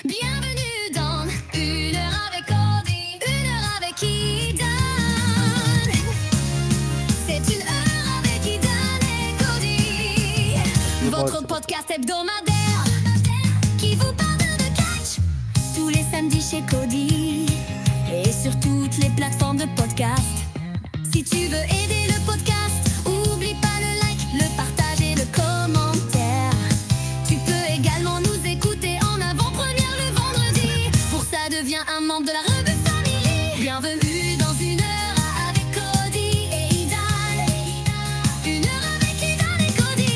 Bienvenue dans Une heure avec Cody, une heure avec Idan. C'est une heure avec Idan et Cody. Votre podcast hebdomadaire qui vous parle de catch tous les samedis chez Cody et sur toutes les plateformes de podcast. Si tu veux aider le podcast, oublie pas le like, le partage et le commentaire. Tu peux également nous écouter en avant-première le vendredi. Pour ça, deviens un membre de la Rebeu Family. Bienvenue dans Une heure avec Cody et Idan. Une heure avec Idan et Cody.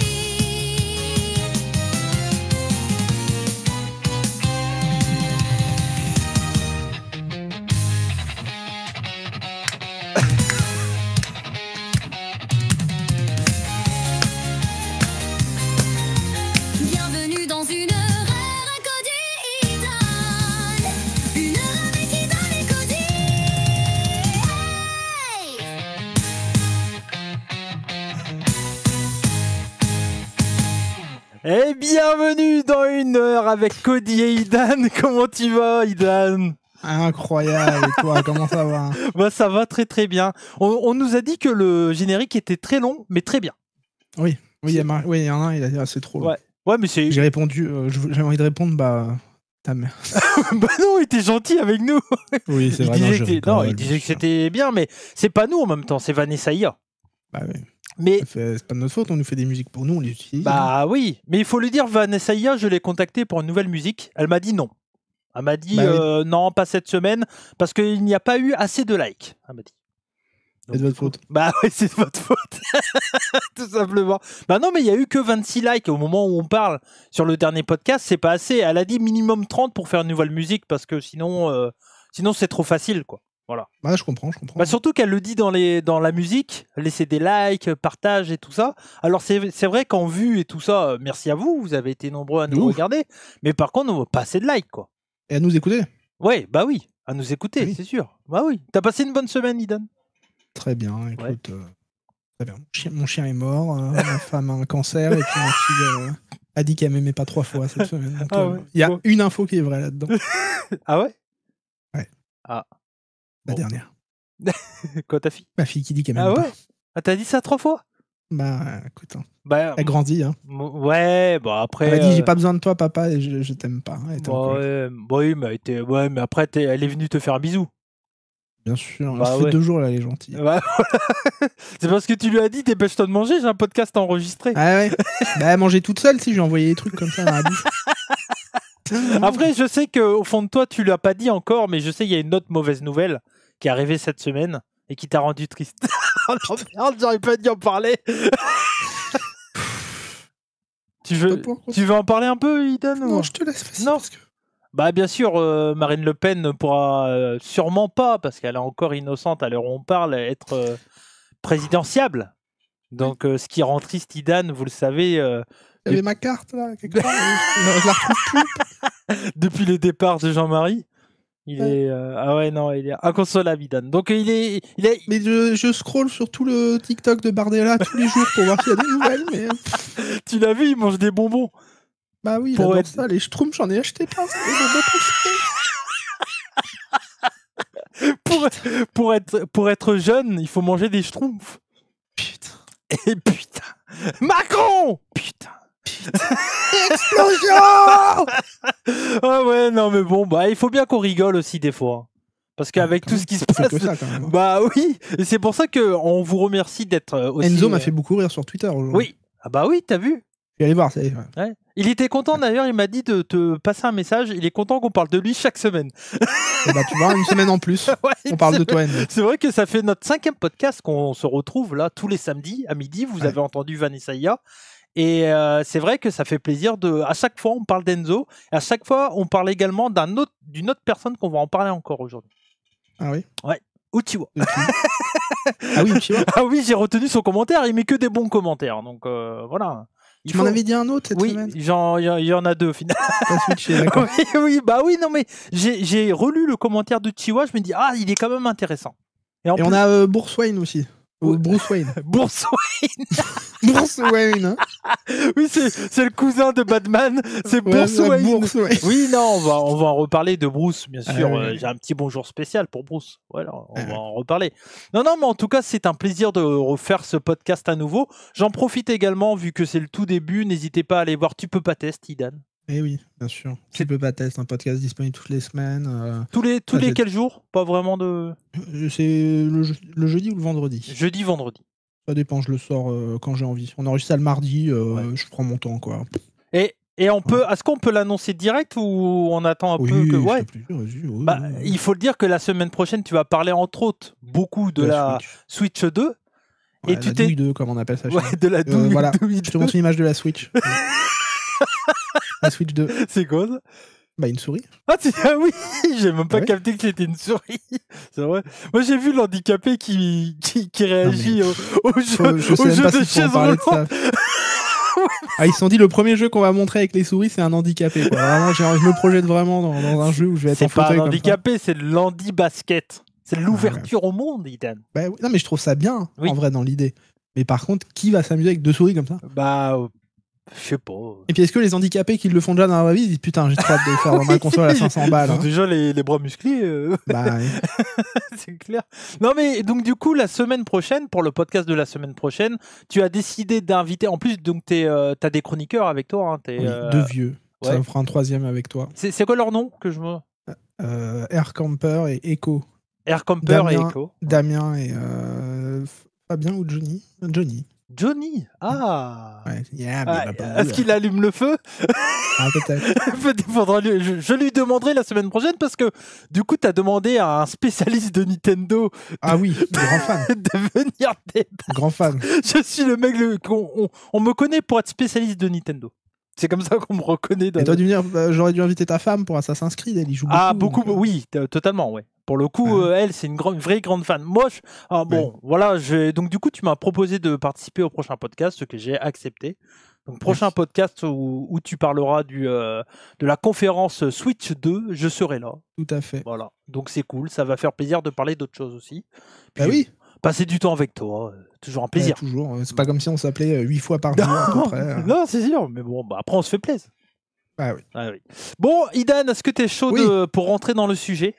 Bienvenue dans Une heure avec Cody et Idan. Une heure avec Idan et Cody. Hey! Et bienvenue dans Une heure avec Cody et Idan. Comment tu vas, Idan? Incroyable, et toi, comment ça va? Bah, ça va très très bien. On nous a dit que le générique était très long, mais très bien. Oui, il y en a un, il a dit, c'est trop long. Ouais, mais c'est... J'ai répondu, j'avais envie de répondre, ta mère. Bah non, il était gentil avec nous. Oui, c'est Il vrai. disait il disait que c'était bien, mais c'est pas nous en même temps, c'est Vanessa Ia. Bah oui. Mais C'est pas de notre faute, on nous fait des musiques pour nous, on les utilise. bah oui, mais il faut le dire, Vanessa Ia, je l'ai contactée pour une nouvelle musique. Elle m'a dit non. Elle m'a dit Bah non, pas cette semaine, parce qu'il n'y a pas eu assez de likes. Elle m'a dit. C'est de votre faute. Bah oui, c'est de votre faute. Tout simplement. Bah non, mais il y a eu que 26 likes au moment où on parle sur le dernier podcast, c'est pas assez. Elle a dit minimum 30 pour faire une nouvelle musique, parce que sinon c'est trop facile, quoi. Voilà. Bah, je comprends. Bah surtout qu'elle le dit dans la musique, laisser des likes, partage et tout ça. Alors c'est vrai qu'en vue et tout ça, merci à vous, vous avez été nombreux à nous regarder, mais par contre, on n'a pas assez de likes, quoi. Et à nous écouter. Ouais, bah oui, à nous écouter, Oui. c'est sûr. Bah oui. T'as passé une bonne semaine, Idan? Très bien, écoute. Très bien. Mon chien est mort, ma femme a un cancer, et puis ma fille a dit qu'elle m'aimait pas 3 fois cette semaine. Donc, il y a une info qui est vraie là-dedans. Ah ouais? Ouais. Ah. La Bon. dernière. Quoi, ta fille? Ma fille qui dit qu'elle m'aime Ah pas. ouais? Ah, t'as dit ça 3 fois? Bah, écoute, Bah, elle grandit. Hein. ouais, bah après... Elle a dit, j'ai pas besoin de toi, papa, et je t'aime pas. Elle était en colère. oui, mais après, elle est venue te faire un bisou. Bien sûr, Bah ça fait ouais. 2 jours, là, elle est gentille. Ouais. C'est parce que tu lui as dit, dépêche-toi de manger, j'ai un podcast enregistré. Ah ouais. Bah, elle mangeait toute seule, si je lui envoyais des trucs comme ça dans la bouche. Après, je sais qu'au fond de toi, tu l'as pas dit encore, mais je sais qu'il y a une autre mauvaise nouvelle qui est arrivée cette semaine et qui t'a rendu triste. Oh non, merde, j'aurais pas dû en parler. Tu veux en parler un peu, Idan? Non, je te laisse faire ça. Non. Parce que... Bah bien sûr, Marine Le Pen ne pourra sûrement pas, parce qu'elle est encore innocente à l'heure où on parle, être présidentiable. Donc ce qui rend triste Idan, vous le savez, J'avais ma carte là, quelque part, je la retrouve plus. depuis le départ de Jean-Marie, il est il est inconsolable Idan. Donc il est Mais je scrolle sur tout le TikTok de Bardella tous les jours pour voir s'il y a des nouvelles, mais... tu l'as vu, il mange des bonbons. Bah oui, Pour pour être- ça, les schtroumpfs, j'en ai acheté plein, c'est des bonbons préférés. Pour être jeune, il faut manger des schtroumpfs. Putain. Et putain, Macron, putain. Explosion. Ah ouais, non mais bon, bah il faut bien qu'on rigole aussi des fois. Parce qu'avec tout ce qui se On fait passe... que ça, quand même. Bah oui, et c'est pour ça qu'on vous remercie d'être aussi... Enzo m'a fait beaucoup rire sur Twitter aujourd'hui. Oui, ah bah oui, t'as vu. Je vais aller voir, ça y est. Ouais. Il était content d'ailleurs, il m'a dit de te passer un message, il est content qu'on parle de lui chaque semaine. Et bah tu vois, une semaine en plus, Ouais, on parle de c'est- toi, Enzo. C'est vrai que ça fait notre 5e podcast qu'on se retrouve là tous les samedis à midi, vous avez entendu Vanessa Ia. Et c'est vrai que ça fait plaisir à chaque fois on parle d'Enzo, et à chaque fois on parle également d'une autre personne qu'on va en parler encore aujourd'hui. Ah oui. Uchiwa. De qui Ah oui, tu vois. Ah oui, j'ai retenu son commentaire, il met que des bons commentaires, donc voilà. Tu m'en avais dit un autre cette Oui, semaine. il y en a 2 finalement. T'as switché, d'accord. oui, non mais j'ai relu le commentaire de Chiwa, je me dis il est quand même intéressant. Et on a Bourswine aussi. Bruce Wayne. Bruce Wayne. Bruce Wayne. Hein. Oui, c'est le cousin de Batman. C'est Bruce Wayne. Oui, non, on va en reparler de Bruce, bien sûr. J'ai un petit bonjour spécial pour Bruce. Voilà, on va en reparler. Non, mais en tout cas, c'est un plaisir de refaire ce podcast à nouveau. J'en profite également, vu que c'est le tout début. N'hésitez pas à aller voir Tu peux pas test, Idan. Eh oui, bien sûr. Tu peux pas test, un podcast disponible toutes les semaines. Tous les quels jours? Pas vraiment de... C'est le jeudi ou le vendredi? Jeudi, vendredi. Ça dépend, je le sors quand j'ai envie. On enregistre ça le mardi, je prends mon temps, quoi. Et on peut, est-ce qu'on peut l'annoncer direct ou on attend un peu que... Ouais. Il faut le dire que la semaine prochaine, tu vas parler entre autres beaucoup de la Switch 2. Ouais, et la douille 2, comme on appelle ça. Ouais, de la douille, voilà. douille je te montre une image de la Switch. La Switch 2. C'est quoi ça? Bah, une souris. Ah oui, j'ai même pas capté que c'était une souris. C'est vrai. Moi, j'ai vu l'handicapé qui réagit au jeu de chaise roulante. Ils se sont dit, le premier jeu qu'on va montrer avec les souris, c'est un handicapé. Quoi. Vraiment, je me projette vraiment dans un jeu où je vais être en fauteuil. C'est pas un handicapé, c'est de l'handi-basket. C'est l'ouverture au monde, Idan. Bah, non, mais je trouve ça bien, en vrai, dans l'idée. Mais par contre, qui va s'amuser avec 2 souris comme ça? Bah... je sais pas. Et puis est-ce que les handicapés qui le font déjà dans la vraie vie, ils disent putain, j'ai trop hâte de le faire dans ma console à 500 balles. Ils ont déjà les bras musclés. Bah oui. C'est clair. Non mais donc du coup la semaine prochaine, pour le podcast de la semaine prochaine, tu as décidé d'inviter. En plus donc t'as des chroniqueurs avec toi. Hein, oui, 2 vieux. Ouais. Ça me fera un 3e avec toi. C'est quoi leur nom que je me... Air Camper et Echo. Air Camper et Echo. Damien et Fabien ou Johnny. Johnny. Ah. Ouais. Est-ce qu'il allume le feu? Ah, peut-être. Je lui demanderai la semaine prochaine parce que du coup, tu as demandé à un spécialiste de Nintendo. Ah oui, grand fan. De venir débattre. Grand fan. Je suis le mec. On me connaît pour être spécialiste de Nintendo. C'est comme ça qu'on me reconnaît. Et toi, j'aurais dû inviter ta femme pour Assassin's Creed. Elle y joue beaucoup. Ah, beaucoup. Oui, totalement, ouais. Pour le coup, elle, c'est une vraie grande fan. Moi, voilà. Donc, du coup, tu m'as proposé de participer au prochain podcast, ce que j'ai accepté. Donc, prochain podcast où tu parleras de la conférence Switch 2, je serai là. Tout à fait. Voilà. Donc, c'est cool. Ça va faire plaisir de parler d'autres choses aussi. Puis, oui. Passer du temps avec toi, toujours un plaisir. Toujours. C'est pas comme si on s'appelait 8 fois par jour à peu près. Non, c'est sûr. Mais bon, après, on se fait plaisir. Ah oui. Ah, oui. Bon, Idan, est-ce que tu es chaud pour rentrer dans le sujet?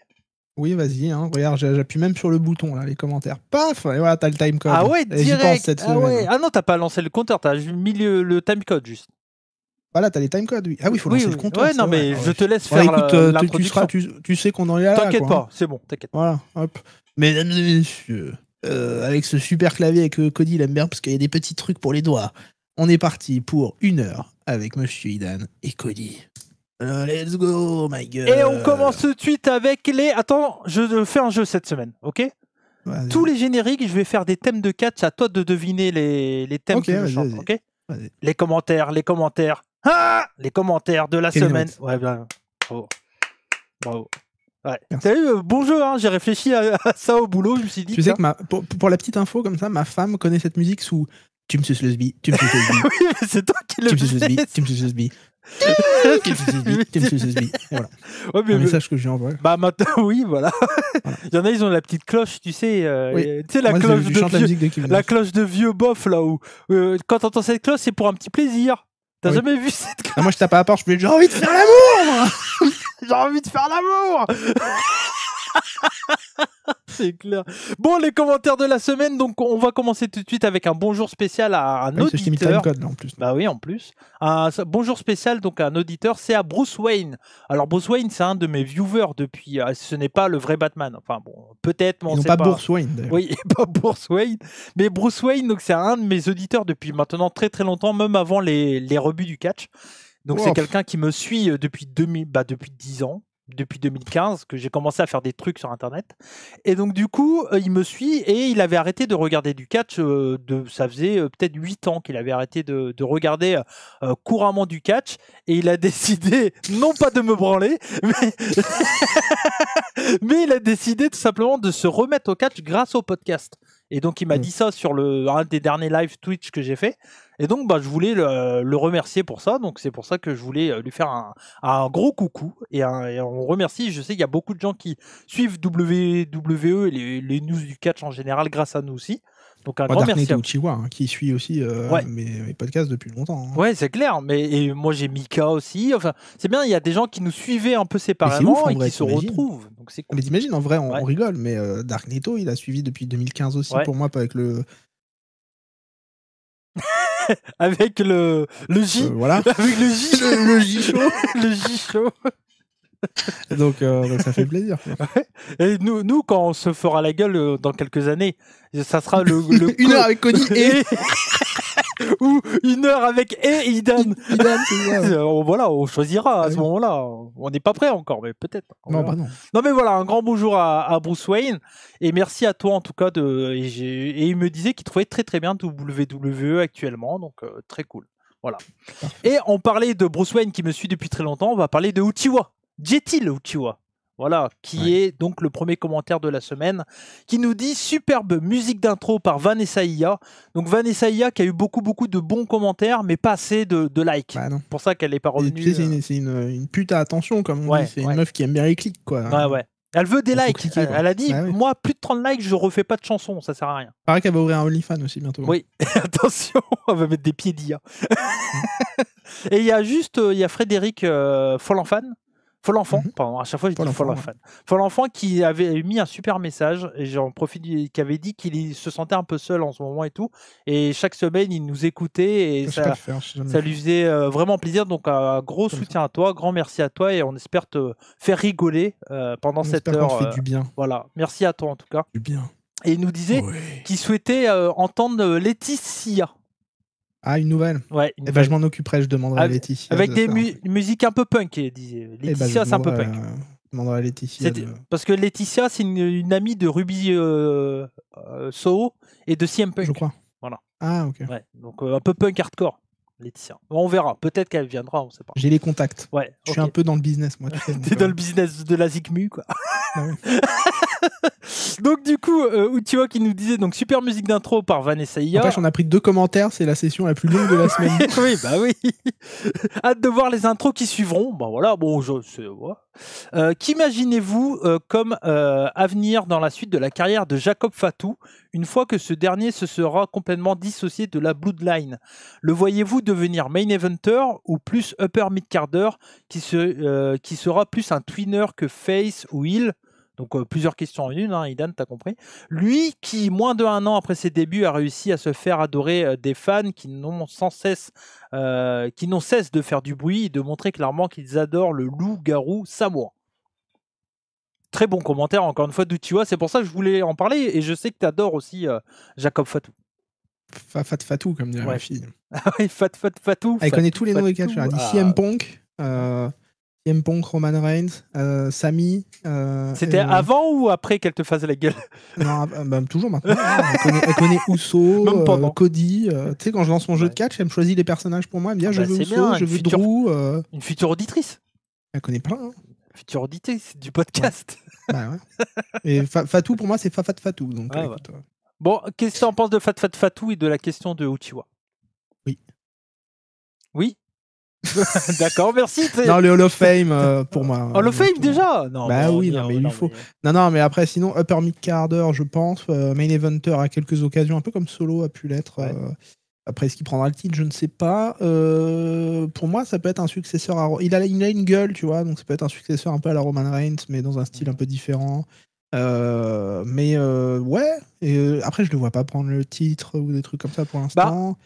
Oui, vas-y, hein. Regarde, j'appuie même sur le bouton, là, les commentaires. Paf! Et voilà, t'as le timecode. Ah ouais, direct. Cette semaine. Ah non, t'as pas lancé le compteur, t'as mis le timecode juste. Voilà, t'as les timecodes, oui. Ah oui, il faut lancer le compteur. Ouais, non, mais je te laisse faire l'introduction. Tu sais qu'on en est là. T'inquiète pas, c'est bon, t'inquiète pas. Voilà, hop. Mesdames et messieurs, avec ce super clavier que Cody il aime bien parce qu'il y a des petits trucs pour les doigts, on est parti pour 1 heure avec Monsieur Idan et Cody. Let's go, my girl. Et on commence tout de suite avec les... Attends, je fais un jeu cette semaine, ok? Vas-y. Tous les génériques, je vais faire des thèmes de catch, à toi de deviner les thèmes que je chante, ok? Vas-y. Les commentaires. Ah, les commentaires de la semaine. Ouais, bien. Bravo. Ouais. T'as vu, bon jeu, hein, j'ai réfléchi à ça au boulot, je me suis dit... Tu sais que pour la petite info, comme ça, ma femme connaît cette musique sous... Tu me suces le sbi, tu me suces le sbi. Oui, mais c'est toi qui le Tu me suces le sbi, tu me suces le sbi. Tu me suces le sbi. Et voilà. Ouais, mais, un message que je lui envoie. Bah maintenant, oui, voilà. Il y en a, ils ont la petite cloche, tu sais. Tu sais, la cloche de vieux bof, là, où quand t'entends cette cloche, c'est pour un petit plaisir. T'as jamais vu cette cloche? Moi, je tape à la porte, je me dis, j'ai envie de faire l'amour. J'ai envie de faire l'amour. C'est clair. Bon, les commentaires de la semaine, donc on va commencer tout de suite avec un bonjour spécial à un auditeur. Je t'ai mis le timecode là en plus. Bah oui, en plus. Un bonjour spécial donc à un auditeur, c'est à Bruce Wayne. Alors Bruce Wayne, c'est un de mes viewers depuis. Ce n'est pas le vrai Batman. Enfin bon, peut-être, mais on sait pas. Bruce Wayne d'ailleurs. Oui, pas Bruce Wayne, mais Bruce Wayne. Donc c'est un de mes auditeurs depuis maintenant très très longtemps, même avant les rebuts du catch. Donc c'est quelqu'un qui me suit depuis 10 ans. Depuis 2015 que j'ai commencé à faire des trucs sur internet et donc du coup il me suit et il avait arrêté de regarder du catch ça faisait peut-être 8 ans qu'il avait arrêté de regarder couramment du catch et il a décidé non pas de me branler mais il a décidé tout simplement de se remettre au catch grâce au podcast. Et donc, il m'a dit ça sur un des derniers live Twitch que j'ai fait. Et donc, je voulais le remercier pour ça. Donc, c'est pour ça que je voulais lui faire un gros coucou. Et on remercie. Je sais qu'il y a beaucoup de gens qui suivent WWE et les news du catch en général grâce à nous aussi. Donc un Bah, grand Darknet merci et à vous. Uchiwa, hein, qui suit aussi Ouais. mes podcasts depuis longtemps. Hein. Ouais, c'est clair. Et moi, j'ai Mika aussi. Enfin, c'est bien, il y a des gens qui nous suivaient un peu Mais c'est séparément ouf en et vrai, qui se t'imagines. retrouvent. Donc c'est cool. Mais t'imagines, en vrai, Ouais. on rigole, mais Darkneto, il a suivi depuis 2015 aussi Ouais. pour moi, pas avec le. Avec le J. Voilà. Avec le J. le J chaud. Le J chaud. donc ça fait plaisir. Quoi. Et nous, quand on se fera la gueule dans quelques années, ça sera le Une heure avec Cody et ou une heure avec Idan. Idan, c'est ça. Voilà, on choisira à ce Oui. moment-là. On n'est pas prêt encore, mais peut-être. On Non, verra. bah non. Non, mais voilà, un grand bonjour à Bruce Wayne. Et merci à toi, en tout cas. Et il me disait qu'il trouvait très très bien WWE actuellement. Donc, très cool. Voilà. Parfait. Et on parlait de Bruce Wayne qui me suit depuis très longtemps. On va parler de Uchiwa. Jetil Uchiwa. Voilà, qui est donc le premier commentaire de la semaine, qui nous dit superbe musique d'intro par Vanessa Iya. Donc Vanessa Iya qui a eu beaucoup de bons commentaires, mais pas assez de likes. Bah non. C'est pour ça qu'elle n'est pas Et revenue. tu sais, c'est une pute à attention, comme on Ouais, dit. C'est ouais. une meuf qui aime bien les clics, quoi. Ouais. Elle veut des Il faut likes. cliquer, quoi. Elle a dit, Bah oui. moi, plus de 30 likes, je refais pas de chansons, ça sert à rien. Pareil qu'elle va ouvrir un OnlyFans aussi bientôt. Oui, attention, on va mettre des pieds d'IA. Et il y a Frédéric Folenfant, pardon, à chaque fois je dis Folenfant, Folenfant qui avait mis un super message, et j'en profite, qui avait dit qu'il se sentait un peu seul en ce moment et tout, et chaque semaine il nous écoutait, et Je sais pas le faire, je sais jamais ça le lui faire. faisait vraiment plaisir, donc un gros soutien à toi, grand merci à toi, et on espère te faire rigoler pendant On cette espère qu'on heure. te fait du bien. Voilà, merci à toi en tout cas. Du bien. Et il nous disait Ouais. qu'il souhaitait entendre Laetitia. Ah, une nouvelle. Ouais, Eh ben, je m'en occuperai, je demanderai à Avec- Laetitia. avec de des faire un truc. musiques un peu punk, il disait. Eh ben, Laetitia, je c'est un peu demanderai, punk. je demanderai à Laetitia. Parce que Laetitia, c'est une amie de Ruby Soho et de CM Punk. Je crois. Voilà. Ah, ok. Ouais, donc un peu punk hardcore, Laetitia. On verra. Peut-être qu'elle viendra, on sait pas. J'ai les contacts. Ouais. Je suis un peu dans le business, moi. Tu sais, T'es dans le business de la Zikmu, quoi. Ah ouais. Donc du coup, Uchiwa qui nous disait donc super musique d'intro par Vanessa Iya. N'empêche, on a pris 2 commentaires, c'est la session la plus longue de la semaine. Oui, bah oui. Hâte de voir les intros qui suivront. Bah voilà, bon, ouais. Qu'imaginez-vous comme avenir dans la suite de la carrière de Jacob Fatou, une fois que ce dernier se sera complètement dissocié de la Bloodline? Le voyez-vous devenir main eventer ou plus upper mid-carder qui sera plus un twinner que face ou heel? Donc plusieurs questions en une, hein, Idan, t'as compris. Lui qui, moins de 1 an après ses débuts, a réussi à se faire adorer des fans qui n'ont cesse de faire du bruit et de montrer clairement qu'ils adorent le loup-garou samoa. Très bon commentaire, encore une fois, d'Uchiwa. C'est pour ça que je voulais en parler et je sais que t'adores aussi Jacob Fatou. Fatou, comme dirait Ouais. ma fille. Ah oui, Fatou. Elle connaît tous les noms des Fatou. catcheurs. Elle dit Ah. CM Punk, Roman Reigns, Sami. C'était avant ou après qu'elle te fasse la gueule? Non, bah, toujours maintenant. Hein. Elle connaît Uso, Même pendant. Cody. Tu sais, quand je lance mon jeu Ouais. de catch, elle me choisit les personnages pour moi. Elle me dit Ah je bah, veux c'est Uso, bien, je une veux future- Drew. Une future auditrice. Elle connaît plein. Hein. Future auditrice du podcast. Bah ouais. Et Fatou, pour moi, c'est Fafat Fatou. Donc, Ah, écoute, Bon, qu'est-ce que tu en penses de Fatou et de la question de Uchiwa? Oui. Oui. D'accord, merci. Non, le Hall of Fame, pour moi. Hall of Fame déjà? Non, Bah bon, oui, non, non, mais il non, lui faut. Non, mais après, sinon, upper mid-carder, je pense. Main eventer à quelques occasions, un peu comme Solo a pu l'être. Ouais. Après, est-ce qu'il prendra le titre? Je ne sais pas. Pour moi, ça peut être un successeur à. Il a une gueule, tu vois, donc ça peut être un successeur un peu à la Roman Reigns, mais dans un style un peu différent. Ouais. Et après, je le vois pas prendre le titre ou des trucs comme ça pour l'instant.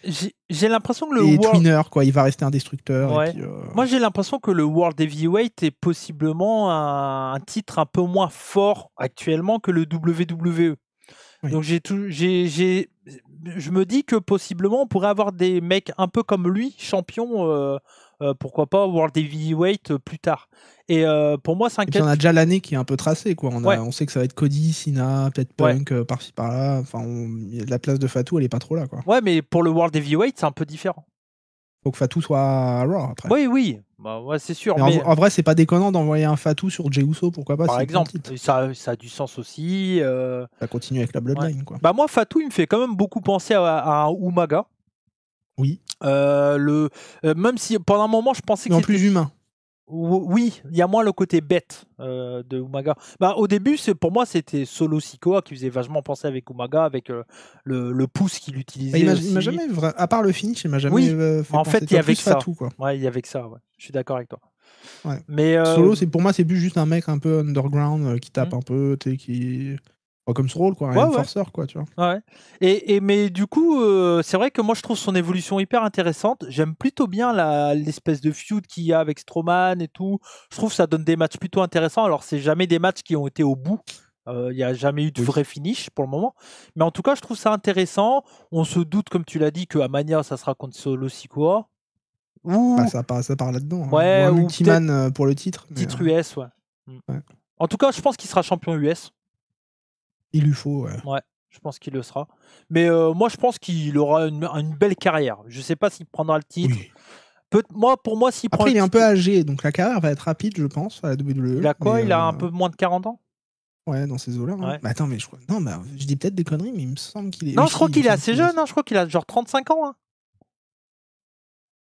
J'ai l'impression que le Et World... Twinner, quoi, il va rester un destructeur. Ouais. Et puis, Moi, j'ai l'impression que le World Heavyweight est possiblement un titre un peu moins fort actuellement que le WWE. Oui. Donc, je me dis que possiblement, on pourrait avoir des mecs un peu comme lui, champion, pourquoi pas World Heavyweight plus tard. Et pour moi, c'est un Et puis on a déjà l'année qui est un peu tracée, quoi. On sait que ça va être Cody, Cena, peut-être Punk, par-ci par-là. Enfin, la place de Fatou, elle est pas trop là, quoi. Ouais, mais pour le World Heavyweight, c'est un peu différent. Faut que Fatou soit à Raw après. Oui. Bah, ouais, c'est sûr. Mais en vrai, c'est pas déconnant d'envoyer un Fatou sur Jey Uso, pourquoi pas. Par exemple, ça a du sens aussi. Ça continue avec la Bloodline, quoi. Bah moi, Fatou, il me fait quand même beaucoup penser à un Umaga. Oui. Même si pendant un moment, je pensais que mais en c'était plus humain. Oui, il y a moins le côté bête de Umaga. Au début, pour moi, c'était Solo Sikoa qui faisait vachement penser avec Umaga, avec le pouce qu'il utilisait. Il m'a jamais, à part le finish, il m'a jamais fait en penser. fait, il y avait que ça. Fatou, quoi. Ouais, il y avait que ça. Ouais. Je suis d'accord avec toi. Ouais. Mais Solo, pour moi, c'est plus juste un mec un peu underground qui tape un peu, qui comme ce rôle, quoi, un forceur, quoi, tu vois. Ouais. Mais du coup, c'est vrai que moi, je trouve son évolution hyper intéressante. J'aime plutôt bien l'espèce de feud qu'il y a avec Strowman et tout. Je trouve que ça donne des matchs plutôt intéressants. Alors, c'est jamais des matchs qui ont été au bout. Il n'y a jamais eu de vrai finish pour le moment. Mais en tout cas, je trouve ça intéressant. On se doute, comme tu l'as dit, qu'à Mania, ça sera contre Solo Sikoa. Ça part là-dedans. Ouais, ou un multiman pour le titre. Titre US, ouais. En tout cas, je pense qu'il sera champion US. Il lui faut, ouais. Je pense qu'il le sera. Mais moi, je pense qu'il aura une belle carrière. Je ne sais pas s'il prendra le titre. Oui. Pour moi, s'il Après, il est un peu âgé, donc la carrière va être rapide, je pense, à la WWE. Il a quoi? Il a un peu moins de 40 ans? Ouais, dans ces eaux-là. Ouais. Attends, mais je crois. Non, je dis peut-être des conneries, mais il me semble qu'il est. Non, je crois qu'il est assez jeune. Je crois qu'il a genre 35 ans.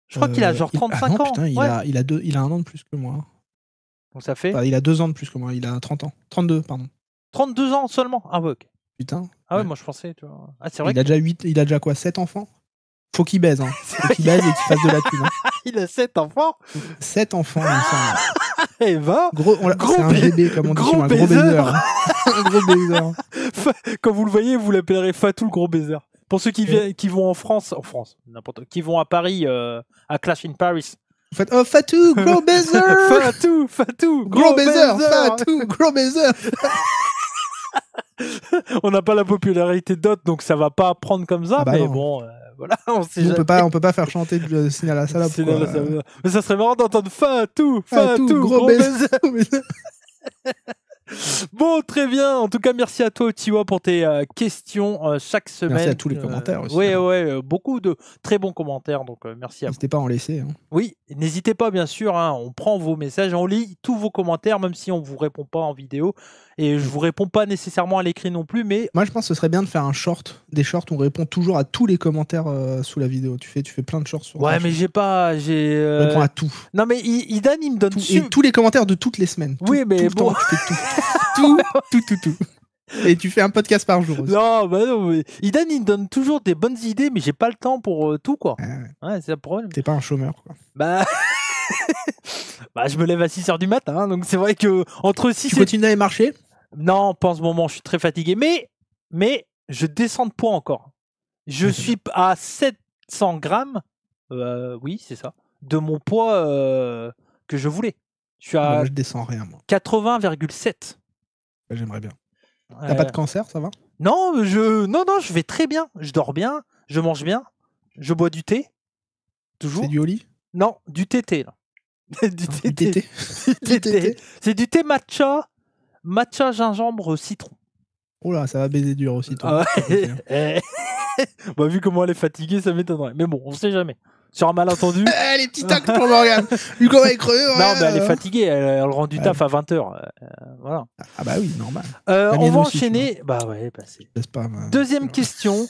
Je crois qu'il a genre 35 ans. Putain, il a un an de plus que moi. Donc ça fait. Il a 2 ans de plus que moi. Il a 30 ans. 32, pardon. 32 ans seulement? Ah ouais, ok. Putain. Ah ouais, moi je pensais, tu vois. Ah, c'est vrai il a déjà quoi, 7 enfants? Faut qu'il baise, hein. Faut qu'il baise et qu'il fasse de la thune. Hein. Il a 7 enfants? 7 enfants, il me semble. Et va. C'est un bébé, comme on dit chez moi. Un gros baiser. Un gros baiser. Quand vous le voyez, vous l'appellerez Fatou le gros baiser. Pour ceux qui vont en France, qui vont à Paris, à Clash in Paris. Vous faites Fatou, gros baiser. Fatou, gros baiser. Fatou, gros baiser. On n'a pas la popularité d'autres, donc ça va pas prendre comme ça. Mais non. Bon, voilà, on peut pas faire chanter le signal à la salope. Mais ça serait marrant d'entendre Fatou, gros baiser. Bon, très bien. En tout cas, merci à toi, Otiwa, pour tes questions chaque semaine. Merci à tous les commentaires aussi. Oui, beaucoup de très bons commentaires. Donc, merci à vous. N'hésitez pas à en laisser. Hein. Oui, n'hésitez pas, bien sûr. On prend vos messages, on lit tous vos commentaires, même si on ne vous répond pas en vidéo. Et je ne vous réponds pas nécessairement à l'écrit non plus. Mais moi, je pense que ce serait bien de faire des shorts où on répond toujours à tous les commentaires sous la vidéo. Tu fais plein de shorts sur ouais, mais je réponds à tout. Non, mais Idan, il me donne et tous les commentaires de toutes les semaines. Oui, mais tout bon. Tu fais tout. Et tu fais un podcast par jour aussi. Non, mais Idan, il me donne toujours des bonnes idées, mais j'ai pas le temps pour tout, quoi. Ouais, c'est le problème. T'es pas un chômeur, quoi. Je me lève à 6h du matin, hein, donc c'est vrai que entre 6 Tu continues à aller marcher? Non, pas en ce moment, je suis très fatigué. Mais je descends de poids encore. Je suis à 700 grammes, oui, c'est ça, de mon poids que je voulais. Je suis à je descends rien, moi. 80,7. J'aimerais bien. T'as pas de cancer, ça va? Non, je vais très bien. Je dors bien, je mange bien, je bois du thé. Toujours. C'est du Oli? Non, du thé là. Du thé. C'est du thé matcha gingembre citron. Oh là, ça va baiser dur aussi, toi. Vu comment elle est fatiguée, ça m'étonnerait. Mais bon, on sait jamais. Sur un malentendu. Les petits tacs pour Morgane. Hugo va y crever. Non, mais elle est fatiguée. Elle rend du taf à 20h. Voilà. Ah bah oui, normal. On va enchaîner. C'est pas deuxième question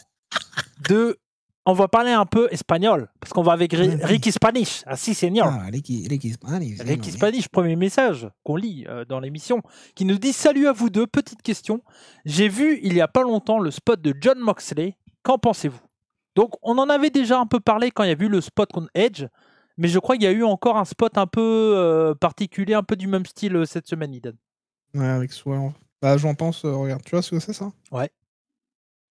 on va parler un peu espagnol, parce qu'on va avec Ricky Spanish, así señor. Ricky Spanish. Ricky Spanish, premier message qu'on lit dans l'émission, qui nous dit « Salut à vous deux, petite question. J'ai vu il y a pas longtemps le spot de Jon Moxley. Qu'en pensez-vous » Donc, on en avait déjà un peu parlé quand il y a eu le spot contre Edge, mais je crois qu'il y a eu encore un spot un peu particulier, un peu du même style cette semaine, Eden. Ouais, avec Swerve. J'en pense, regarde, tu vois ce que c'est, ça? Ouais.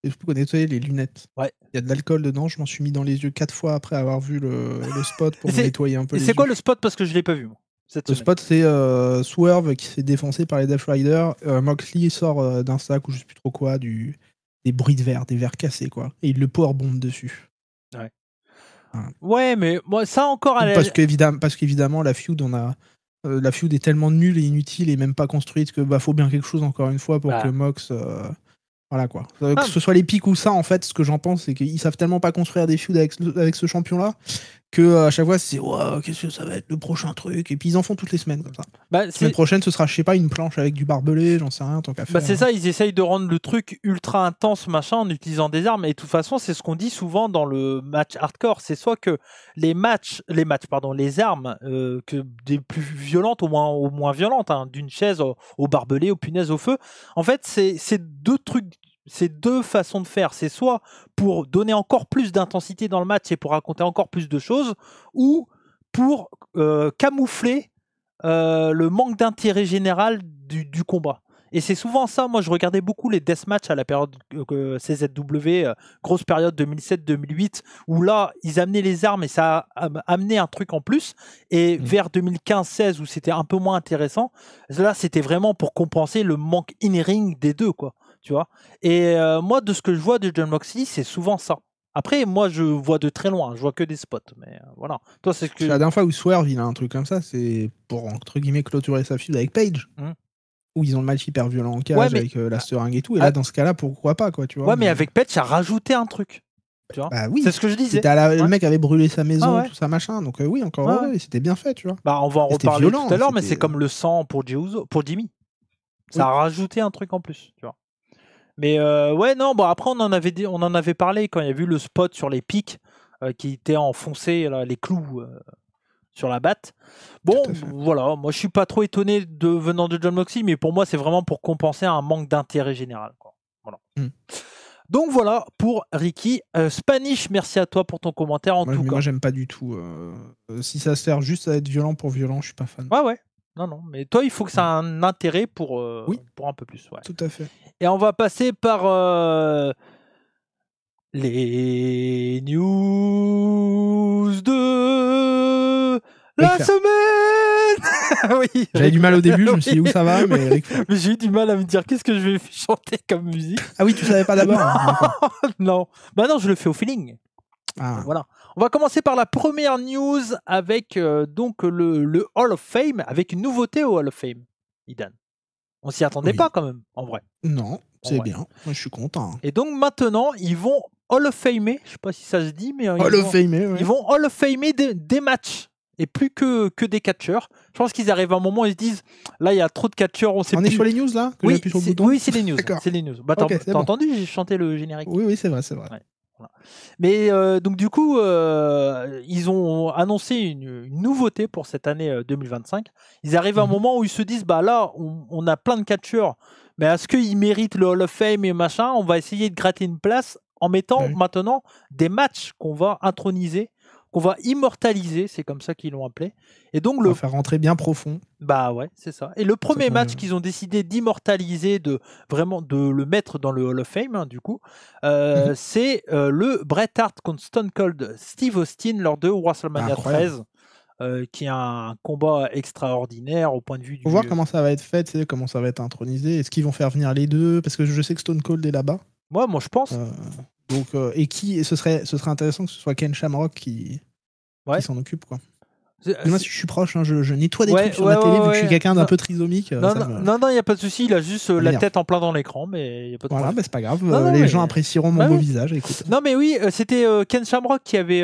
Il faut nettoyer les lunettes. Ouais. Il y a de l'alcool dedans, je m'en suis mis dans les yeux 4 fois après avoir vu le spot pour nettoyer un peu les yeux. Et c'est quoi le spot, parce que je l'ai pas vu, moi, cette semaine. spot, c'est Swerve qui se fait défoncer par les Death Riders. Moxley sort d'un sac ou je sais plus trop quoi, des bruits de verre, des verres cassés, quoi. Et il le powerbomb dessus. Ouais. Ouais, mais moi, ça encore... Parce qu'évidemment, la feud, la feud est tellement nulle et inutile et même pas construite que faut bien quelque chose, encore une fois, pour que Mox... Voilà quoi. Que ce soit les pics ou ça, en fait, ce que j'en pense, c'est qu'ils savent tellement pas construire des feuds avec ce champion-là que à chaque fois c'est qu'est-ce que ça va être le prochain truc, et puis ils en font toutes les semaines comme ça. La semaine prochaine ce sera, je sais pas, une planche avec du barbelé, j'en sais rien, tant qu'à faire. C'est ça, ils essayent de rendre le truc ultra intense machin en utilisant des armes, et de toute façon c'est ce qu'on dit souvent dans le match hardcore, c'est soit que les armes que des plus violentes au moins violentes, hein, d'une chaise au barbelé, aux punaises, au feu, en fait c'est deux trucs. C'est deux façons de faire. C'est soit pour donner encore plus d'intensité dans le match et pour raconter encore plus de choses, ou pour camoufler le manque d'intérêt général du combat. Et c'est souvent ça. Moi, je regardais beaucoup les deathmatch à la période CZW, grosse période 2007-2008, où là, ils amenaient les armes et ça a amené un truc en plus. Et vers 2015-16, où c'était un peu moins intéressant, là, c'était vraiment pour compenser le manque in-ring des deux, quoi. Tu vois. Et moi, de ce que je vois de Jon Moxley, c'est souvent ça. Après, moi, je vois de très loin. Je vois que des spots. Mais voilà. Toi, c'est ce que... La dernière fois où Swerve, il a un truc comme ça, c'est pour, entre guillemets, clôturer sa feud avec Page. Où ils ont le match hyper violent en cage avec la seringue et tout. Et là, dans ce cas-là, pourquoi pas, quoi, tu vois. Ouais, mais avec Page, ça a rajouté un truc. Tu vois. Bah oui. C'est ce que je disais. Le mec avait brûlé sa maison, tout ça, machin. Donc oui, encore c'était bien fait, tu vois. Bah, on va en reparler tout à l'heure, mais c'est comme le sang pour Jimmy. Ça a rajouté un truc en plus, tu vois. Mais après on en avait parlé quand il y a vu le spot sur les pics qui étaient enfoncés, là, les clous sur la batte. Bon, voilà, moi je suis pas trop étonné venant de Jon Moxley, mais pour moi c'est vraiment pour compenser un manque d'intérêt général, quoi. Voilà. Donc voilà pour Ricky. Spanish, merci à toi pour ton commentaire en tout cas. Moi j'aime pas du tout. Si ça sert juste à être violent pour violent, je suis pas fan. Ouais. Non, mais toi il faut que ça ait un intérêt pour un peu plus. Ouais. Tout à fait. Et on va passer par les news de la semaine. Oui. J'avais du mal au début, je me suis dit où ça va, mais j'ai eu du mal à me dire qu'est-ce que je vais chanter comme musique. Ah oui, tu savais pas d'abord. Non. Bah non, je le fais au feeling. Voilà. On va commencer par la première news avec donc le Hall of Fame, avec une nouveauté au Hall of Fame, Idan. On s'y attendait pas quand même, en vrai. Non, c'est bien. Moi, je suis content. Et donc maintenant, ils vont Hall of Famer, je sais pas si ça se dit, mais ils vont Hall of Famer des matchs et plus que des catcheurs. Je pense qu'ils arrivent à un moment où ils se disent, là, il y a trop de catcheurs, on sait plus. On est sur les news là Oui, c'est les news. C'est les news. Bah, t'as entendu, j'ai chanté le générique. Oui, c'est vrai. Ouais. Voilà. Mais donc du coup, ils ont annoncé une nouveauté pour cette année 2025. Ils arrivent à un moment où ils se disent, bah là, on a plein de catcheurs, mais est-ce qu'ils méritent le Hall of Fame et machin? On va essayer de gratter une place en mettant maintenant des matchs qu'on va introniser, qu'on va immortaliser, c'est comme ça qu'ils l'ont appelé. Et donc on va faire rentrer bien profond. Bah ouais, c'est ça. Et le premier match qu'ils ont décidé d'immortaliser, de le mettre dans le Hall of Fame, hein, du coup, c'est le Bret Hart contre Stone Cold Steve Austin lors de WrestleMania 13. Qui est un combat extraordinaire au point de vue du... Faut voir comment ça va être fait, comment ça va être intronisé. Est-ce qu'ils vont faire venir les deux? Parce que je sais que Stone Cold est là-bas. Ouais, moi je pense. Donc, ce serait intéressant que ce soit Ken Shamrock qui s'en occupe, quoi. Moi, si je suis proche, hein, je nettoie des trucs sur ma télé, vu que je suis quelqu'un d'un peu trisomique. Non, il n'y a pas de souci, il a juste la tête en plein dans l'écran, mais il n'y a pas de problème. Bah, c'est pas grave, les gens apprécieront mon beau visage. Écoute. Non, mais oui, c'était Ken Shamrock qui avait,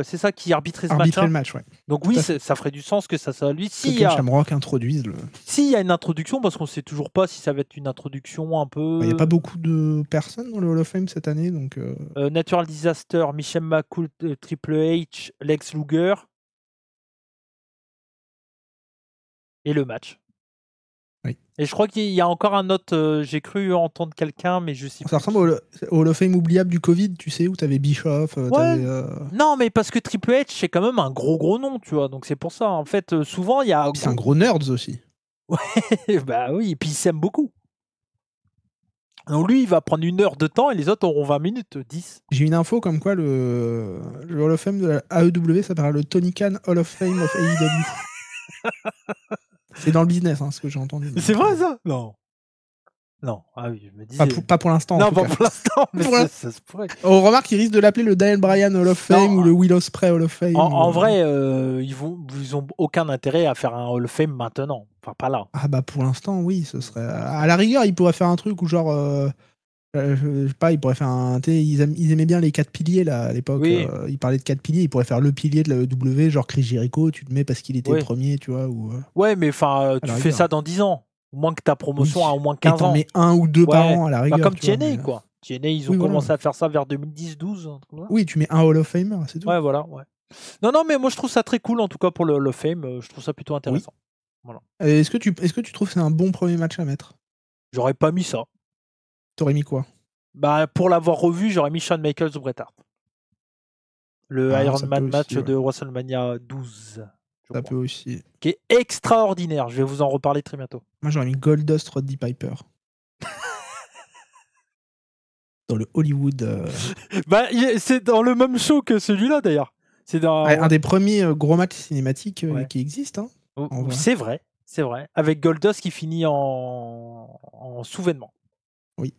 c'est ça, qui arbitrait ce match. Le match, ouais. Donc oui, ça ferait du sens que ça soit lui. Si Ken Shamrock introduise le... S'il y a une introduction, parce qu'on ne sait toujours pas si ça va être une introduction un peu... Il n'y a pas beaucoup de personnes dans le Hall of Fame cette année, donc... Natural Disaster, Michel McCool, Triple H, Lex Luger... Et le match. Oui. Et je crois qu'il y a encore un autre. J'ai cru entendre quelqu'un, mais je sais pas. Ça ressemble au Hall of Fame oubliable du Covid, tu sais, où t'avais Bischoff. Non, mais parce que Triple H, c'est quand même un gros nom, tu vois. Donc c'est pour ça. En fait, souvent, il y a. C'est un gros nerds aussi. Ouais, bah oui. Et puis il s'aime beaucoup. Donc lui, il va prendre 1 heure de temps et les autres auront 20 minutes, 10. J'ai une info comme quoi le Hall of Fame de la AEW s'appellera le Tony Khan Hall of Fame of AEW. C'est dans le business, ce que j'ai entendu. C'est vrai ça? Non. Ah oui, je me disais... Pas pour l'instant. Non, pas pour l'instant, mais ça se pourrait. On remarque qu'ils risquent de l'appeler le Daniel Bryan Hall of Fame ou le Will Ospreay Hall of Fame. En vrai, ils ont aucun intérêt à faire un Hall of Fame maintenant. Enfin, pas là. Ah bah pour l'instant, oui, ce serait... À la rigueur, ils pourraient faire un truc où genre... Je sais pas, ils pourraient faire un. Ils aimaient bien les 4 piliers là, à l'époque. Oui. Ils parlaient de 4 piliers. Ils pourraient faire le pilier de la W, genre Chris Jericho, tu le mets parce qu'il était Oui. premier, tu vois. Ou, Ouais, mais enfin, la tu fais rigueur. ça dans 10 ans. Au moins que ta promotion Oui. a au moins Et 15 t'en ans. mets 1 ou 2 par Ouais. an à la Bah, rigueur. comme tu vois, TNA, mais, quoi. TNA, ils ont oui, voilà. commencé à faire ça vers 2010-12. un truc comme ça. Oui, tu mets un Hall of Famer, c'est tout. Ouais, voilà. Ouais. Non, mais moi, je trouve ça très cool, en tout cas, pour le Hall of Fame. Je trouve ça plutôt intéressant. Est-ce que tu trouves que c'est un bon premier match à mettre? J'aurais pas mis ça. T'aurais mis quoi? Bah, pour l'avoir revu, j'aurais mis Shawn Michaels ou Bret Hart. Le Ah, Iron ça Man peut match aussi, ouais. de WrestleMania 12. je Ça crois. peut aussi. Qui est extraordinaire. Je vais vous en reparler très bientôt. Moi, j'aurais mis Goldust Roddy Piper. Dans le Hollywood. Bah, c'est dans le même show que celui-là, d'ailleurs. C'est dans. Un des premiers gros matchs cinématiques Ouais. qui existent. Hein, en vrai. C'est vrai, c'est vrai. Avec Goldust qui finit en souvènement. Oui.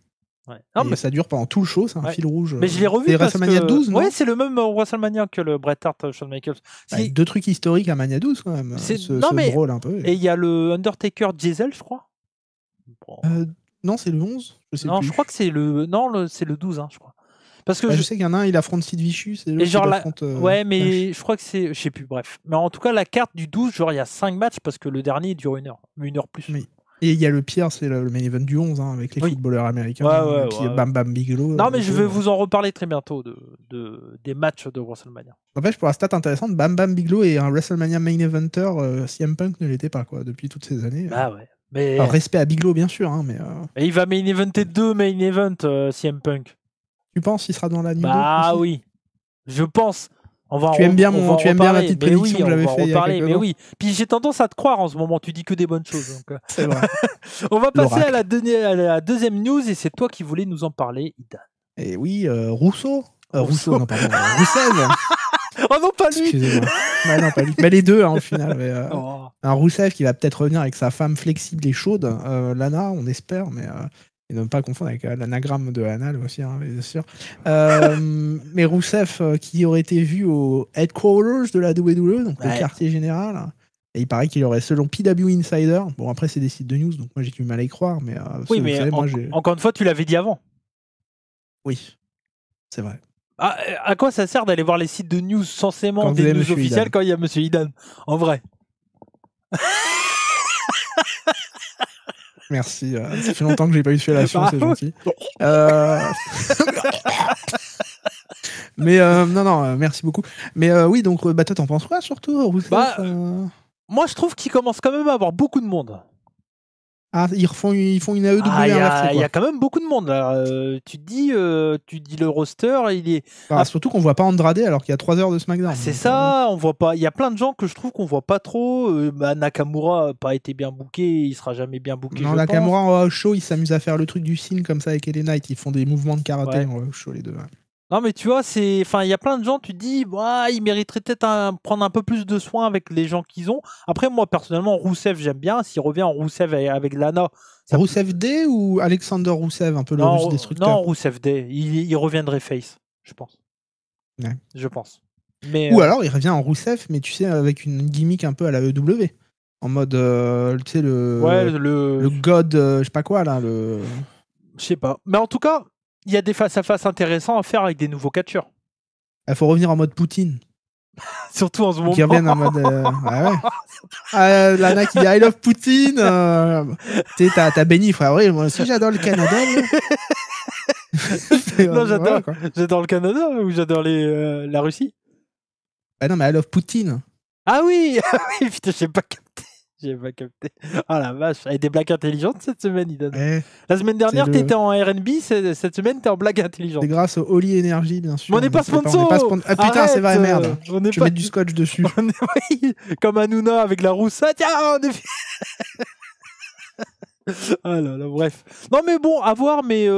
Ouais. Non, Et mais... ça dure pendant tout le show, c'est un Ouais. fil rouge. Mais je l'ai revu C'est parce WrestleMania que... 12, non? Ouais, c'est le même WrestleMania que le Bret Hart Shawn Michaels. Avec 2 trucs historiques à Mania 12 quand même. Ce mais... brawl un peu. Et il y a le Undertaker Diesel, je crois. Bon. Non, c'est le 11. Je sais non, plus. je crois que c'est le... Non, c'est le 12, hein, je crois. Parce que je sais qu'il y en a un, il affronte Sid Vicious. Et genre il affronte, ouais, mais Nash. je crois que c'est... Je sais plus, bref. Mais en tout cas, la carte du 12, genre, il y a 5 matchs parce que le dernier dure 1 heure. 1 heure plus. Oui. Et il y a le pire, c'est le main event du 11, hein, avec les footballeurs américains. Ouais, qui est Bam Bam Bigelow. Non, mais je vais vous en reparler très bientôt des matchs de WrestleMania. En fait, pour la stat intéressante, Bam Bam Bigelow est un WrestleMania main eventer. CM Punk ne l'était pas, quoi, depuis toutes ces années. Bah ouais. Mais... Alors, respect à Bigelow, bien sûr, hein, mais... Et il va main eventer 2 main events, CM Punk. Tu penses qu'il sera dans la New Bah oui, je pense. Tu aimes bien ma petite prédiction que j'avais fait il y a quelques mais temps. oui. Puis j'ai tendance à te croire en ce moment, tu dis que des bonnes choses. Donc, c'est vrai. On va passer à la deuxième news et c'est toi qui voulais nous en parler, Idan. Et oui, Rousseau. Rousseau, non, pardon. Roussev. Oh non, pas lui. Excusez-moi. Ouais, non, pas lui. Mais les deux, hein, au final. Mais, Oh. un Roussev qui va peut-être revenir avec sa femme flexible et chaude, Lana, on espère, mais... Et ne pas confondre avec l'anagramme de Anal aussi, hein, bien sûr. Mais Rousseff, qui aurait été vu au headquarters de la WWE, donc au quartier général. Et il paraît qu'il aurait, selon PW Insider, bon après c'est des sites de news, donc moi j'ai du mal à y croire, mais... oui, mais savez, moi, encore une fois, tu l'avais dit avant. Oui, c'est vrai. Ah, à quoi ça sert d'aller voir les sites de news censément quand des news officielles quand il y a Monsieur Idan? En vrai. Merci, ça fait longtemps que j'ai pas eu de fellation, c'est gentil. Mais non, merci beaucoup. Mais oui, donc toi t'en penses quoi surtout, Rousseff Moi je trouve qu'il commence quand même à avoir beaucoup de monde. Ah, ils font une AEW inversée. Il y a quand même beaucoup de monde là. Tu dis le roster, il est. Surtout qu'on voit pas Andrade alors qu'il y a 3 heures de SmackDown. C'est ça, on voit pas. Il y a plein de gens que je trouve qu'on voit pas trop. Nakamura n'a pas été bien booké, il sera jamais bien booké. Non, Nakamura en show, il s'amuse à faire le truc du signe comme ça avec LA Knight. Ils font des mouvements de karaté en show les deux. Ouais. Non mais tu vois, il y a plein de gens, tu te dis, ils mériteraient peut-être prendre un peu plus de soin avec les gens qu'ils ont. Après, moi, personnellement, Rousseff, j'aime bien. S'il revient en Rousseff avec Lana... Rousseff D ou Alexander Rousseff, un peu le russe destructeur? Non, Rousseff D. Il reviendrait face, je pense. Ouais. Je pense. Mais, ou alors, il revient en Rousseff, mais tu sais, avec une gimmick un peu à la EW. En mode, tu sais, le god, je sais pas quoi, là. Je sais pas. Mais en tout cas... Il y a des face-à-face intéressants à faire avec des nouveaux catcheurs. Il faut revenir en mode Poutine. Surtout en ce moment. Qui reviennent en mode... ouais. Lana qui dit I love Poutine. Tu sais, t'as Benny, frère. Oui, moi aussi j'adore le Canada. Non, j'adore le Canada ou j'adore la Russie. Ah non, mais I love Poutine. Ah oui, putain, j'ai pas capté. Ah la vache, avec des blagues intelligentes cette semaine, Idan. La semaine dernière, t'étais en R&B, cette semaine, t'es en blague intelligente. C'est grâce au Oli Energy, bien sûr. Mais on n'est pas sponsor. Ah putain, c'est vrai, merde. Je vais mettre du scotch dessus. Comme Hanouna avec la rousse. Ah, tiens, on est... Ah là là, bref. Non mais bon, à voir, mais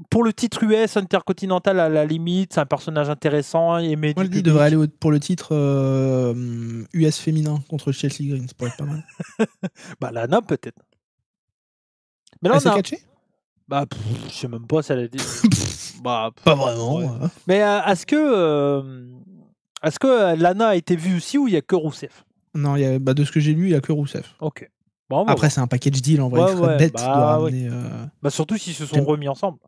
pour le titre US intercontinental, à la limite, c'est un personnage intéressant. Moi, je dis, il devrait aller pour le titre US féminin contre Chelsea Green, ça pourrait être pas mal. Bah, Lana, peut-être. Mais là, elle s'est catchée ? Bah, je sais même pas si elle a dit. Bah, pas vraiment. Ouais. Mais est-ce que Lana a été vue aussi ou il y a que Rousseff ? Non, de ce que j'ai lu, il y a que Rousseff. Ok. Bon, bah, Après, c'est un package deal en vrai. Ouais, Il ferait ouais, bête bah, de ramener. Bah, surtout s'ils se sont J'aime- remis ensemble.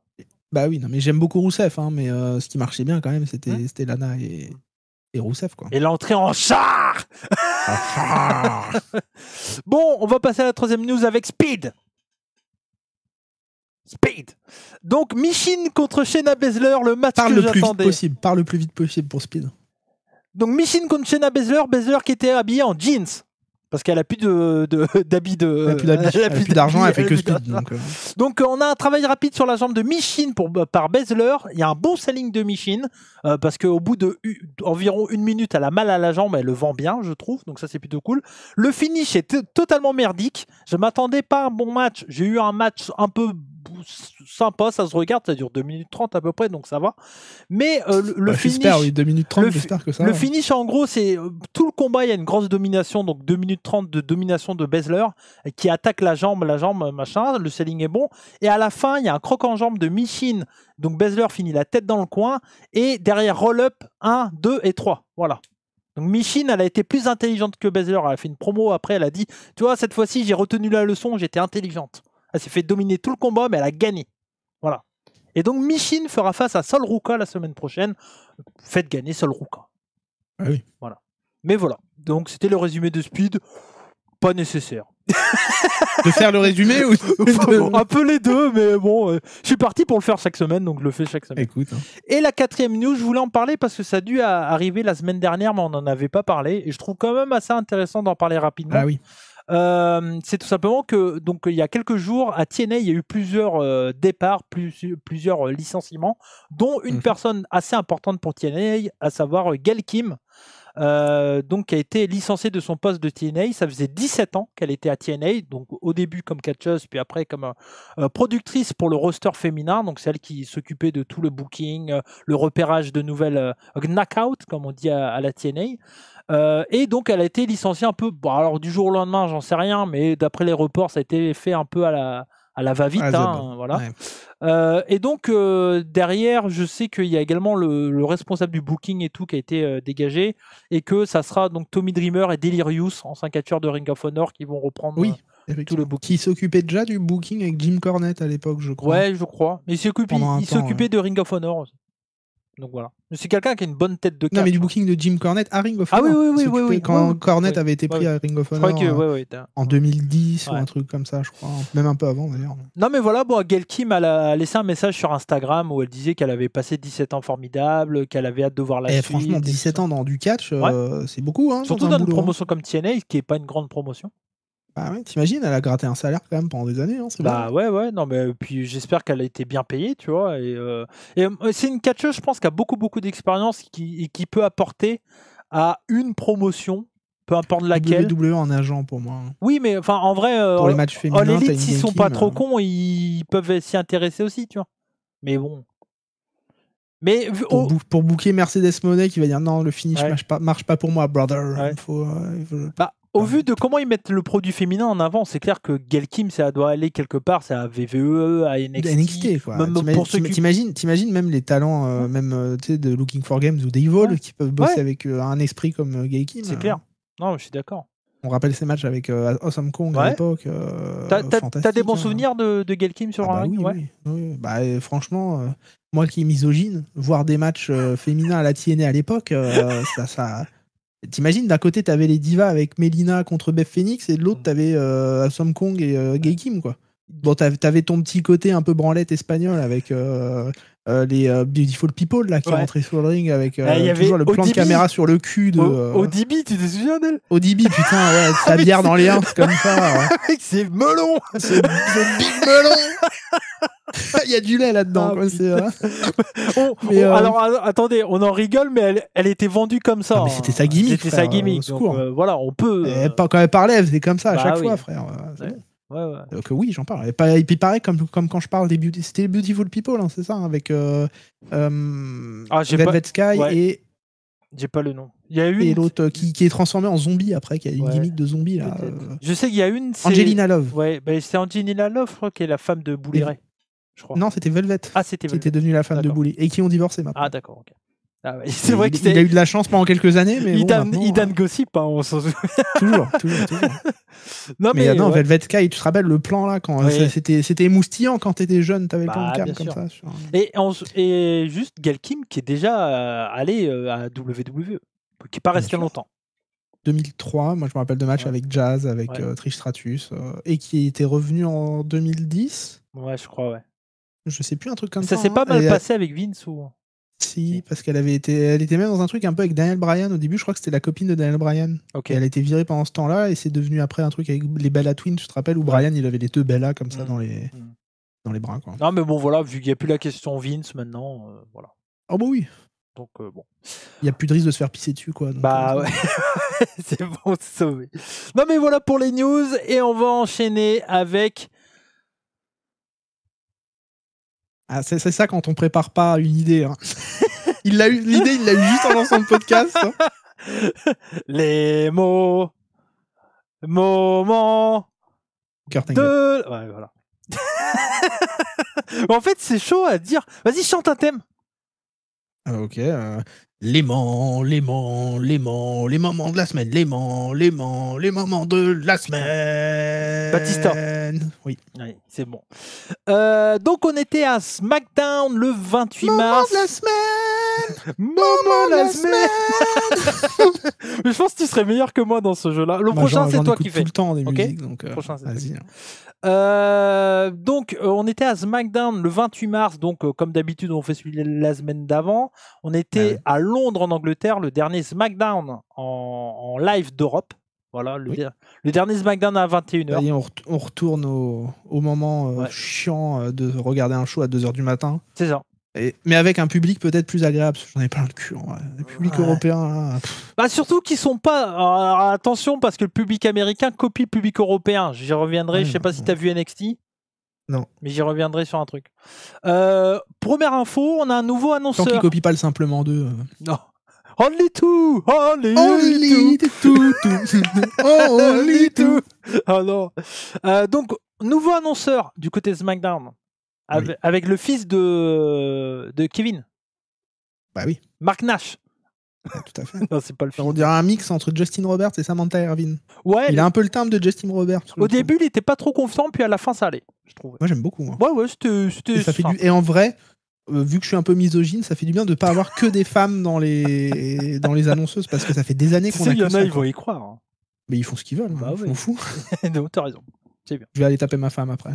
Bah oui, non, mais j'aime beaucoup Rousseff, hein, mais ce qui marchait bien quand même, c'était Hein c'était Lana et Rousseff, quoi. Et l'entrée en char. Bon, on va passer à la troisième news avec Speed. Donc, Michin contre Shayna Baszler, le match Parle que le plus vite j'attendais. possible. Parle le plus vite possible pour Speed. Donc, Michin contre Shayna Baszler, Baszler qui était habillée en jeans. Parce qu'elle a plus d'habits de. Elle a plus d'habits, elle a plus d'argent, elle fait que Speed. Donc, on a un travail rapide sur la jambe de Michin par Baszler. Il y a un bon selling de Michin parce qu'au bout de environ 1 minute, elle a mal à la jambe, elle le vend bien, je trouve. Donc, ça, c'est plutôt cool. Le finish est totalement merdique. Je m'attendais pas à un bon match. J'ai eu un match un peu sympa, ça se regarde, ça dure 2 minutes 30 à peu près, donc ça va. Mais le finish. J'espère, oui, 2 minutes 30, j'espère que ça Le va. finish, en gros, c'est tout le combat, il y a une grosse domination, donc 2 minutes 30 de domination de Baszler qui attaque la jambe, machin, le selling est bon. Et à la fin, il y a un croc en jambe de Michin, donc Baszler finit la tête dans le coin, et derrière roll-up 1, 2 et 3. Voilà. Donc Michin, elle a été plus intelligente que Baszler, elle a fait une promo après, elle a dit, tu vois, cette fois-ci, j'ai retenu la leçon, j'étais intelligente. Elle s'est fait dominer tout le combat, mais elle a gagné. Voilà. Et donc Michin fera face à Sol Ruka la semaine prochaine. Faites gagner Sol Ruka. Ah oui. Voilà. Mais voilà. Donc c'était le résumé de Speed. Pas nécessaire. De faire le résumé ou Bon, un peu les deux, mais bon, je suis parti pour le faire chaque semaine, donc je le fais chaque semaine. Écoute. Hein. Et la quatrième news, je voulais en parler parce que ça a dû arriver la semaine dernière, mais on n'en avait pas parlé. Et je trouve quand même assez intéressant d'en parler rapidement. Ah oui. C'est tout simplement que donc il y a quelques jours à TNA il y a eu plusieurs départs, plusieurs licenciements, dont une personne assez importante pour TNA, à savoir Gail Kim, donc qui a été licenciée de son poste de TNA. Ça faisait 17 ans qu'elle était à TNA, donc au début comme catcheuse, puis après comme productrice pour le roster féminin, donc celle qui s'occupait de tout le booking, le repérage de nouvelles knockout comme on dit à la TNA. Et donc elle a été licenciée un peu, bon, alors du jour au lendemain j'en sais rien, mais d'après les reports ça a été fait un peu à la va-vite, voilà. Ouais. Et donc derrière je sais qu'il y a également le responsable du booking et tout qui a été dégagé, et que ça sera donc Tommy Dreamer et Delirious, anciens catcheurs de Ring of Honor, qui vont reprendre tout le booking. Qui s'occupait déjà du booking avec Jim Cornette à l'époque, je crois. Ouais, je crois, mais il s'occupait de Ring of Honor aussi. Donc voilà. C'est quelqu'un qui a une bonne tête de catch. Non, mais du booking de Jim Cornette à Ring of Honor. Ah oui. Quand Cornette avait été pris à Ring of Honor en 2010 ou un truc comme ça, je crois. Même un peu avant d'ailleurs. Non, mais voilà, bon, Gail Kim a laissé un message sur Instagram où elle disait qu'elle avait passé 17 ans formidables, qu'elle avait hâte de voir la suite. Franchement, 17 ans dans du catch, c'est beaucoup. Hein, surtout dans une promotion comme TNA, qui n'est pas une grande promotion. Bah ouais, t'imagines, elle a gratté un salaire quand même pendant des années. Hein, bah ouais, non, mais puis j'espère qu'elle a été bien payée, tu vois. Et c'est une catcheuse, je pense, qui a beaucoup d'expérience et qui peut apporter à une promotion, peu importe laquelle. WWE en agent pour moi. Oui, mais enfin, en vrai, pour les matchs féminins, l'élite, s'ils sont pas trop cons, ils peuvent s'y intéresser aussi, tu vois. Mais bon. Mais pour booker Mercedes Moné qui va dire non, le finish marche pas pour moi, brother. Ouais. Il faut... Au vu de comment ils mettent le produit féminin en avant, c'est clair que Gail Kim, ça doit aller quelque part, c'est à VVE, à NXT. Quoi. T'imagines même les talents même de Looking for Games ou d'Evil qui peuvent bosser avec un esprit comme Gail Kim. C'est clair. Non, je suis d'accord. On rappelle ces matchs avec Awesome Kong à l'époque. T'as des bons souvenirs de Gail Kim sur un ring? Oui. Bah, franchement, moi qui est misogyne, voir des matchs féminins à la TNA à l'époque, ça... T'imagines, d'un côté, t'avais les divas avec Melina contre Beth Phoenix, et de l'autre, t'avais Awesome Kong et Gail Kim, quoi. Bon, t'avais ton petit côté un peu branlette espagnol avec les Beautiful People là, qui rentraient sur le ring avec toujours le plan de caméra sur le cul de... ODB, tu te souviens d'elle? ODB, putain, ouais, sa bière dans les hanches comme ça. Avec ses melons. C'est big melon. Il y a du lait là-dedans. Alors attendez, on en rigole, mais elle était vendue comme ça. Mais c'était sa gimmick. C'était sa gimmick. Donc, voilà, on peut. Quand elle parlait, elle faisait comme ça à chaque fois, frère. Ouais. Donc oui, j'en parle. Et puis pareil, comme quand je parle des c'était les Beautiful People, hein, c'est ça, avec Velvet Sky et... J'ai pas le nom. Il y a une... Et l'autre qui est transformée en zombie après, qui a une gimmick de zombie là. Je sais qu'il y a une... Angelina Love. Ouais, c'est Angelina Love, je crois, qui est la femme de Bully Ray. Je crois. Non, c'était Velvet. Ah, c'était Velvet. Qui était devenue la femme de Bully. Et qui ont divorcé maintenant. Ah, d'accord, ok. Ah ouais, c'est vrai que il a eu de la chance pendant quelques années, mais Idan Gossip, hein, on s'en souvient. toujours. Non, mais non, ouais. Velvet Sky, tu te rappelles le plan là quand c'était émoustillant quand t'étais jeune, t'avais le plan de cam comme ça. Et juste Gail Kim qui est déjà allé à WWE, qui n'est pas resté longtemps. 2003, moi je me rappelle de matchs avec Jazz, avec Trish Stratus, et qui était revenu en 2010. Ouais, je crois, ouais. Je sais plus, un truc comme ça. Ça s'est pas mal passé avec Vince ou... Si, parce qu'elle était même dans un truc un peu avec Daniel Bryan au début. Je crois que c'était la copine de Daniel Bryan. Okay. Et elle a été virée pendant ce temps-là et c'est devenu après un truc avec les Bella Twins, tu te rappelles, où Bryan il avait les deux Bella comme ça dans les bras, quoi. Non mais bon voilà, vu qu'il n'y a plus la question Vince maintenant, voilà. Oh bah oui. Donc bon. Il n'y a plus de risque de se faire pisser dessus, quoi. Donc, ouais. C'est bon, c'est sauvé. Non mais voilà pour les news et on va enchaîner avec... Ah, c'est ça quand on prépare pas une idée. Hein. L'idée, il l'a eu juste en lançant le podcast. Hein. Les moments de... Ouais, voilà. En fait, c'est chaud à dire. Vas-y, chante un thème. Ok. Les moments de la semaine. Les moments de la semaine. Batista. Oui. Ouais, c'est bon. Donc, on était à SmackDown le 28 mars. De la semaine. Moment de la semaine. Mais je pense que tu serais meilleur que moi dans ce jeu-là. Le prochain, c'est toi qui fais. Tout le temps des musiques, donc prochain, c'est vas-y. Donc, on était à SmackDown le 28 mars. Donc, comme d'habitude, on fait celui de la semaine d'avant. On était à Londres, en Angleterre, le dernier SmackDown en live d'Europe. Voilà, le dernier SmackDown à 21h. Et on retourne au moment chiant de regarder un show à 2h du matin. C'est ça. Mais avec un public peut-être plus agréable, parce que j'en ai plein le cul. Le public européen. Là, bah surtout qu'ils sont pas. Attention, parce que le public américain copie le public européen. J'y reviendrai. Je sais pas si tu as vu NXT. Non. Mais j'y reviendrai sur un truc. Première info, on a un nouveau annonceur. Tant qu'ils copient pas le Simplement 2. Non. Only two. Only two. Oh non. Donc, nouveau annonceur du côté SmackDown. Avec le fils de Kevin. Bah oui. Mark Nash. Ouais, tout à fait. Non, c'est pas le fils. On dirait un mix entre Justin Roberts et Samantha Irvin. Ouais. Il a un peu le timbre de Justin Roberts. Au début, il était pas trop confiant, puis à la fin, ça allait, je trouve. Moi, j'aime beaucoup. Hein. Ouais, c'était. Et en vrai, vu que je suis un peu misogyne, ça fait du bien de pas avoir que des femmes dans les annonçeuses, parce que ça fait des années qu'on a il y en ça, a, ils vont y croire. Hein. Mais ils font ce qu'ils veulent. Bah, je m'en fous. Non, t'as raison. C'est bien. Je vais aller taper ma femme après.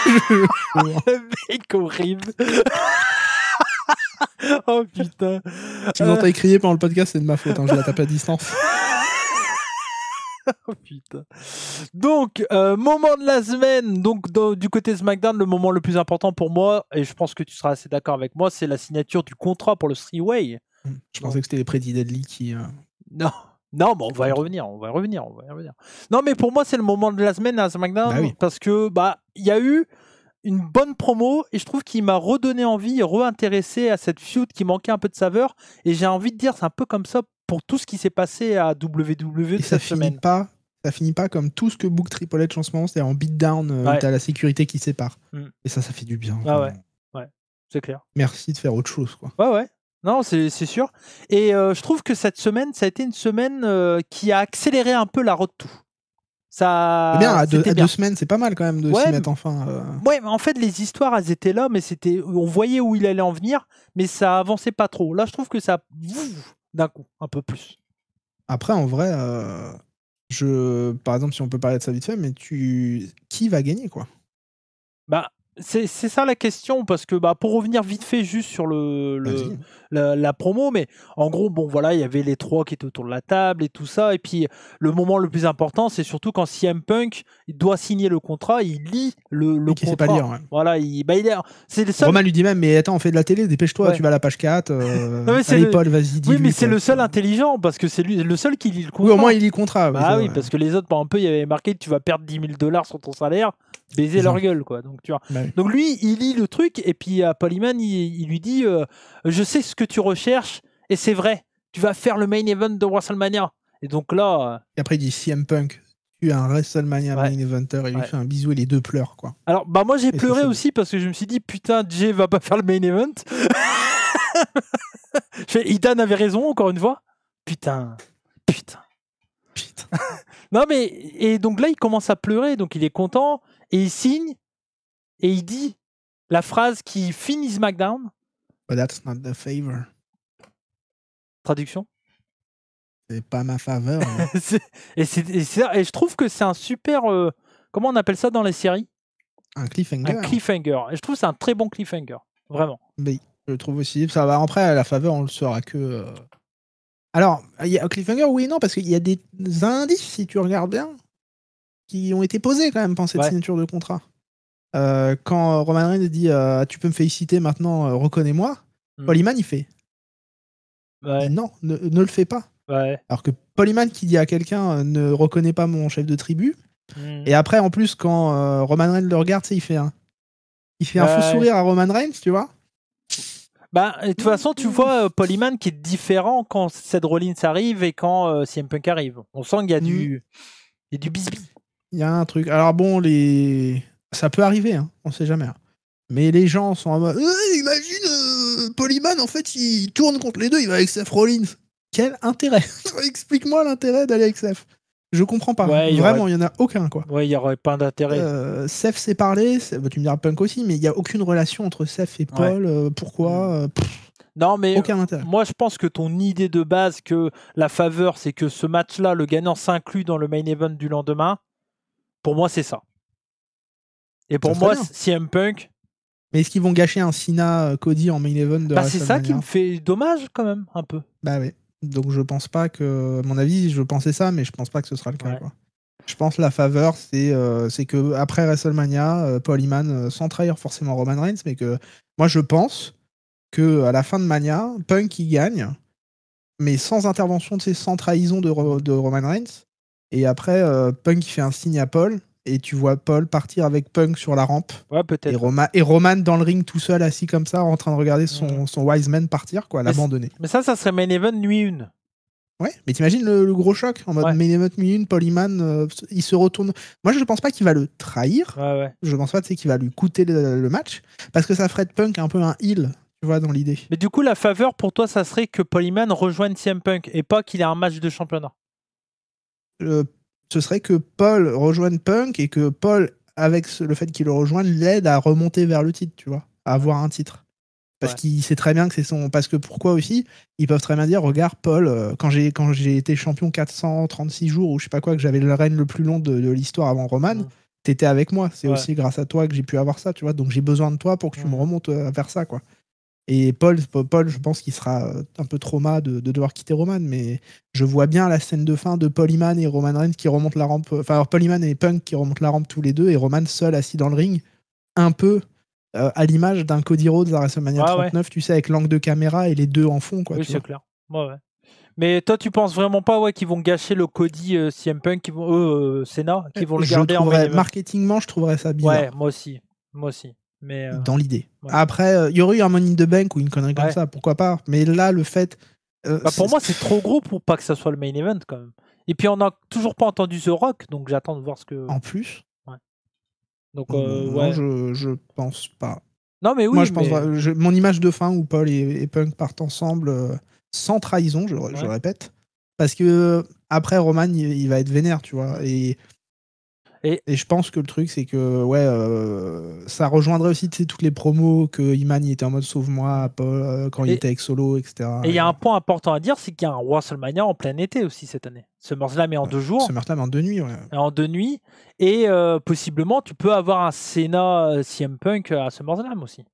Le mec horrible. Oh putain. Si vous entendez crier pendant le podcast, c'est de ma faute. Hein, je la tape à distance. Oh putain. Donc, moment de la semaine. Donc, du côté SmackDown, le moment le plus important pour moi, et je pense que tu seras assez d'accord avec moi, c'est la signature du contrat pour le three-way. Je pensais que c'était les Pretty Deadly qui. Non. Non, mais on va y revenir. Non, mais pour moi, c'est le moment de la semaine à SmackDown parce que il y a eu une bonne promo et je trouve qu'il m'a redonné envie et réintéressé à cette feud qui manquait un peu de saveur. Et j'ai envie de dire, c'est un peu comme ça pour tout ce qui s'est passé à WWE de cette semaine. Ça finit pas comme tout ce que book Triple H en ce moment, c'est-à-dire en beatdown où t'as la sécurité qui sépare. Et ça fait du bien. Ah ouais, c'est clair. Merci de faire autre chose, quoi. Ouais. Non, c'est sûr. Et je trouve que cette semaine, ça a été une semaine qui a accéléré un peu la road to. Ça, bien, à 2 semaines, c'est pas mal quand même de s'y mettre enfin. Ouais, mais en fait, les histoires, elles étaient là, mais on voyait où il allait en venir, mais ça avançait pas trop. Là, je trouve que ça, d'un coup, un peu plus. Après, en vrai, par exemple, si on peut parler de ça vite fait, mais qui va gagner, quoi? C'est ça la question, parce que pour revenir vite fait juste sur la promo, mais en gros, il y avait les trois qui étaient autour de la table et tout ça, et puis le moment le plus important, c'est surtout quand CM Punk il doit signer le contrat, il lit le contrat. Sait pas lire, ouais. Voilà, c'est le seul... Roman lui dit même, mais attends, on fait de la télé, dépêche-toi, tu vas à la page 4, Paul, vas-y, dis-lui. Oui, mais c'est le seul intelligent, parce que c'est le seul qui lit le contrat. Oui, au moins il lit le contrat. Oui, parce que les autres, par un peu, il y avait marqué tu vas perdre $10 000 sur ton salaire, baiser leur gueule, quoi. Donc, tu vois. Donc lui, il lit le truc, et puis Paul Heyman, il lui dit je sais ce que tu recherches, et c'est vrai, tu vas faire le main event de WrestleMania. Et donc là... Et après, il dit CM Punk, tu es un WrestleMania main eventer, et il lui fait un bisou et les deux pleurent, quoi. Alors, moi, j'ai pleuré aussi, parce que je me suis dit, putain, Jay va pas faire le main event. Idan avait raison, encore une fois. Putain. Non, mais. Et donc là, il commence à pleurer, donc il est content, et il signe, et il dit la phrase qui finit SmackDown. But that's not the favor. Traduction. C'est pas ma faveur. et je trouve que c'est un super. Comment on appelle ça dans les séries? Un cliffhanger. Un cliffhanger. Et je trouve que c'est un très bon cliffhanger. Vraiment. Oui, je le trouve aussi. Ça va. Après, à la faveur, on le saura que. Alors, il y a un cliffhanger, oui et non, parce qu'il y a des indices, si tu regardes bien, qui ont été posés quand même pendant cette signature de contrat. Quand Roman Reigns dit tu peux me féliciter maintenant, reconnais-moi, Paul Heyman il fait non, ne le fais pas. Alors que Paul Heyman qui dit à quelqu'un ne reconnais pas mon chef de tribu, et après en plus quand Roman Reigns le regarde, il fait un faux sourire à Roman Reigns, tu vois. Bah, de toute façon, tu vois Paul Heyman qui est différent quand Seth Rollins arrive et quand CM Punk arrive. On sent qu'il y a du bisbis. Il y a un truc. Alors bon, ça peut arriver, hein, on sait jamais. Hein. Mais les gens sont en mode imagine Paul Heyman, en fait, il tourne contre les deux, il va avec Seth Rollins. Quel intérêt? Explique-moi l'intérêt d'aller avec Seth. Je comprends pas. Vraiment, il y en a aucun, quoi. Ouais, il y aurait pas d'intérêt. Seth s'est parlé, tu me diras Punk aussi, mais il y a aucune relation entre Seth et Paul. Pourquoi Non, mais aucun intérêt. Moi, je pense que ton idée de base, que la faveur, c'est que ce match-là, le gagnant s'inclut dans le main event du lendemain, pour moi, c'est ça. Et pour moi, CM Punk. Mais est-ce qu'ils vont gâcher un Cena Cody en main event de WrestleMania? C'est ça qui me fait dommage, quand même, un peu. Bah oui. Donc je pense pas que, à mon avis, je pensais ça, mais je pense pas que ce sera le cas. Quoi. Je pense la faveur, c'est que après WrestleMania, Paul Heyman, sans trahir forcément Roman Reigns, mais que moi je pense que à la fin de Mania, Punk il gagne, mais sans intervention, sans trahison de Roman Reigns. Et après, Punk il fait un signe à Paul. Et tu vois Paul partir avec Punk sur la rampe. Ouais, peut-être. Et Roman dans le ring tout seul, assis comme ça, en train de regarder son Wise Man partir, quoi, l'abandonner. Mais ça serait main event nuit 1. Ouais, mais t'imagines le gros choc en mode main event nuit 1, Paul Heyman, il se retourne. Moi, je pense pas qu'il va le trahir. Je pense pas qu'il va lui coûter le match. Parce que ça ferait de Punk un peu un heel, tu vois, dans l'idée. Mais du coup, la faveur pour toi, ça serait que Paul Heyman rejoigne CM Punk et pas qu'il ait un match de championnat. Ce serait que Paul rejoigne Punk et que Paul, avec le fait qu'il le rejoigne, l'aide à remonter vers le titre, tu vois, à avoir un titre. Parce qu'il sait très bien que c'est son... Parce que pourquoi aussi, ils peuvent très bien dire, regarde Paul, quand j'ai été champion 436 jours, ou je sais pas quoi, que j'avais le règne le plus long de l'histoire avant Roman, t'étais avec moi. C'est aussi grâce à toi que j'ai pu avoir ça, tu vois. Donc j'ai besoin de toi pour que tu me remontes vers ça, quoi. Et Paul, je pense qu'il sera un peu trauma de devoir quitter Roman, mais je vois bien la scène de fin de Paul Heyman et Roman Reigns qui remontent la rampe. Enfin, alors Paul Heyman et Punk qui remontent la rampe tous les deux, et Roman seul assis dans le ring, un peu à l'image d'un Cody Rhodes à WrestleMania 39, tu sais, avec l'angle de caméra et les deux en fond, quoi. Oui, c'est clair. Ouais. Mais toi, tu penses vraiment pas qu'ils vont gâcher le Cody CM Punk, Cena, qui vont le garder en main event? Marketingement, je trouverais ça bizarre. Ouais, moi aussi. Mais dans l'idée. Après, il y aurait eu un Money in the Bank ou une connerie comme ça, pourquoi pas. Mais là, le fait... pour moi, c'est trop gros pour pas que ça soit le main event, quand même. Et puis, on n'a toujours pas entendu The Rock, donc j'attends de voir ce que... En plus Donc, non, je pense pas. Non, mais oui, moi, je pense mon image de fin où Paul et Punk partent ensemble sans trahison, je répète. Parce que après, Roman, il va être vénère, tu vois. Et je pense que le truc, c'est que ça rejoindrait aussi toutes les promos que Heyman était en mode sauve-moi quand il était avec Solo, etc. Et il y a un point important à dire, c'est qu'il y a un WrestleMania en plein été aussi cette année. SummerSlam est en 2 jours. SummerSlam en 2 nuits, ouais. En 2 nuits. Et possiblement, tu peux avoir un Cena CM Punk à SummerSlam aussi.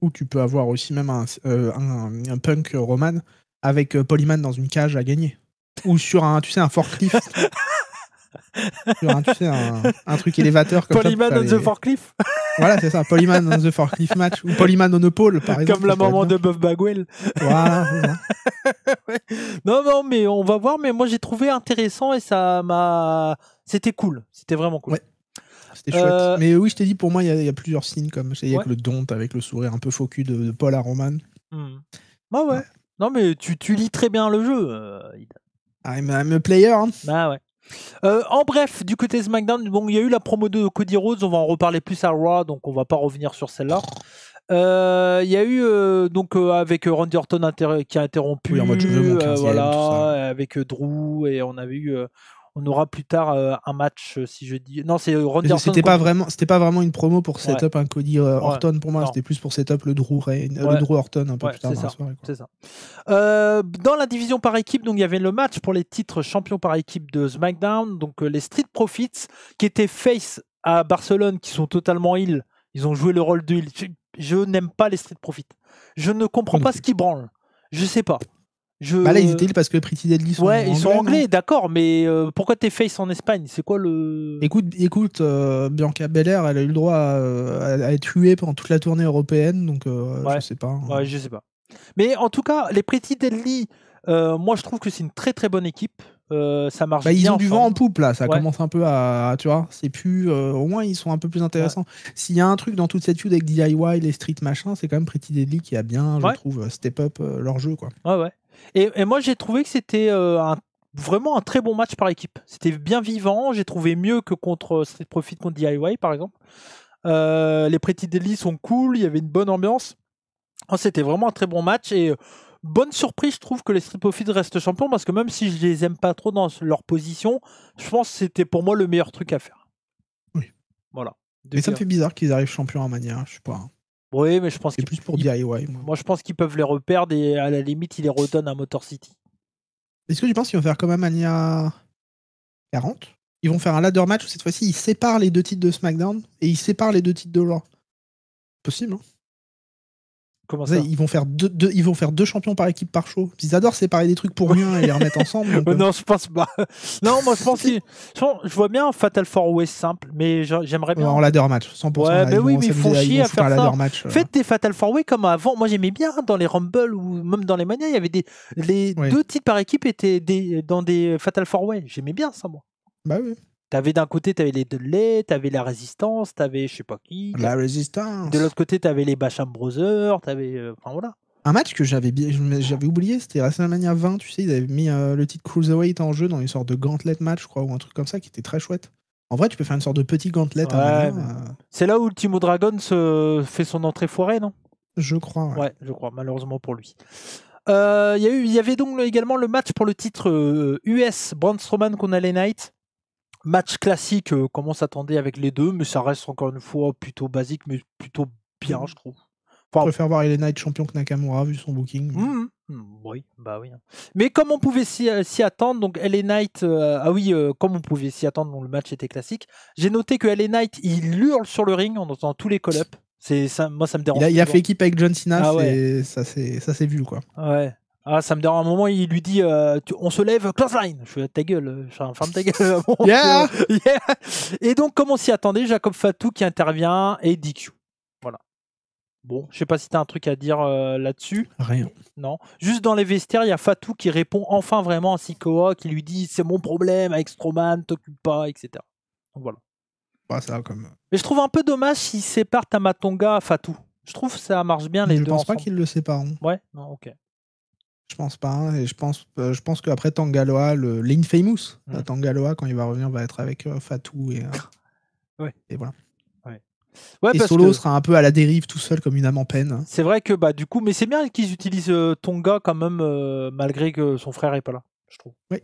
Ou tu peux avoir aussi même un Punk Roman avec Paul Heyman dans une cage à gagner. Ou sur un forklift. Tu sais, un truc élévateur comme Paul Heyman on the forklift. Voilà, c'est ça, Paul Heyman on the forklift match, ou Paul Heyman on the pole, par exemple. Comme la maman de Buff Bagwell. Voilà, c'est ça. Non, mais on va voir, mais moi j'ai trouvé intéressant et c'était cool, c'était vraiment cool. Ouais, c'était chouette. Mais oui, je t'ai dit, pour moi, il y a plusieurs signes, comme je t'ai dit, avec le Don't, avec le sourire un peu faux cul de Paul à Roman. Ouais. Non, mais tu lis très bien le jeu. I'm a player. Hein. Bah ouais. En bref, du côté SmackDown, bon, il y a eu la promo de Cody Rhodes, on va en reparler plus à Raw, donc on va pas revenir sur celle-là. Il y a eu donc avec Randy Orton qui a interrompu, Oui, en mode je veux mon 15e, tout voilà, ça. avec Drew, et on avait eu, on aura plus tard un match, si je dis, non, c'est Randy Orton. C'était pas vraiment une promo pour setup un Cody Orton pour moi, non. c'était plus pour setup le Drew Orton un peu plus tard dans la soirée. C'est ça. Dans la division par équipe, donc il y avait le match pour les titres champions par équipe de SmackDown, donc les Street Profits qui étaient face à Barcelone, qui sont totalement heel. Ils ont joué le rôle de heel. Je n'aime pas les Street Profits. Je ne comprends pas ce qu'ils branlent. Je sais pas. Bah là, ils étaient parce que les Pretty Deadly sont anglais. Ils sont anglais, d'accord, mais pourquoi t'es face en Espagne? C'est quoi le... Écoute, Bianca Belair, elle a eu le droit à être huée pendant toute la tournée européenne, donc je sais pas. Ouais, je sais pas. Mais en tout cas, les Pretty Deadly, moi je trouve que c'est une très très bonne équipe. Ça marche bien. Ils ont du vent en poupe là, ça commence un peu à, tu vois, c'est plus, au moins ils sont un peu plus intéressants. S'il y a un truc dans toute cette feud avec DIY, les street machin, c'est quand même Pretty Deadly qui a bien, je trouve, step up leur jeu, quoi. Ouais. Et moi j'ai trouvé que c'était vraiment un très bon match par équipe. C'était bien vivant, j'ai trouvé mieux que contre Street Profit contre DIY par exemple. Les Pretty Deadly sont cool, il y avait une bonne ambiance. C'était vraiment un très bon match et bonne surprise, je trouve que les Street Profits restent champions, parce que même si je les aime pas trop dans leur position, je pense que c'était pour moi le meilleur truc à faire. Oui. Voilà. Mais ça me fait bizarre qu'ils arrivent champions à Mania, je sais pas. Oui, mais je pense c'est plus pour DIY. Moi, je pense qu'ils peuvent les reperdre et à la limite, ils les redonnent à Motor City. Est-ce que tu penses qu'ils vont faire comme à Mania 40 ? Ils vont faire un ladder match où cette fois-ci, ils séparent les deux titres de SmackDown et ils séparent les deux titres de Raw. Possible, hein ? Comment ça ? Ils vont faire deux champions par équipe par show. Ils adorent séparer des trucs pour rien et les remettre ensemble. Donc, non, je pense pas. Non, moi je pense que je vois bien un Fatal 4-Way simple, mais j'aimerais bien. En ladder match, 100%. Ouais, mais oui, mais ils font chier à faire ça. Match, Faites des Fatal 4-Way comme avant. Moi j'aimais bien dans les Rumble ou même dans les Mania, il y avait deux titres par équipe étaient dans des Fatal 4-Way. J'aimais bien ça, moi. Bah oui. T'avais d'un côté, t'avais les Dudley, t'avais la Résistance, t'avais je sais pas qui. La Résistance. De l'autre côté, t'avais les Basham Brothers, t'avais. Enfin voilà. Un match que j'avais oublié, c'était WrestleMania 20, tu sais, ils avaient mis le titre Cruiserweight en jeu dans une sorte de gauntlet match, je crois, ou un truc comme ça, qui était très chouette. En vrai, tu peux faire une sorte de petit gauntlet. C'est là où Ultimo Dragon fait son entrée foirée, non ? Je crois, ouais. Je crois, malheureusement pour lui. Il y avait donc également le match pour le titre US, Braun Strowman contre LA Knight. Match classique, comme on s'attendait avec les deux, mais ça reste encore une fois plutôt basique, mais plutôt bien, je trouve. Enfin, je préfère voir LA Knight champion que Nakamura, vu son booking. Oui, bah oui. Mais comme on pouvait s'y attendre, donc LA Knight, comme on pouvait s'y attendre, donc le match était classique. J'ai noté que LA Knight, il hurle sur le ring en entendant tous les call-ups. Moi, ça me dérange. Il a fait équipe avec John Cena, ça s'est vu, quoi. Ouais. Ah, ça me dérange. À un moment, il lui dit on se lève, clothesline. Je fais ta gueule, ferme ta gueule. Bon, yeah. Et donc, comme on s'y attendait, Jacob Fatou qui intervient et DQ. Voilà. Bon, je sais pas si tu as un truc à dire là-dessus. Rien. Non. Juste dans les vestiaires, il y a Fatou qui répond enfin vraiment à Sikoa, qui lui dit c'est mon problème avec Strowman, t'occupe pas, etc. Donc voilà. Bah, ça, comme... Mais je trouve un peu dommage s'ils séparent Tamatonga à Fatou. Je trouve que ça marche bien les deux. Je pense ensemble. pas qu'ils le séparent. Ouais, non, ok. Je pense pas, hein, et je pense qu'aprre Tangaloa, l'Infamous Tangaloa, quand il va revenir, va être avec Fatou et voilà. Ouais, et Solo sera un peu à la dérive tout seul comme une âme en peine. C'est vrai que du coup, mais c'est bien qu'ils utilisent Tonga quand même, malgré que son frère est pas là, je trouve. Oui.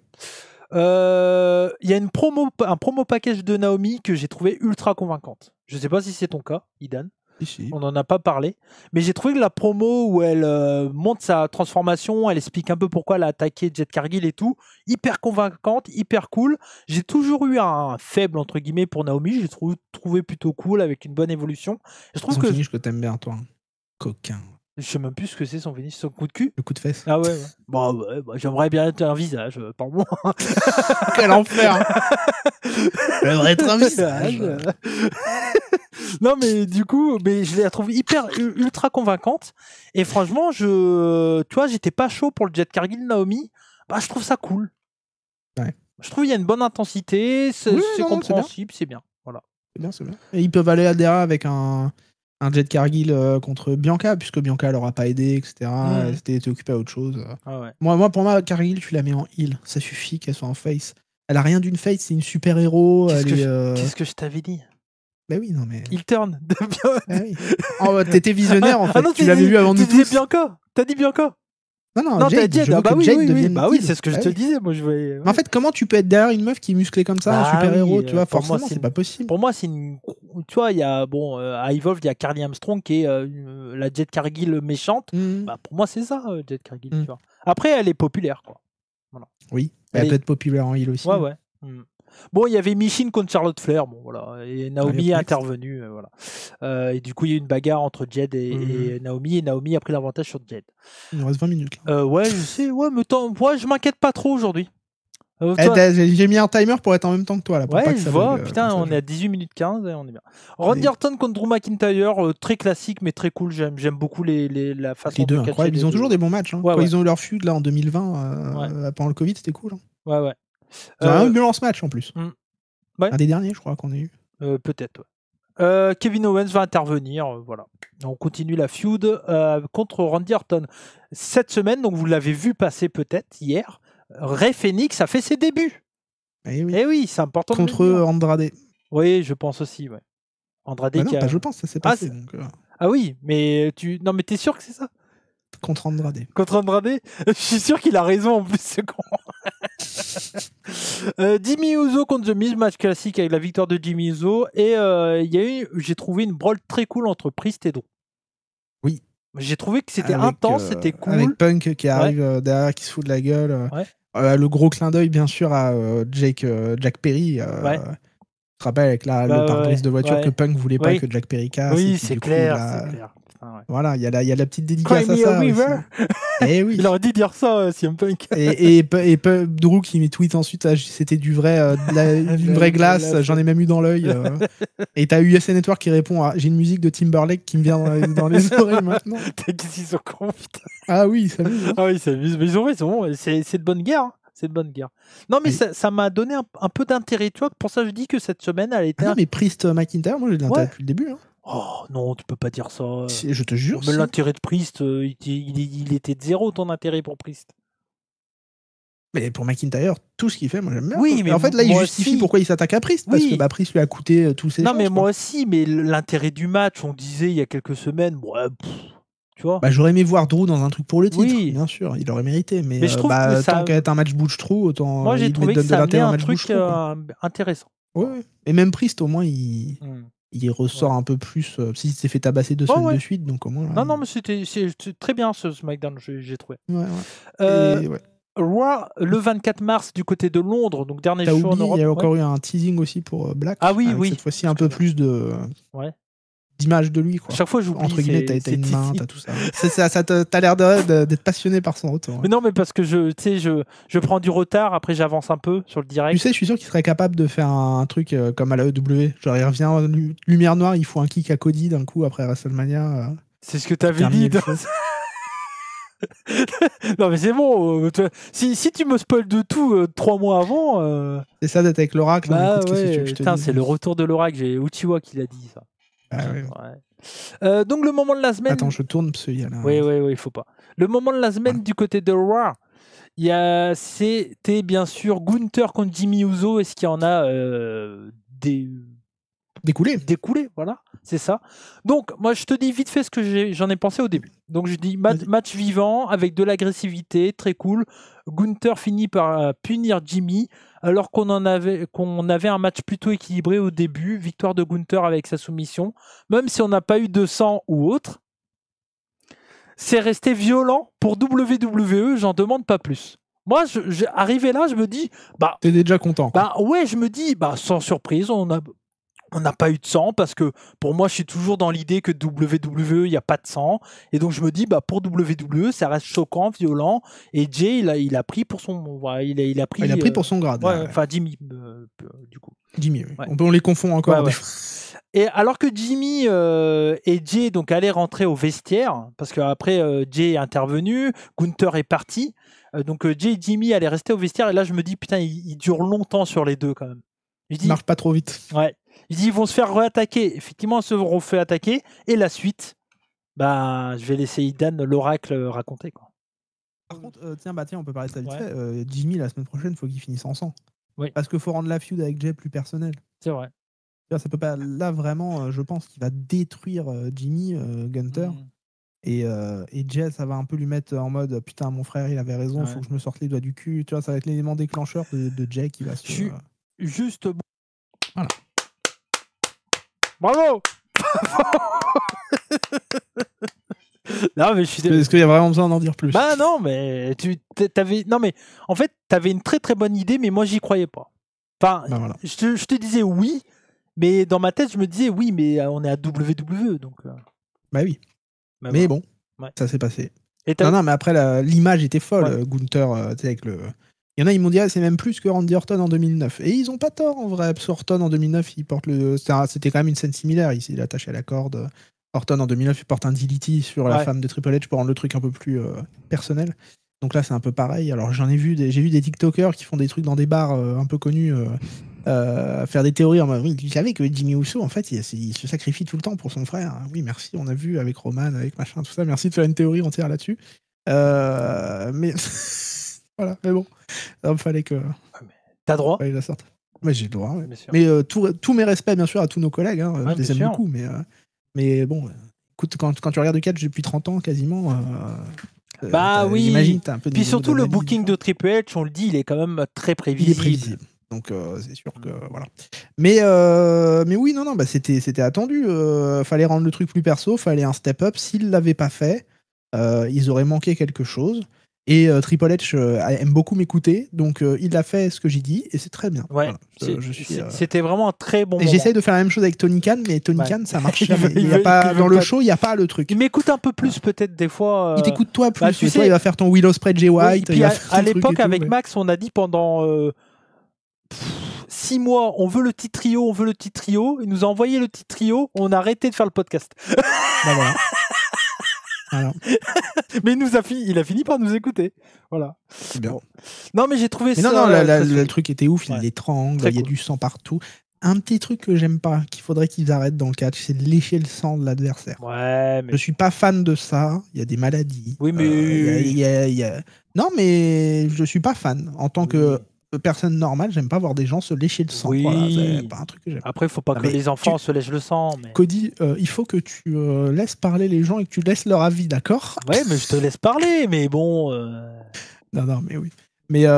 Il y a un promo package de Naomi que j'ai trouvé ultra convaincante. Je sais pas si c'est ton cas, Idan. Ici. On n'en a pas parlé, mais j'ai trouvé que la promo où elle montre sa transformation, elle explique un peu pourquoi elle a attaqué Jet Cargill et tout, hyper convaincante, hyper cool. J'ai toujours eu un faible entre guillemets pour Naomi, j'ai trouvé plutôt cool avec une bonne évolution. Je trouve que finish que t'aimes bien toi, coquin. Je sais même plus ce que c'est son finish, son coup de cul. Le coup de fesse. Ah ouais. Bon, j'aimerais bien être un visage, pardon. Quel enfer. J'aimerais être un visage. Non mais du coup, je la trouve ultra convaincante. Et franchement, tu vois, j'étais pas chaud pour le Jet Cargill Naomi. Je trouve ça cool. Ouais. Je trouve qu'il y a une bonne intensité, c'est compréhensible, c'est bien. Voilà. C'est bien. Et ils peuvent aller à Dera avec un Jet Cargill contre Bianca, puisque Bianca l'aura pas aidé, etc. Elle s'était occupée à autre chose. Ah ouais. Pour moi, Cargill, tu la mets en heel. Ça suffit qu'elle soit en face. Elle a rien d'une face, c'est une super héros. Qu'est-ce que je t'avais dit ? Bah oui, non mais. Il turn. Ah oui. Oh, t'étais visionnaire en fait. Ah non, Tu l'avais vu avant nous tu disais tous. Bianca. T'as dit Bianca. Non, Non, t'as Jade. Jade. Je veux Ah bah que oui, Jade oui, oui. devienne Bah oui, utile. c'est ce que je Bah te oui. disais. Moi, je voulais. Mais en fait, comment tu peux être derrière une meuf qui est musclée comme ça, un Bah super-héros, oui, tu vois, pour moi, forcément, c'est c'est pas possible. Pour moi, c'est une. Tu vois, il y a à Evolve, il y a Carly Armstrong qui est la Jade Cargill méchante. Mhm. Bah pour moi, c'est ça, Jade Cargill. Mm. Tu vois. Après, elle est populaire, quoi. Oui, Elle elle est- peut être populaire en heal aussi. Ouais, ouais. Bon, il y avait Michin contre Charlotte Flair, bon voilà, et Naomi est next. intervenue, voilà. Et du coup, il y a eu une bagarre entre Jade et Naomi a pris l'avantage sur Jade. Il nous reste 20 minutes. Là. Ouais, je sais, ouais, mais je m'inquiète pas trop aujourd'hui. J'ai mis un timer pour être en même temps que toi là. Pour pas Ouais, que je ça vois, bug, putain, comme ça, on est à 18 minutes 15 et on est bien. Randy Orton contre Drew McIntyre, très classique mais très cool, j'aime beaucoup la façon Les deux de catcher incroyables. les Ils ont deux. toujours des bons matchs. Hein. Ouais, Quand ouais. ils ont eu leur feud là en 2020, pendant le Covid, c'était cool. Hein. Ouais, ouais. Ils ont un violent match en plus. Ouais. Un des derniers, je crois qu'on a eu. Peut-être, ouais. Kevin Owens va intervenir, voilà. On continue la feud contre Randy Orton. Cette semaine, donc vous l'avez vu passer peut-être hier, Rey Fenix a fait ses débuts. Eh oui, c'est important. Contre Andrade. Oui, je pense aussi, ouais. Andrade Bah non, pas je pense, ça s'est passé. Ah oui, mais non, mais t'es sûr que c'est ça? Contre Andrade. Contre Andrade? Je suis sûr qu'il a raison en plus, ce con. Jimmy Uso contre The Miz, match classique avec la victoire de Jimmy Uso. Et j'ai trouvé une brawl très cool entre Priest et Drew. Oui. J'ai trouvé que c'était intense, c'était cool. Avec Punk qui arrive derrière, qui se fout de la gueule. Le gros clin d'œil, bien sûr, à Jack Perry. Tu te rappelles avec le pare-brise de voiture que Punk voulait pas que Jack Perry casse. Oui, c'est clair, c'est clair. Voilà, il y a la petite dédicace à ça. Et oui. Il aurait dû dire ça, CM Punk. et Drew qui me tweet ensuite, c'était du vrai, une vraie glace, j'en ai même eu dans l'œil. Et t'as USA Network qui répond j'ai une musique de Timberlake qui me vient dans les oreilles maintenant. Qu'est-ce qu'ils sont cons, putain. Ah oui, ça m'amuse. Ah oui, ça m'amuse. Mais ils ont raison, c'est de bonne guerre. Hein. C'est de bonne guerre. Non, mais ça m'a donné un peu d'intérêt. Tu vois, pour ça, je dis que cette semaine, elle était. Non, mais Priest McIntyre, moi j'ai de l'intérêt depuis le début. Hein. Oh non, tu peux pas dire ça. Je te jure. Mais l'intérêt de Priest, il était de zéro ton intérêt pour Priest. Mais pour McIntyre, tout ce qu'il fait, moi j'aime bien. Oui, mais en fait, là, il justifie pourquoi il s'attaque à Priest. Parce que Priest lui a coûté tous ses Non, chances, mais moi aussi, mais l'intérêt du match, on disait il y a quelques semaines, tu vois. J'aurais aimé voir Drew dans un truc pour le titre, bien sûr, il aurait mérité. Mais je trouve que tant qu'à être un match bouche-trou, autant. Moi j'ai trouvé que ça amenait un truc intéressant. Ouais. Et même Priest, au moins, il ressort un peu plus. S'il s'est fait tabasser 2 semaines de suite, donc au moins. Non, mais c'était très bien ce SmackDown, j'ai trouvé. Ouais. Raw, le 24 mars du côté de Londres, donc dernier show en Europe. Il y a encore eu un teasing aussi pour Black. Ah oui, oui. Cette fois-ci, un peu plus d'image de lui. Quoi. Chaque fois, j'oublie. Entre guillemets, t'as une main, t'as tout ça. T'as l'air d'être passionné par son retour. Mais non, mais parce que je prends du retard, après j'avance un peu sur le direct. Tu sais, je suis sûr qu'il serait capable de faire un truc comme à la EW. Genre, il revient, lumière noire, il faut un kick à Cody d'un coup après WrestleMania. C'est ce que t'avais dit. Non mais c'est bon, si tu me spoil de tout 3 mois avant... C'est ça d'être avec l'oracle. C'est le retour de l'oracle, j'ai Uchiwa qui l'a dit ça. Donc le moment de la semaine... Attends, je tourne parce qu'il y a là... Oui, il faut pas. Le moment de la semaine du côté de Raw, c'était bien sûr Gunther contre Jimmy Uso. Est-ce qu'il y en a découlé, voilà, c'est ça. Donc, moi, je te dis vite fait ce que j'en ai pensé au début. Donc, je dis match vivant, avec de l'agressivité, très cool. Gunther finit par punir Jimmy, alors qu'on avait un match plutôt équilibré au début. Victoire de Gunther avec sa soumission. Même si on n'a pas eu de sang ou autre, c'est resté violent pour WWE, j'en demande pas plus. Moi, arrivé là, je me dis... T'es déjà content. Ouais, je me dis, sans surprise, on n'a pas eu de sang parce que pour moi, je suis toujours dans l'idée que WWE, il n'y a pas de sang. Et donc, je me dis, pour WWE, ça reste choquant, violent. Et Jay, il a pris pour son... il a pris pour son grade. Enfin, Jimmy, du coup. Jimmy, oui. On les confond encore. Et alors que Jimmy et Jay donc, allaient rentrer au vestiaire, parce qu'après, Jay est intervenu, Gunther est parti. Donc, Jay et Jimmy allaient rester au vestiaire. Et là, je me dis, putain, il dure longtemps sur les deux quand même. Il marche pas trop vite. Ouais. Ils vont se faire réattaquer. Effectivement, ils se feront fait attaquer. Et la suite, je vais laisser Idan, l'oracle, raconter. Quoi. Par contre, tiens, on peut parler de ça vite fait. Jimmy, la semaine prochaine, il faut qu'il finisse en sang. Oui. Parce qu'il faut rendre la feud avec Jay plus personnelle. C'est vrai. Tu vois, ça peut pas. Là, vraiment, je pense qu'il va détruire Jimmy Gunter. Et Jay, ça va un peu lui mettre en mode putain, mon frère, il avait raison, faut que je me sorte les doigts du cul. Tu vois, ça va être l'élément déclencheur de Jay qui va se. Je suis juste. Voilà. Bravo. Non, mais je suis. Est-ce qu'il y a vraiment besoin d'en dire plus? Bah non, mais t'avais. Non, mais en fait, t'avais une très très bonne idée, mais moi, j'y croyais pas. Enfin, Bah voilà. je te disais oui, mais dans ma tête, je me disais oui, mais on est à WWE, donc. Bah oui. Bah, Mais voilà. bon, ça s'est passé. Et Non, mais après, l'image était folle, Ouais. Gunther, tu sais, avec le. Il y en a, ils m'ont dit, c'est même plus que Randy Orton en 2009. Et ils ont pas tort, en vrai. Parce qu'Orton, en 2009, il porte le. C'était quand même une scène similaire. Il est attaché à la corde. Orton, en 2009, il porte un DDT sur la femme de Triple H pour rendre le truc un peu plus personnel. Donc là, c'est un peu pareil. Alors, j'ai vu des TikTokers qui font des trucs dans des bars un peu connus, faire des théories. Oui, tu savais que Jimmy Uso, en fait, il se sacrifie tout le temps pour son frère. Oui, merci, on a vu avec Roman, avec machin, tout ça. Merci de faire une théorie entière là-dessus. Mais voilà, mais bon, il fallait que. T'as droit. Fallait la sorte. Mais j'ai le droit. Ouais. Bien sûr. Mais tous mes respects, bien sûr, à tous nos collègues. Je les aime sûr. beaucoup, mais bon, écoute, quand tu regardes le catch depuis 30 ans quasiment. Bah oui. J'imagine t'as un peu. Puis surtout le booking de Triple H, on le dit, il est quand même très prévisible. Il est prévisible. Donc c'est sûr que voilà. Mais oui, non, bah c'était attendu. Fallait rendre le truc plus perso, fallait un step up. S'ils l'avaient pas fait, ils auraient manqué quelque chose. Et Triple H aime beaucoup m'écouter, donc il a fait ce que j'ai dit et c'est très bien. Ouais. Voilà. C'était vraiment un très bon. Et j'essaye de faire la même chose avec Tony Khan, mais Tony Khan ça marche jamais. Dans le show, il n'y a pas le truc. Il m'écoute un peu plus peut-être des fois. Il t'écoute toi plus. Bah, tu sais, toi, il va faire ton Willow Spread Jay White. Oui, à l'époque avec Max, on a dit pendant 6 mois, on veut le petit trio, on veut le petit trio. Il nous a envoyé le petit trio, on a arrêté de faire le podcast. Bah voilà. Alors. Mais il a fini par nous écouter. Voilà. C'est bien. Bon. Non, mais j'ai trouvé ça. Non, le truc était ouf. Il y a des triangles, il y a du sang partout. Un petit truc que j'aime pas, qu'il faudrait qu'ils arrêtent dans le catch, c'est de lécher le sang de l'adversaire. Ouais, mais... Je suis pas fan de ça. Il y a des maladies. Oui, mais. Non, mais je suis pas fan. En tant que personne normale, j'aime pas voir des gens se lécher le sang. Oui. Voilà, c'est pas un truc que j'aime. Après, il faut pas que les enfants se lèchent le sang. Mais... Cody, il faut que tu laisses parler les gens et que tu laisses leur avis, d'accord? Ouais, mais je te laisse parler, mais bon. Non, mais oui. Mais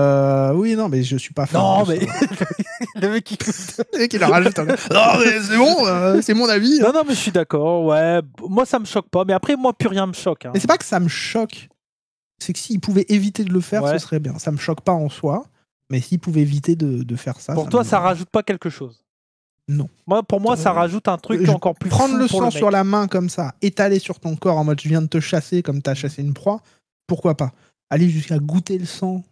oui, non, mais je suis pas fan. Non, mais le mec il en rajoute. Non, mais c'est bon, c'est mon avis. Non, mais je suis d'accord. Ouais, moi ça me choque pas. Mais après, moi, plus rien me choque. Hein. Mais c'est pas que ça me choque. C'est que s'ils pouvaient éviter de le faire, ce serait bien. Ça me choque pas en soi. Mais s'ils pouvaient éviter de faire ça. Pour toi, ça rajoute pas quelque chose? Non. Pour moi, ça rajoute un truc encore plus. Prendre le sang sur la main comme ça, étaler sur ton corps en mode je viens de te chasser comme t'as chassé une proie, pourquoi pas? Aller jusqu'à goûter le sang,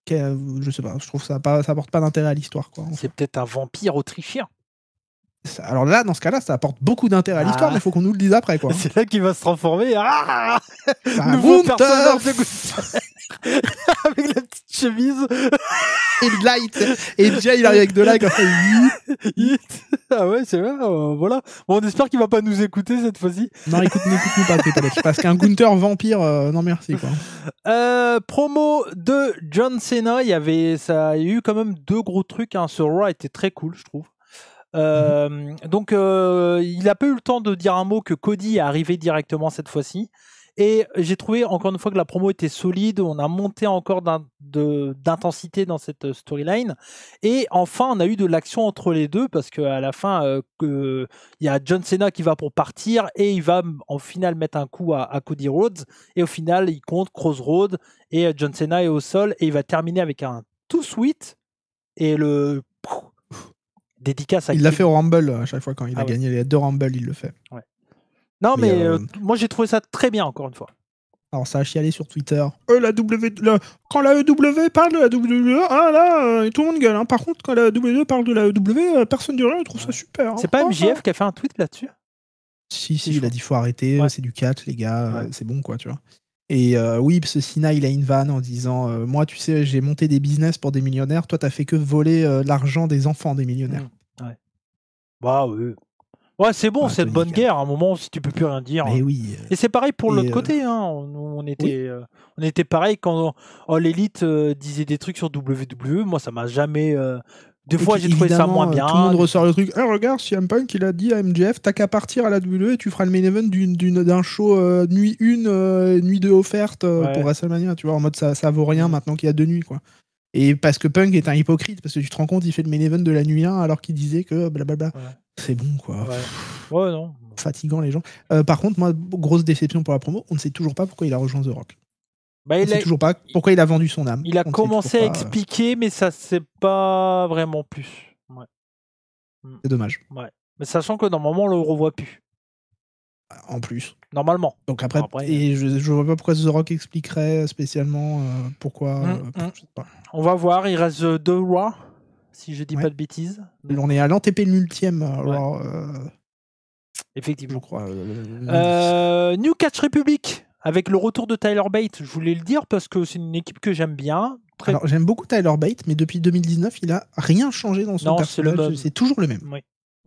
je sais pas, je trouve ça apporte pas d'intérêt à l'histoire. C'est peut-être un vampire autrichien. Alors là, dans ce cas-là, ça apporte beaucoup d'intérêt à l'histoire, mais il faut qu'on nous le dise après. Quoi. C'est là qu'il va se transformer. Nouveau personnage de avec la petite chemise. Et le light. Et Jay, il arrive avec de la. Ah ouais, c'est vrai. Voilà. Bon, on espère qu'il va pas nous écouter cette fois-ci. Non, n'écoute-nous pas, parce qu'un Gunther vampire, non merci. Quoi. Promo de John Cena, il y a eu quand même 2 gros trucs. Hein. Ce Raw était très cool, je trouve. Donc, il a pas eu le temps de dire un mot que Cody est arrivé directement cette fois-ci. Et j'ai trouvé encore une fois que la promo était solide. On a monté encore d'intensité dans cette storyline. Et enfin, on a eu de l'action entre les deux parce qu'à la fin, il y a John Cena qui va pour partir et il va en final mettre un coup à Cody Rhodes. Et au final, il compte Crossroad et John Cena est au sol et il va terminer avec un Too Sweet et le dédicace à il l'a fait au Rumble à chaque fois quand il a gagné les 2 Rumble, il le fait. Ouais. Non, mais moi j'ai trouvé ça très bien, encore une fois. Alors ça a chialé sur Twitter. Quand la EW parle de la WWE, tout le monde gueule. Hein. Par contre, quand la WWE parle de la EW, personne ne dit rien, il trouve ça super. C'est pas MJF qui a fait un tweet là-dessus? Si, il a dit faut arrêter, c'est du catch, les gars, c'est bon, quoi, tu vois. Et oui, parce que Cena, il a une vanne en disant moi, tu sais, j'ai monté des business pour des millionnaires, toi, t'as fait que voler l'argent des enfants des millionnaires. Ouais. Bah oui. Ouais, c'est bon, c'est de bonne guerre. À un moment, si tu peux plus rien dire. Mais oui. Et c'est pareil pour l'autre côté. Hein. On était pareil quand l'élite disait des trucs sur WWE. Moi, ça m'a jamais Des fois, j'ai trouvé ça Évidemment, moins bien. Tout le monde ressort le truc. Regarde, CM Punk, il a dit à MJF, t'as qu'à partir à la WWE et tu feras le main event d'un show nuit 1, nuit 2 offerte pour WrestleMania, tu vois, en mode ça vaut rien maintenant qu'il y a 2 nuits, quoi. Et parce que Punk est un hypocrite, parce que tu te rends compte, il fait le main event de la nuit 1 alors qu'il disait que blablabla. Ouais. C'est bon, quoi. Ouais, non. Fatigant, les gens. Par contre, moi, grosse déception pour la promo, on ne sait toujours pas pourquoi il a rejoint The Rock. On ne sait toujours pas pourquoi il a vendu son âme. Il a commencé à expliquer, mais ça c'est pas vraiment plus. Ouais. C'est dommage. Ouais. Mais sachant que normalement, on le revoit plus. En plus. Normalement. Donc après et je vois pas pourquoi The Rock expliquerait spécialement pourquoi. Je sais pas. On va voir, il reste 2 Raw, si je dis pas de bêtises. Donc... On est à l'antépénultième Raw. Effectivement. Je crois. New Catch Republic. Avec le retour de Tyler Bate, je voulais le dire parce que c'est une équipe que j'aime bien. Alors j'aime beaucoup Tyler Bate, mais depuis 2019, il a rien changé dans son personnage. C'est toujours le même. Oui.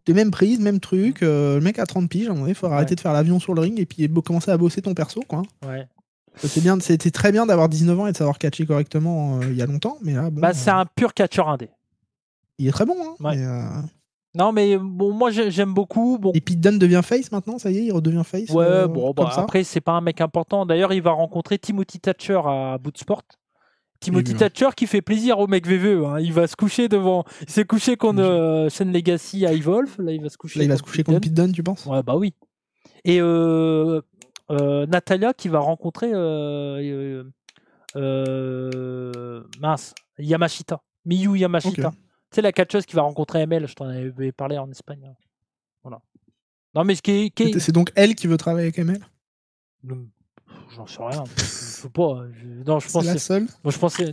Les mêmes prises, même truc. Le mec a 30 piges, à un moment donné, il faut arrêter de faire l'avion sur le ring et puis commencer à bosser ton perso, quoi. Ouais. C'était très bien d'avoir 19 ans et de savoir catcher correctement il y a longtemps, mais là, bon, c'est un pur catcheur indé. Il est très bon, hein. Ouais. Non, mais bon, moi j'aime beaucoup. Bon. Et Pete Dunne devient face maintenant, ça y est, il redevient face. Ouais, après, c'est pas un mec important. D'ailleurs, il va rencontrer Timothy Thatcher à Bootsport. Timothy Thatcher qui fait plaisir au mec VVE. Hein. Il va se coucher devant. Il s'est couché contre Shane Legacy à Evolve. Là, il va se coucher. Contre Pete Dunne, tu penses? Ouais, bah oui. Et Natalia qui va rencontrer Yamashita. Miyu Yamashita. Okay. C'est la catcheuse qui va rencontrer ML, je t'en avais parlé en Espagne. Voilà. Non, mais c'est donc elle qui veut travailler avec ML? J'en sais rien. Je sais pas. C'est la seule? Moi, je pense que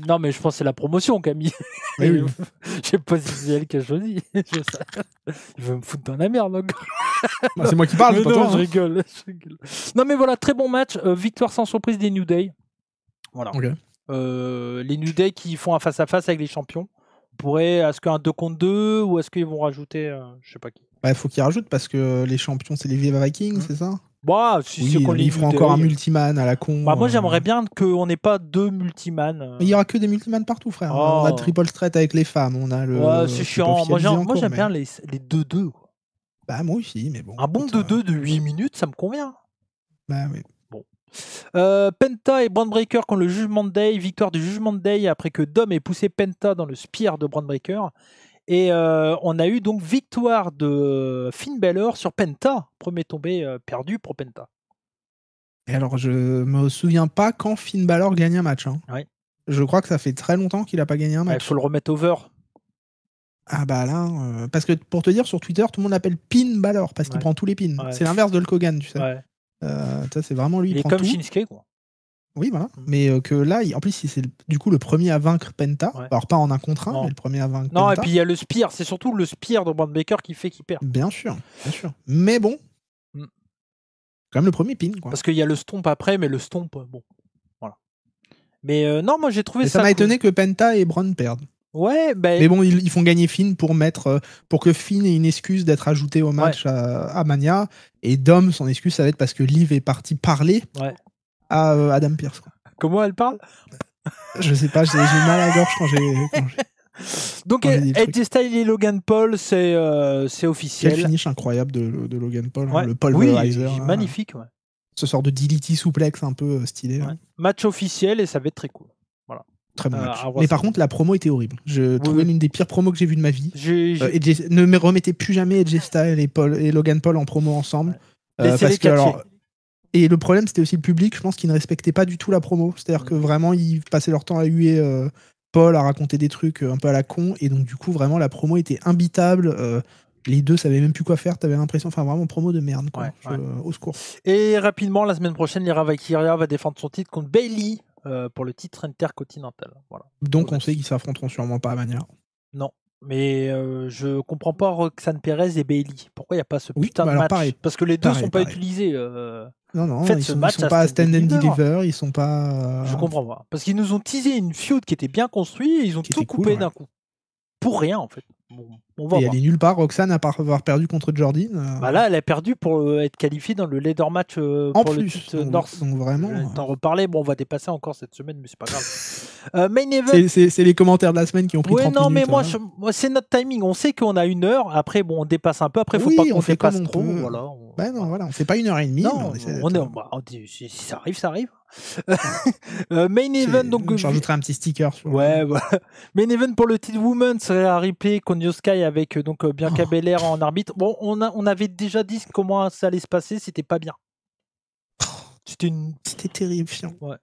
c'est la promotion, Camille. Oui. Je sais pas si c'est elle qui a choisi. Il veut me foutre dans la merde. Donc. C'est moi qui parle, pas toi. Je rigole. Non, mais voilà, très bon match. Victoire sans surprise des New Day. Voilà. Okay. Les New Day qui font un face-à-face avec les champions. Est-ce qu'un 2 contre 2 ou est-ce qu'ils vont rajouter je sais pas qui. Il faut qu'ils rajoutent parce que les champions c'est les Viva Vikings, c'est ça? Bah, ils feront encore un multiman à la con. Bah, moi j'aimerais bien qu'on n'ait pas 2 multiman. Il y aura que des multimans partout, frère. On a Triple Threat avec les femmes, on a le. Ouais, c'est chiant. Moi j'aime bien les 2-2. Bah moi aussi, mais bon. Un bon 2-2 de 8 minutes, ça me convient. Bah oui. Bon. Penta et Brand Breaker contre le Judgment Day. Victoire du Judgment Day après que Dom ait poussé Penta dans le spear de Brand Breaker. Et on a eu donc victoire de Finn Balor sur Penta. Premier tombé perdu pour Penta. Et alors, je me souviens pas quand Finn Balor gagne un match. Hein. Ouais. Je crois que ça fait très longtemps qu'il a pas gagné un match. Il faut le remettre over. Ah bah là, parce que pour te dire, sur Twitter, tout le monde l'appelle Pin Balor parce qu'il prend tous les pins. Ouais. C'est l'inverse de Hulk Hogan, tu sais. Ouais. Ça, c'est vraiment lui. Il est prend comme tout. Shinsuke, quoi. Oui, voilà. Mais que là, en plus, c'est du coup le premier à vaincre Penta. Ouais. Alors, pas en 1 contre 1, mais le premier à vaincre Penta. Non, et puis il y a le spear. C'est surtout le spear de Brand Baker qui fait qu'il perd. Bien sûr, bien sûr. Mais bon, quand même le premier pin, quoi. Parce qu'il y a le stomp après, mais le stomp, bon, voilà. Mais non, moi j'ai trouvé ça m'a étonné que Penta et Braun perdent. Ouais, mais bon, ils font gagner Finn pour que Finn ait une excuse d'être ajouté au match à Mania. Et Dom, son excuse, ça va être parce que Liv est parti parler à Adam Pearce. Quoi. Comment elle parle? Je sais pas, j'ai mal à la gorge quand j'ai. Donc, Edge Styles et Logan Paul, c'est officiel. Quel finish incroyable de Logan Paul, ouais. Le Paul Riser. Magnifique, ouais. Ce sort de DDT souplex un peu stylé. Ouais. Match officiel et ça va être très cool. Voilà. Très bon match. Mais par contre, la promo était horrible. Je trouvais l'une des pires promos que j'ai vues de ma vie. Ne me remettez plus jamais Edge Styles et Logan Paul en promo ensemble. Parce que, alors, et le problème, c'était aussi le public, je pense qu'ils ne respectaient pas du tout la promo. C'est-à-dire que vraiment, ils passaient leur temps à huer Paul, à raconter des trucs un peu à la con. Et donc, du coup, vraiment, la promo était imbitable. Les deux savaient même plus quoi faire. T'avais l'impression, enfin, vraiment, promo de merde. Quoi. Au secours. Et rapidement, la semaine prochaine, Lyra Valkyria va défendre son titre contre Bayley. Pour le titre intercontinental. Voilà. Donc on sait qu'ils s'affronteront sûrement pas à Mania. Non, mais je comprends pas Roxane Perez et Bayley. Pourquoi il n'y a pas ce putain de match? Pareil, parce que les deux sont pas utilisés. Non, ils sont pas à Stand and Deliver, ils sont pas. Je comprends pas. Parce qu'ils nous ont teasé une feud qui était bien construite et ils ont tout coupé d'un coup. Pour rien en fait. Bon. On va Et voir. elle est nulle part, Roxane, à part avoir perdu contre Jordan. Bah là, elle a perdu pour être qualifiée dans le leader match en pour le plus, titre donc, North. donc vraiment. Je vais t'en reparler. Bon, on va dépasser encore cette semaine, mais c'est pas grave. Main event. C'est les commentaires de la semaine qui ont pris Ouais, 30 non, minutes. mais moi, c'est notre timing. On sait qu'on a 1 heure. Après, bon, on dépasse un peu. Après, faut Oui, pas on qu'on fait dépasse comme on trop. peut. Voilà. Ouais, non, voilà, on fait pas 1h30. mais Non, on essaie on d'être- on dit, si ça arrive, ça arrive. Main event, donc. Je rajouterai un petit sticker sur. Ouais, voilà. Main event pour le titre Women serait à Ripley contre Io Sky avec donc Bianca Belair en arbitre. Bon, on avait déjà dit comment ça allait se passer, c'était pas bien. C'était terrifiant. Ouais.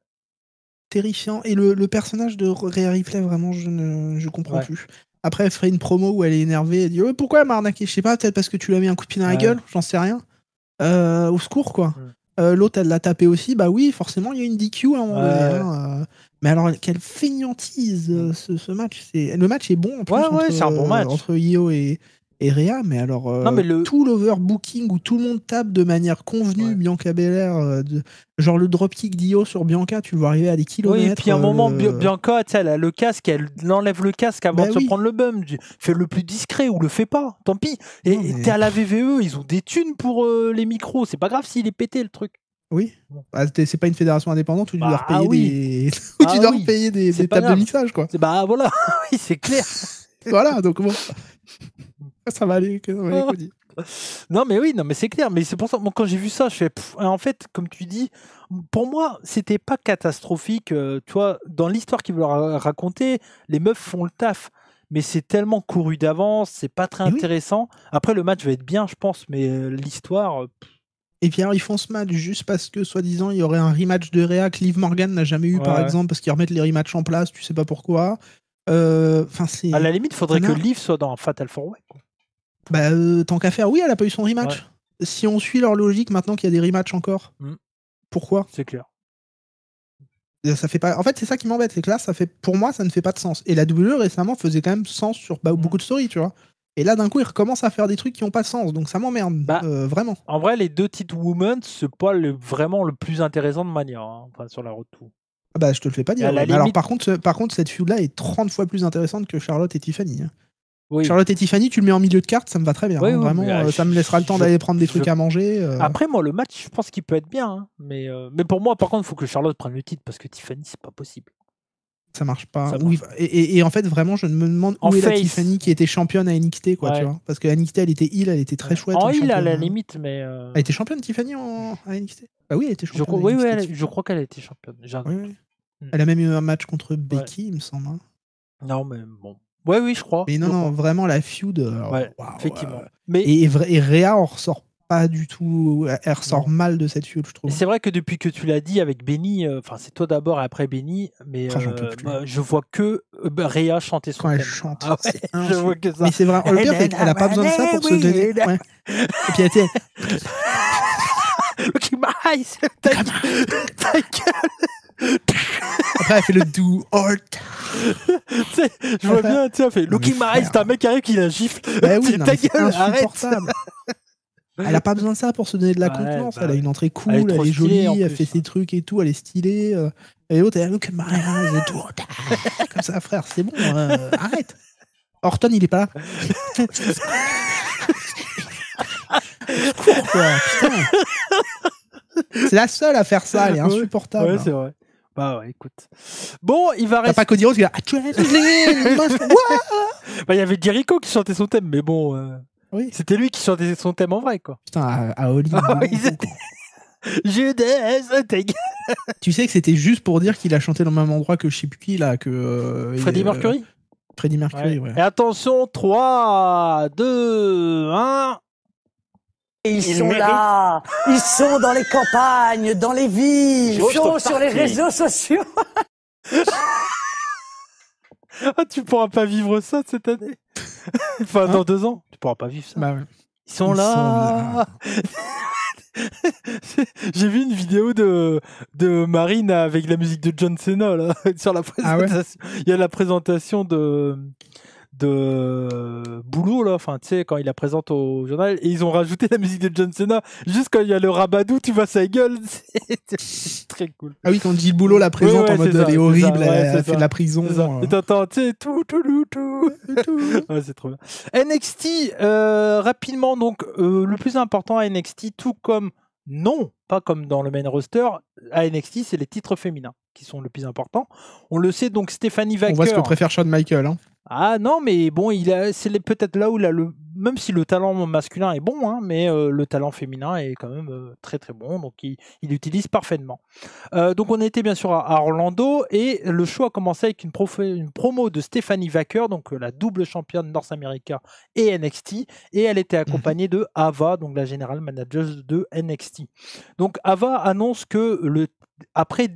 Terrifiant. Et le personnage de Rhea Ripley, vraiment, je comprends Ouais. plus. Après, elle ferait une promo où elle est énervée. Elle dit pourquoi elle m'a arnaqué? Je sais pas, peut-être parce que tu lui as mis un coup de pied dans la Ouais. gueule, j'en sais rien. Au secours, quoi. L'autre, elle l'a tapé aussi. Bah oui, forcément, il y a une DQ à un moment donné. Hein. Mais alors, quelle feignantise ce match. Le match est bon en plus c'est un bon match. entre Io et Rhea, mais alors Non, mais tout l'overbooking où tout le monde tape de manière convenue Ouais. Bianca Belair, genre le dropkick d'Io sur Bianca, tu le vois arriver à des kilomètres. Oui, et puis à un moment, Bianca, tu sais, elle a le casque, elle enlève le casque avant Bah de se oui. prendre le bum. Fais le plus discret ou le fais pas, tant pis. Et Non, mais- t'es à la VVE, ils ont des thunes pour les micros. C'est pas grave s'il est pété le truc. Oui. Bon. Bah, c'est pas une fédération indépendante où tu Bah, dois repayer oui. des où tu dois oui. repayer des C'est pas tables de grave. mixage, quoi. Bah voilà, oui, c'est clair. Voilà, donc bon. Ça va aller, Cody. Non mais oui, non mais c'est clair, mais c'est pour ça, moi, quand j'ai vu ça, je fais en fait, comme tu dis, pour moi, c'était pas catastrophique, tu vois, dans l'histoire qu'ils veulent raconter, les meufs font le taf, mais c'est tellement couru d'avance, c'est pas très Et oui. intéressant. Après, le match va être bien, je pense, mais l'histoire. Et puis alors, ils font ce match juste parce que, soi-disant, il y aurait un rematch de Rhea que Liv Morgan n'a jamais eu, par Ouais. exemple, parce qu'ils remettent les rematchs en place, tu sais pas pourquoi. C'est... À la limite, il faudrait que Connard. Liv soit dans Fatal 4-Way. quoi. Bah, tant qu'à faire, oui, elle a pas eu son rematch. Ouais. Si on suit leur logique maintenant qu'il y a des rematchs encore, pourquoi C'est clair. ça fait pas... En fait, c'est ça qui m'embête, c'est que là, pour moi, ça ne fait pas de sens. Et la WWE récemment faisait quand même sens sur beaucoup de stories, tu vois. Et là, d'un coup, ils recommencent à faire des trucs qui n'ont pas de sens, donc ça m'emmerde, vraiment. En vrai, les deux titres Women, c'est pas vraiment le plus intéressant de manière, hein, enfin, sur la road to. Ah bah, je te le fais pas dire. À la ouais. Mais alors, limite- par contre, cette feud-là est 30 fois plus intéressante que Charlotte et Tiffany. Hein. Oui. Charlotte et Tiffany, tu le mets en milieu de carte, ça me va très bien. Oui, hein. oui, Vraiment, mais, ça me laissera le temps d'aller prendre des trucs à manger. Après, moi, le match, je pense qu'il peut être bien. Hein, mais pour moi, par contre, il faut que Charlotte prenne le titre parce que Tiffany, c'est pas possible. Ça marche pas. Ça Oui, et en fait, vraiment, je me demande En où est la face. Tiffany qui était championne à NXT, quoi, Ouais. tu vois. Parce que NXT, elle était heel, elle était très chouette. En heel, à championne, la hein. limite, mais. Elle était championne, Tiffany, à NXT. Bah oui, elle était championne. Oui, à NXT, oui, Tiffany. je crois qu'elle a été championne. Oui, oui. Elle a même eu un match contre Becky, il me semble. Hein. Non, mais bon. Ouais, oui, je crois. Mais non, vraiment, la feud. Ouais, waouh, effectivement. Et Rhea en ressort pas du tout. Elle ressort mal de cette feud, je trouve. Et c'est vrai que depuis que tu l'as dit avec Benny, enfin, c'est toi d'abord et après Benny, mais j'en peux plus. je vois que Rhea chanter son Quand elle thème. chante, Ah ouais, c'est je vois que ça. Mais c'est vrai, le pire, c'est qu'elle a pas besoin de ça pour se donner. Ouais. Et puis elle était. Look in my eyes, ta gueule. Après, elle fait le do or je vois bien, tu sais, elle fait Look in my eyes, t'as un mec qui arrive qui la gifle. Bah oui, non, ta mais c'est gueule, arrête. insupportable. Elle a pas besoin de ça pour se donner de la Ouais, contenance. bah elle a ouais. une entrée cool, Elle est elle trop est stylée, en jolie, elle plus, fait ses trucs et tout, elle est stylée. Et l'autre, elle look at my eyes et tout. Comme ça, frère, c'est bon, arrête. Orton, il est pas là. Cours, quoi, putain. C'est la seule à faire ça, elle est insupportable. Ouais, c'est vrai. Bah ouais, écoute. Bon, il va T'as rester. pas Cody Rhodes qui a Bah, il y avait Jericho qui chantait son thème, mais bon, oui. c'était lui qui chantait son thème en vrai, quoi. Putain, à Hollywood. Ah ouais, ils étaient- Judas, ta gueule. Tu sais que c'était juste pour dire qu'il a chanté dans le même endroit que je sais plus qui, là, que. Freddie Mercury. Freddie Mercury, ouais. Et attention, 3, 2, 1. Ils sont là, ils sont dans les campagnes, dans les villes, ils sont sur les réseaux sociaux. Ah, tu pourras pas vivre ça cette année. Enfin, dans 2 ans, tu pourras pas vivre ça. Bah ouais. Ils sont là. J'ai vu une vidéo de Marine avec la musique de John Cena là, sur la présentation. Il y a la présentation de de Boulot là, enfin tu sais quand il la présente au journal et ils ont rajouté la musique de John Cena juste quand il y a le Rabadou, tu vois sa gueule, c'est très cool. Ah oui, quand Gilles Boulot la présente en mode elle est horrible, elle fait de la prison. Et t'entends, tu sais, tout. Ouais, c'est trop bien. NXT, rapidement, donc le plus important à NXT, tout comme non, pas comme dans le main roster, à NXT, c'est les titres féminins qui sont le plus importants. On le sait, donc Stephanie Wacker. On voit ce que préfère Shawn Michaels. Hein. Ah non, mais bon, c'est peut-être là où il a même si le talent masculin est bon, hein, mais le talent féminin est quand même très très bon, donc il l'utilise parfaitement. Donc on était bien sûr à Orlando et le show a commencé avec une promo de Stephanie Wacker, donc la double championne North America et NXT, et elle était accompagnée de Ava, donc la general manager de NXT. Donc Ava annonce que après une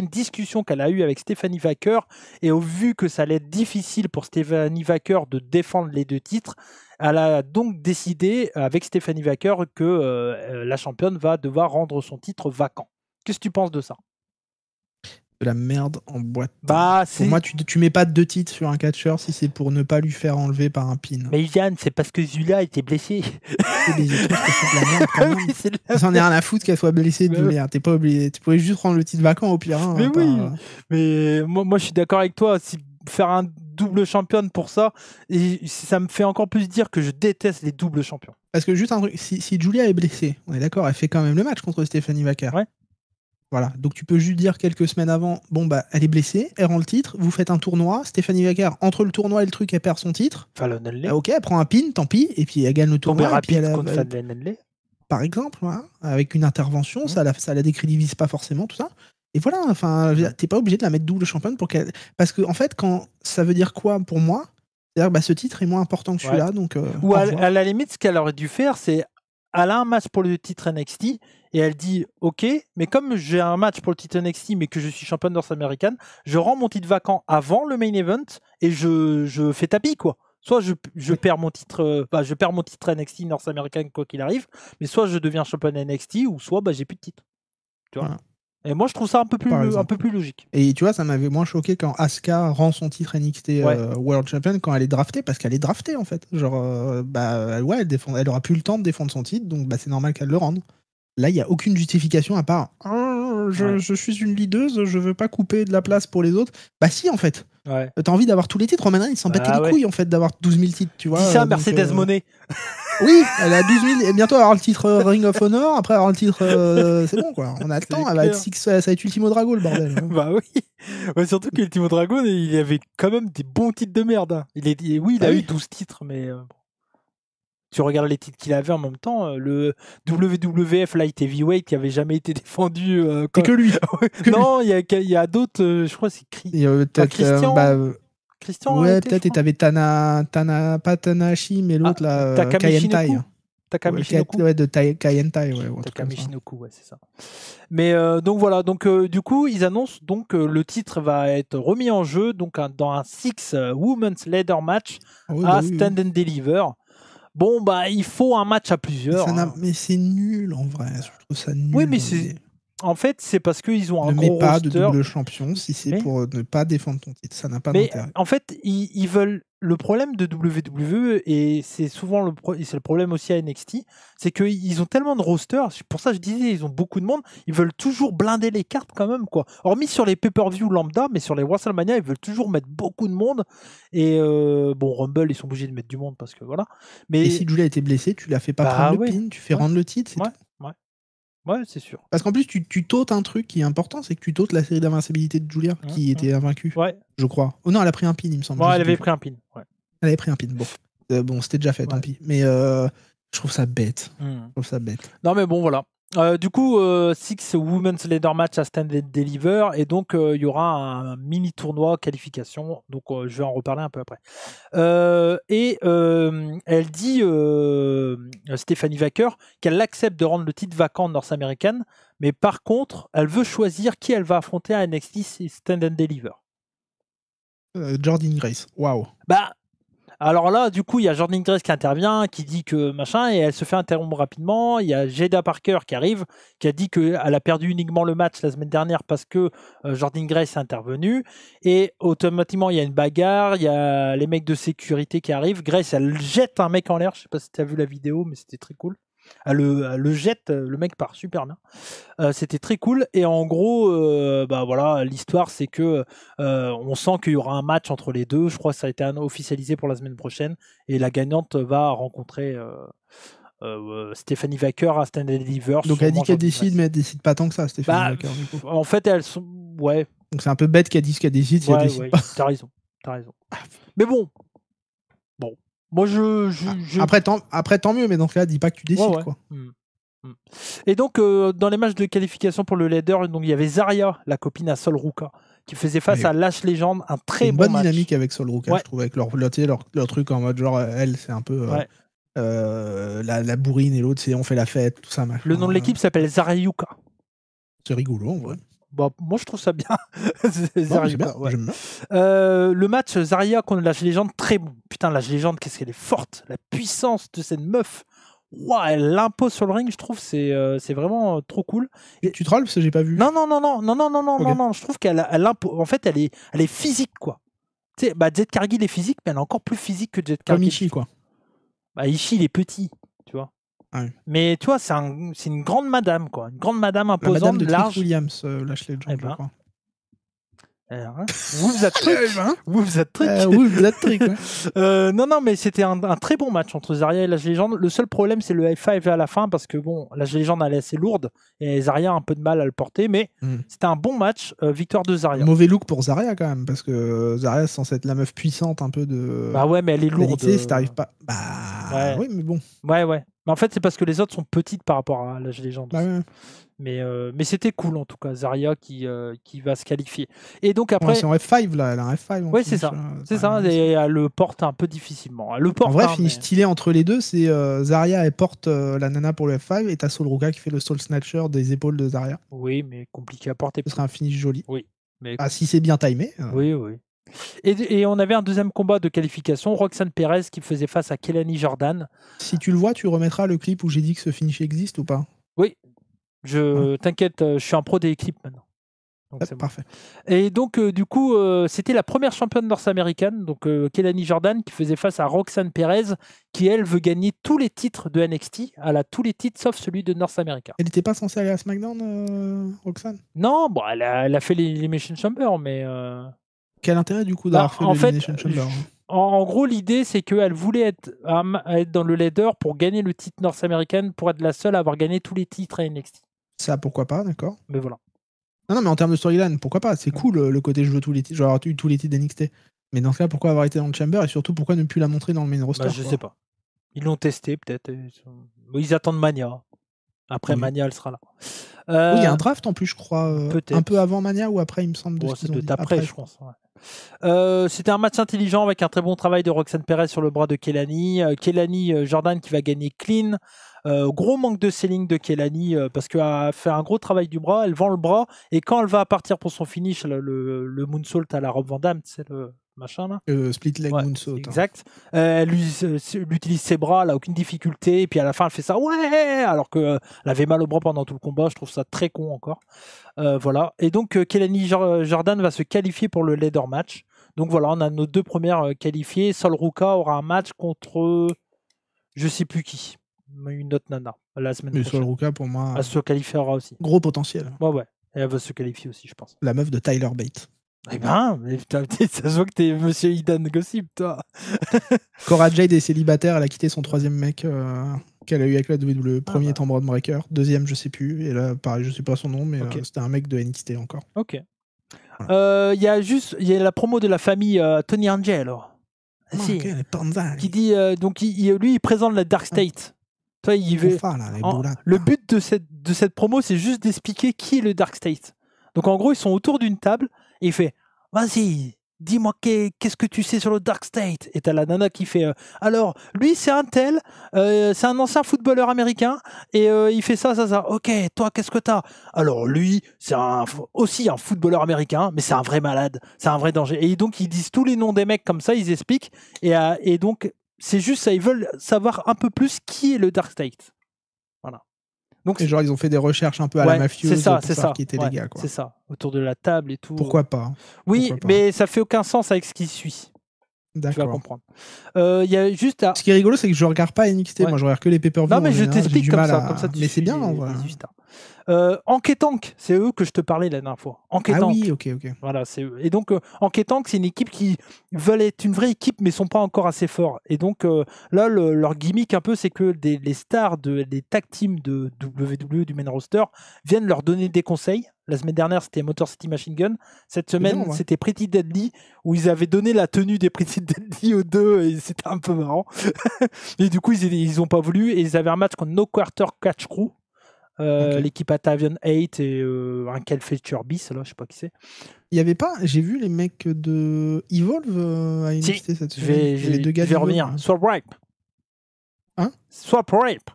discussion qu'elle a eue avec Stephanie Wacker, et au vu que ça allait être difficile pour Stephanie Wacker de défendre les deux titres, elle a donc décidé avec Stephanie Wacker que la championne va devoir rendre son titre vacant. Qu'est-ce que tu penses de ça ? De la merde en boîte. Pour moi, tu mets pas 2 titres sur un catcheur si c'est pour ne pas lui faire enlever par un pin. Mais Yann, c'est parce que Zula était blessée. C'est des trucs que c'est de la merde quand même. J'en ai rien à foutre qu'elle soit blessée de merde. T'es pas obligé. Tu pouvais juste rendre le titre vacant au pire. Hein, mais oui. Mais moi, je suis d'accord avec toi. Faire un double championne pour ça, et ça me fait encore plus dire que je déteste les doubles champions. Parce que juste un truc, si Julia est blessée, on est d'accord, elle fait quand même le match contre Stephanie Wacker. Ouais. Voilà, donc tu peux juste dire quelques semaines avant, bon bah elle est blessée, elle rend le titre, vous faites un tournoi, Stephanie Wacker, entre le tournoi et le truc, elle perd son titre. Ok, elle prend un pin, tant pis, et puis elle gagne le tournoi. Par exemple, voilà, avec une intervention, ça la décrédibilise pas forcément, tout ça. Et voilà, enfin, t'es pas obligé de la mettre double championne pour qu'elle. Parce que en fait, quand ça veut dire quoi pour moi, c'est-à-dire bah, ce titre est moins important que celui-là, donc. Ou à la limite, ce qu'elle aurait dû faire, c'est elle a un match pour le titre NXT et elle dit ok, mais comme j'ai un match pour le titre NXT mais que je suis championne nord-américaine, je rends mon titre vacant avant le main event et je fais tapis quoi. Soit je perds mon titre, je perds mon titre NXT nord-américaine quoi qu'il arrive, mais soit je deviens championne NXT ou soit j'ai plus de titre. Tu vois. Voilà. Et moi je trouve ça un peu plus logique. Et tu vois, ça m'avait moins choqué quand Asuka rend son titre NXT World Champion quand elle est draftée, parce qu'elle est draftée en fait. Genre, elle aura plus le temps de défendre son titre, donc c'est normal qu'elle le rende. Là, il n'y a aucune justification à part je suis une leaduse, je veux pas couper de la place pour les autres. Bah si, en fait. Ouais. T'as envie d'avoir tous les titres. Roman Reigns, il s'en battait les couilles en fait d'avoir 12 000 titres, tu vois. Dis ça, Mercedes Moné. Oui, elle a 12 000 et bientôt elle aura le titre Ring of Honor, après elle aura le titre c'est bon quoi, on a le temps, elle va être ça va être Ultimo Dragon le bordel. Bah oui. Ouais, surtout qu'Ultimo Dragon, il avait quand même des bons titres de merde. Hein. Il a eu 12 titres, mais tu regardes les titres qu'il avait en même temps, le WWF Light Heavyweight qui avait jamais été défendu. C'est que lui. Non, il y a d'autres, je crois que c'est Christian. Christian. Ouais, peut-être, et t'avais pas Tanahashi, mais l'autre là, Kayentai. Takami Shinoku. Ouais, de Kayentai, ouais. Takami Shinoku, ouais, c'est ça. Mais donc voilà, donc du coup, ils annoncent donc le titre va être remis en jeu donc dans un 6 Women's Ladder Match à Stand and Deliver. Bon, bah, il faut un match à plusieurs. Mais c'est nul en vrai. Je trouve ça nul. Oui, mais en fait, c'est parce qu'ils ont un gros roster. Ne mets pas de double champion si c'est pour ne pas défendre ton titre. Ça n'a pas d'intérêt. En fait, ils veulent. Le problème de WWE, et c'est souvent c'est le problème aussi à NXT, c'est qu'ils ont tellement de rosters. Pour ça, je disais, ils ont beaucoup de monde. Ils veulent toujours blinder les cartes quand même, quoi. Hormis sur les pay-per-view lambda, mais sur les WrestleMania, ils veulent toujours mettre beaucoup de monde. Et Rumble, ils sont obligés de mettre du monde parce que voilà. Et si Julia était blessée, tu la fais pas prendre le pin, tu fais rendre le titre, c'est tout. Ouais, c'est sûr. Parce qu'en plus, tu t'ôtes un truc qui est important, c'est que tu t'ôtes la série d'invincibilité de Julia qui était invaincue. Ouais. Je crois. Oh non, elle a pris un pin, il me semble. Ouais, elle avait pris un pin. Ouais. Elle avait pris un pin. Bon, c'était déjà fait, tant pis. Mais je trouve ça bête. Non, mais bon, voilà. Du coup, 6 Women's Ladder Match à Stand and Deliver, et donc il y aura un mini tournoi qualification, donc je vais en reparler un peu après. Elle dit, Stephanie Wacker, qu'elle accepte de rendre le titre vacant nord-américaine, mais par contre, elle veut choisir qui elle va affronter à NXT Stand and Deliver. Jordynne Grace, waouh. Bah, Alors là, du coup, il y a Jordynne Grace qui intervient, qui dit que machin, et elle se fait interrompre rapidement. Il y a Jada Parker qui arrive, qui a dit qu'elle a perdu uniquement le match la semaine dernière parce que Jordynne Grace est intervenue. Et automatiquement, il y a une bagarre, il y a les mecs de sécurité qui arrivent. Grace, elle jette un mec en l'air. Je sais pas si tu as vu la vidéo, mais c'était très cool. Elle le jette, le mec part super bien. C'était très cool. Et en gros, voilà, l'histoire, c'est que on sent qu'il y aura un match entre les deux. Je crois que ça a été officialisé pour la semaine prochaine. Et la gagnante va rencontrer Stephanie Wacker à Stand & Deliver. Donc elle dit qu'elle décide, mais elle décide pas tant que ça, Stephanie Wacker, du coup. En fait, elles sont... Ouais. Donc c'est un peu bête qu'elle dise qu'elle décide si elle décide pas. T'as raison. Mais bon. Moi, Après, tant mieux, mais dans ce cas-là, dis pas que tu décides, quoi. Et donc, dans les matchs de qualification pour le leader, donc, il y avait Zarya, la copine à Sol Ruka, qui faisait face à Lash Legend, un très bon match. Une bonne dynamique avec Sol Ruka, je trouve, avec leur truc en mode genre, elle, c'est un peu la bourrine et l'autre, c'est on fait la fête, tout ça. Machin. Le nom de l'équipe s'appelle Zaryuka. C'est rigolo, en vrai. Bah, moi, je trouve ça bien. J'aime bien. Le match Zarya contre Lash Legend, très bon. Putain, Lash Legend, qu'est-ce qu'elle est forte. La puissance de cette meuf. Wow, elle l'impose sur le ring, je trouve, c'est vraiment trop cool. Et tu trolls parce que j'ai pas vu. Non, je trouve en fait, elle est physique, quoi. Tu sais, Jet Cargill est physique, mais elle est encore plus physique que Jet Cargill. Comme Ishii, quoi. Ishii, il est petit, tu vois. Ouais. Mais tu vois, c'est une grande madame, quoi. Une grande madame imposante, la madame de large. Trick Williams, Lash Legend, je crois. Vous êtes truc. Vous êtes truc. Non, mais c'était un très bon match entre Zarya et Lash Legend. Le seul problème, c'est le F5 à la fin parce que bon, Lash Legend elle est assez lourde et Zarya a un peu de mal à le porter, mais c'était un bon match. Victoire de Zarya. Mauvais look pour Zarya quand même parce que Zarya c'est censé être la meuf puissante un peu de. Bah ouais, mais elle est lourde. Si t'arrives pas. Oui, mais bon. Ouais. Mais en fait, c'est parce que les autres sont petites par rapport à Lash Legend. Ouais. Mais c'était cool en tout cas, Zarya qui va se qualifier. Et donc après, c'est en F5 là, elle a un F5. Oui, c'est ça. C'est ça. Et elle le porte un peu difficilement. Elle le porte. En vrai, finish stylé entre les deux, c'est Zarya elle porte la nana pour le F5 et t'as Sol Ruka qui fait le Soul Snatcher des épaules de Zarya. Oui, mais compliqué à porter. Ce serait un finish joli. Oui. Mais... si c'est bien timé. Oui. Et on avait un deuxième combat de qualification, Roxanne Perez qui faisait face à Kelani Jordan. Si tu le vois, tu remettras le clip où j'ai dit que ce finish existe ou pas? Oui. T'inquiète, je suis un pro des clips maintenant. Donc, parfait. Et donc, du coup, c'était la première championne nord-américaine, donc Kelani Jordan, qui faisait face à Roxanne Perez, qui, elle, veut gagner tous les titres de NXT. Elle a tous les titres sauf celui de North-Américain. Elle n'était pas censée aller à SmackDown, Roxanne? Non, elle a fait l'Elimination Chamber, mais... Quel intérêt, du coup, d'avoir fait l'Elimination Chamber? En gros, l'idée, c'est qu'elle voulait être dans le leader pour gagner le titre North-Américain, pour être la seule à avoir gagné tous les titres à NXT. Ça, pourquoi pas, d'accord. Mais voilà. Non, mais en termes de storyline, pourquoi pas? C'est cool le côté je veux tous les titres, genre eu tous les titres d'NXT. Mais dans ce cas, pourquoi avoir été dans le Chamber et surtout pourquoi ne plus la montrer dans le main roster? Je sais pas. Ils l'ont testé peut-être. Ils attendent Mania. Après Mania, elle sera là. Oui, il y a un draft en plus, je crois. Un peu avant Mania ou après, il me semble. C'est après, je pense. Ouais. C'était un match intelligent avec un très bon travail de Roxanne Perez sur le bras de Kelani. Kelani Jordan qui va gagner clean. Gros manque de selling de Kelani parce qu'elle a fait un gros travail du bras, elle vend le bras et quand elle va partir pour son finish, le moonsault à la Rob Van Dam, c'est le machin là. Split leg moonsault. Exact. Elle utilise ses bras, elle a aucune difficulté et puis à la fin elle fait ça alors qu'elle avait mal au bras pendant tout le combat. Je trouve ça très con encore. Voilà. Et donc Kelani Jordan va se qualifier pour le leader match. Donc voilà, on a nos deux premières qualifiées. Sol Ruka aura un match contre je sais plus qui. Une autre nana la semaine prochaine. Mais Sol Ruka pour moi elle se qualifiera aussi. Gros potentiel. Ouais. Et elle va se qualifier aussi, je pense. La meuf de Tyler Bate. Eh ben, ça se voit que t'es Monsieur Idan Gossip, toi. Cora Jade est célibataire, elle a quitté son troisième mec qu'elle a eu avec la WWE. Premier étant Braun Breaker, deuxième je sais plus, et là pareil je sais pas son nom, mais c'était un mec de NXT encore. Ok. Voilà. Il y a la promo de la famille Tony Angelo. Qui dit donc lui il présente la Dark State. Toi, le but de cette promo, c'est juste d'expliquer qui est le Dark State. Donc en gros, ils sont autour d'une table et il fait vas-y, dis-moi qu'est-ce que tu sais sur le Dark State. Et t'as la nana qui fait alors, lui c'est un tel, c'est un ancien footballeur américain, et il fait ça. Ok, toi qu'est-ce que t'as? Alors lui, c'est aussi un footballeur américain, mais c'est un vrai malade, c'est un vrai danger. Et donc ils disent tous les noms des mecs comme ça, ils expliquent, et donc c'est juste ça, ils veulent savoir un peu plus qui est le Dark State. Voilà. Donc, et genre, ils ont fait des recherches un peu à la mafieuse c'est ça, pour savoir qui étaient les gars. Quoi. C'est ça, autour de la table et tout. Pourquoi pas? Oui, Pourquoi pas. mais ça fait aucun sens avec ce qui suit. D'accord. Tu vas comprendre. Il y a juste à... Ce qui est rigolo, c'est que je regarde pas NXT. Ouais. Moi, je regarde que les pay-per-view. Non, mais je t'explique comme ça. Mais c'est bien, en vrai. Enquêtank, c'est eux que je te parlais la dernière fois. Enquêtank. Ah oui, ok. Voilà, c'est eux. Et donc, Enquêtank, c'est une équipe qui veulent être une vraie équipe, mais sont pas encore assez forts. Et donc, là, leur gimmick un peu, c'est que les stars des tag teams de WWE, du main roster, viennent leur donner des conseils. La semaine dernière, c'était Motor City Machine Gun. Cette semaine, c'était Pretty Deadly, où ils avaient donné la tenue des Pretty Deadly aux deux, et c'était un peu marrant. Et du coup, ils ont pas voulu, et ils avaient un match contre No Quarter Catch Crew. L'équipe Atavian 8 et un Kel Fletcher Beast, là, je sais pas qui c'est. Il y avait pas, j'ai vu les mecs de Evolve à NXT cette semaine. Les deux gars. Je vais revenir. Swap Rape. Hein? Swap Rape.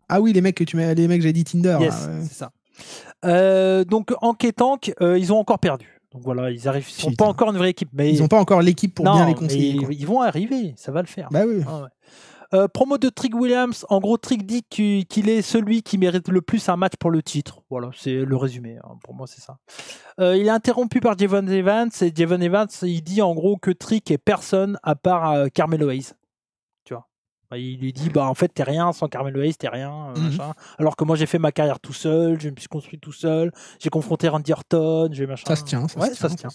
Ah oui, les mecs que j'ai dit Tinder. Yes, là, ouais. c'est ça. Donc Enquêtank, ils ont encore perdu. Donc voilà, ils sont pas encore une vraie équipe, mais ils ont pas encore l'équipe pour bien les conseiller. Ils vont arriver, ça va le faire. Bah oui. Ah, ouais. Promo de Trick Williams. En gros, Trick dit qu'il est celui qui mérite le plus un match pour le titre. Voilà, c'est le résumé. Hein, pour moi, c'est ça. Il est interrompu par Javon Evans. Et Javon Evans, il dit en gros que Trick est personne à part Carmelo Hayes. Tu vois. Il lui dit, en fait, t'es rien sans Carmelo Hayes, t'es rien. Machin. Alors que moi, j'ai fait ma carrière tout seul. Je me suis construit tout seul. J'ai confronté Randy Orton. Ça se tient. Ça se tient.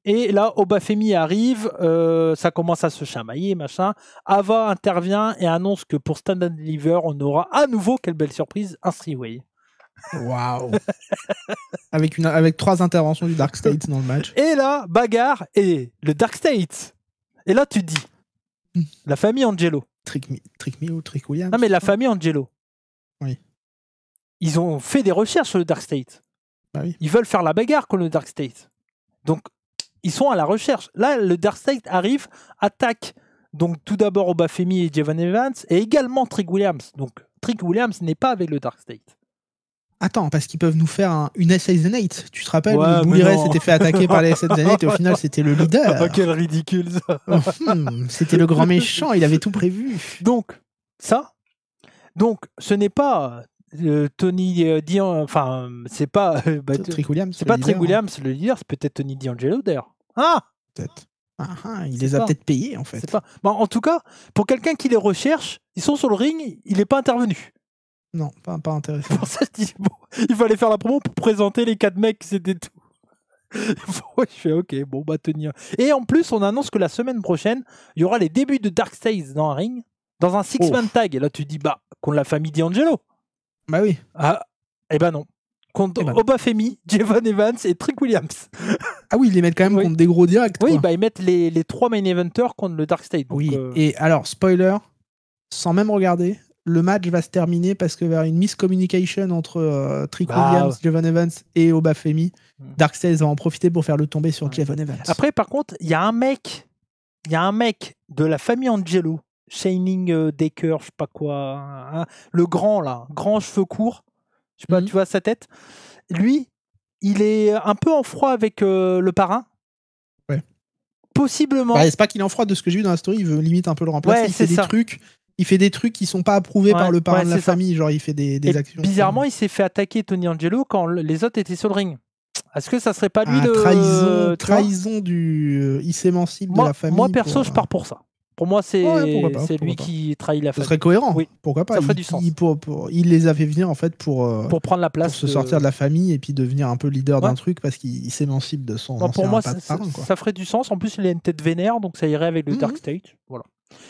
Et là, Obafemi arrive, ça commence à se chamailler, machin. Ava intervient et annonce que pour Stand and Deliver, on aura à nouveau, quelle belle surprise, un three-way. Waouh. avec 3 interventions du Dark State dans le match. Et là, bagarre et le Dark State. Et là, tu te dis, la famille Angelo. Trick Me ou Trick Williams. Non, mais la famille Angelo. Oui. Ils ont fait des recherches sur le Dark State. Bah oui. Ils veulent faire la bagarre contre le Dark State. Donc, ils sont à la recherche. Là, le Dark State arrive, attaque donc tout d'abord Obafemi et Javon Evans, et également Trick Williams. Donc, Trick Williams n'est pas avec le Dark State. Attends, parce qu'ils peuvent nous faire une SS8. Tu te rappelles, Bully Ray s'était fait attaquer par les SS8 et au final, c'était le leader. Oh, quel ridicule, ça. C'était le grand méchant, il avait tout prévu. Donc, ce n'est pas... Tony Dion, enfin, c'est pas Trick Williams. C'est pas Trick Williams le leader, c'est peut-être Tony D'Angelo d'ailleurs. Peut-être. Il les a peut-être payés en fait. En tout cas, pour quelqu'un qui les recherche, ils sont sur le ring, il n'est pas intervenu. Non, pas intéressant. Pour ça, je dis, il fallait faire la promo pour présenter les 4 mecs, c'était tout. Je fais ok, Tony. Et en plus, on annonce que la semaine prochaine, il y aura les débuts de Dark State dans un ring, dans un 6-man tag. Et là, tu dis, contre la famille D'Angelo. Bah oui. Non. Contre Obafemi, Javon Evans et Trick Williams. Ah oui, ils les mettent quand même contre des gros directs. Oui, ils mettent les 3 main eventers contre le Dark State. Donc, oui, et alors, spoiler, sans même regarder, le match va se terminer parce que vers une miscommunication entre Trick Williams, Javon Evans et Obafemi, Dark State va en profiter pour faire le tomber sur Javon Evans. Après, par contre, il y a un mec de la famille Angelo, Shining Decker, je sais pas quoi, hein, le grand là, grand cheveux courts, je sais pas, tu vois sa tête. Lui, il est un peu en froid avec le parrain. Ouais. Possiblement. C'est pas qu'il est en froid de ce que j'ai vu dans la story, il veut limite un peu le remplacer. Il fait des trucs qui sont pas approuvés par le parrain de la famille, genre il fait des actions. Bizarrement, il s'est fait attaquer Tony Angelo quand les autres étaient sur le ring. Est-ce que ça serait pas lui trahison du il s'émancipe de la famille. Moi perso, je pars pour ça. Pour moi, c'est lui qui trahit la famille. Ce serait cohérent. Oui. Pourquoi pas? Ça ferait du sens. Il les a fait venir en fait pour prendre la place, pour se sortir de la famille et puis devenir un peu leader d'un truc parce qu'il s'émancipe de son. Pour moi, ça ferait du sens. En plus, il a une tête vénère, donc ça irait avec le Dark State. Voilà.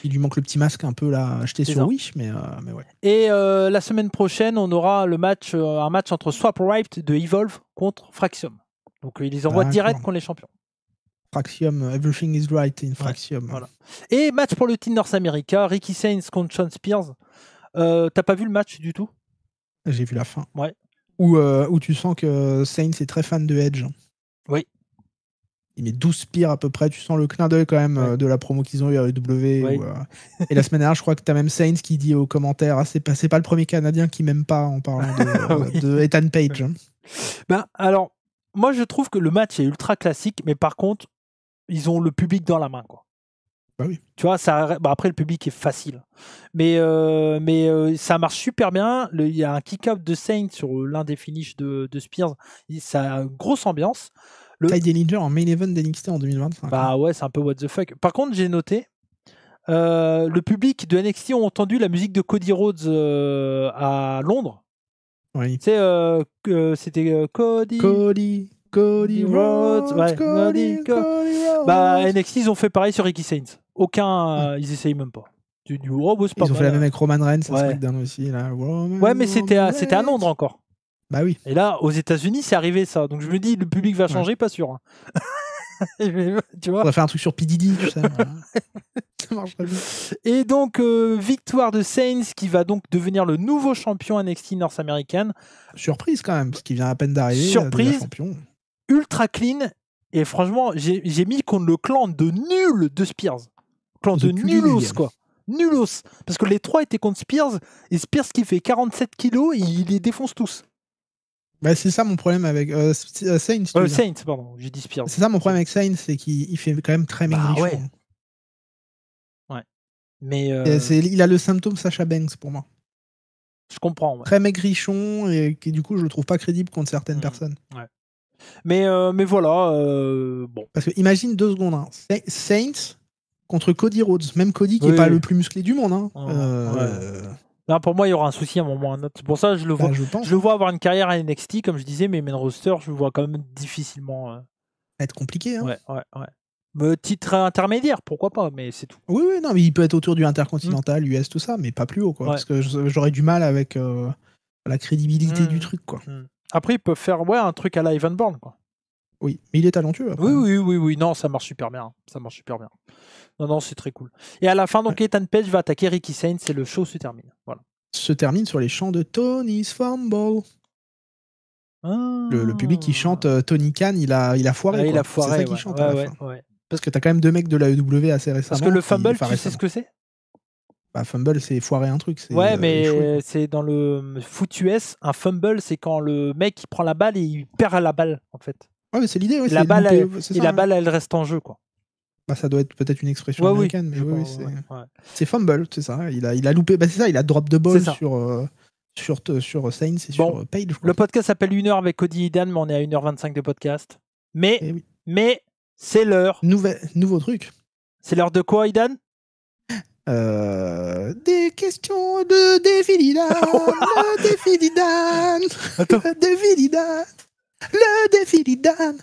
Il lui manque le petit masque un peu là acheté sur Wish, mais ouais. Et la semaine prochaine, on aura un match entre Swap Right de Evolve contre Fraxium. Donc ils les envoient direct contre les champions. Fraxium, everything is right in Fraxium. Voilà. Et match pour le Team North America, Ricky Sainz contre Sean Spears. T'as pas vu le match du tout? J'ai vu la fin. Ouais. Où tu sens que Sainz est très fan de Edge. Oui. Il met 12 spires à peu près. Tu sens le clin d'œil quand même de la promo qu'ils ont eu à EW. Ouais. Et la semaine dernière, je crois que tu as même Saints qui dit aux commentaires c'est pas le premier Canadien qui m'aime pas en parlant de Ethan Page. Ben, alors, moi, je trouve que le match est ultra classique, mais par contre, ils ont le public dans la main, quoi. Bah oui. Tu vois, après, le public est facile. Mais ça marche super bien. Il y a un kick-out de Saints sur l'un des finishes de Spears. Ça a une grosse ambiance. Ty Dillinger en main event d'NXT en 2025. Bah ouais, c'est un peu what the fuck. Par contre, j'ai noté, le public de NXT ont entendu la musique de Cody Rhodes à Londres. Oui. Tu sais, c'était Cody Rhodes. Ouais, Cody Rhodes. Bah, NXT, ils ont fait pareil sur Ricky Saints. Ils essayent même pas. Tu dis, oh, bah, c'est pas Ils ont mal, fait la même avec Roman Reigns, ça ouais. se dingue aussi. Là. Ouais, mais c'était à Londres encore. Bah oui. Et là, aux États-Unis, c'est arrivé ça. Donc je me dis, le public va changer, pas sûr. Hein. Tu vois. On va faire un truc sur P. Diddy, tout ça. Ça marcherait bien. Et donc, victoire de Saints qui va donc devenir le nouveau champion NXT North American. Surprise quand même, parce qu'il vient à peine d'arriver. Surprise. Champion. Ultra clean. Et franchement, j'ai mis contre le clan de nul de Spears. Clan de nulos, quoi. Nulos. Parce que les trois étaient contre Spears. Et Spears qui fait 47 kilos, il les défonce tous. Bah, c'est ça mon problème avec Saints. Saints, pardon, j'ai dit Spears. C'est ça mon problème avec Saints, c'est qu'il fait quand même très maigrichon. Ouais. Mais il a le symptôme Sasha Banks pour moi. Je comprends. Ouais. Très maigrichon et qui du coup je le trouve pas crédible contre certaines personnes. Ouais. Mais voilà, bon. Parce que imagine 2 secondes, hein. Saints contre Cody Rhodes, même Cody qui est pas le plus musclé du monde. Hein. Non, pour moi, il y aura un souci à un moment ou à un autre. C'est pour ça que je le vois. Je le vois avoir une carrière à NXT, comme je disais, mais main roster, je le vois quand même difficilement. Être compliqué. Hein. Ouais. Titre intermédiaire, pourquoi pas, mais c'est tout. Oui, non, mais il peut être autour du Intercontinental, US, tout ça, mais pas plus haut, quoi. Parce que j'aurais du mal avec la crédibilité du truc, quoi. Après, ils peuvent faire un truc à la Evan Bourne, quoi. Oui, mais il est talentueux. Après. Oui. Non, ça marche super bien. Non, c'est très cool. Et à la fin, donc, Ethan Page va attaquer Ricky Saints et le show se termine. Voilà. Se termine sur les chants de Tony's Fumble. Le public qui chante Tony Khan, il a foiré. Il a foiré. C'est ça qu'il chante à la fin. Parce que t'as quand même 2 mecs de la EW assez récemment. Parce que le fumble, tu sais ce que c'est ? Bah, fumble, c'est foirer un truc. Ouais, mais c'est dans le foot US, un fumble, c'est quand le mec il prend la balle et il perd la balle, en fait. Ouais, mais c'est l'idée. Ouais, la balle, elle reste en jeu, quoi. Bah, ça doit être peut-être une expression américaine, mais c'est fumble, c'est ça. Il a loupé. Bah, c'est ça, il a drop the ball sur Saints et sur Page. Le podcast s'appelle 1 heure avec Cody et Dan, mais on est à 1h25 de podcast. Mais c'est l'heure. Nouveau truc. C'est l'heure de quoi, Idan ? Des questions de défi d'Idan. Le défi d'Idan. Le défi d'Idan. Le défi d'Idan.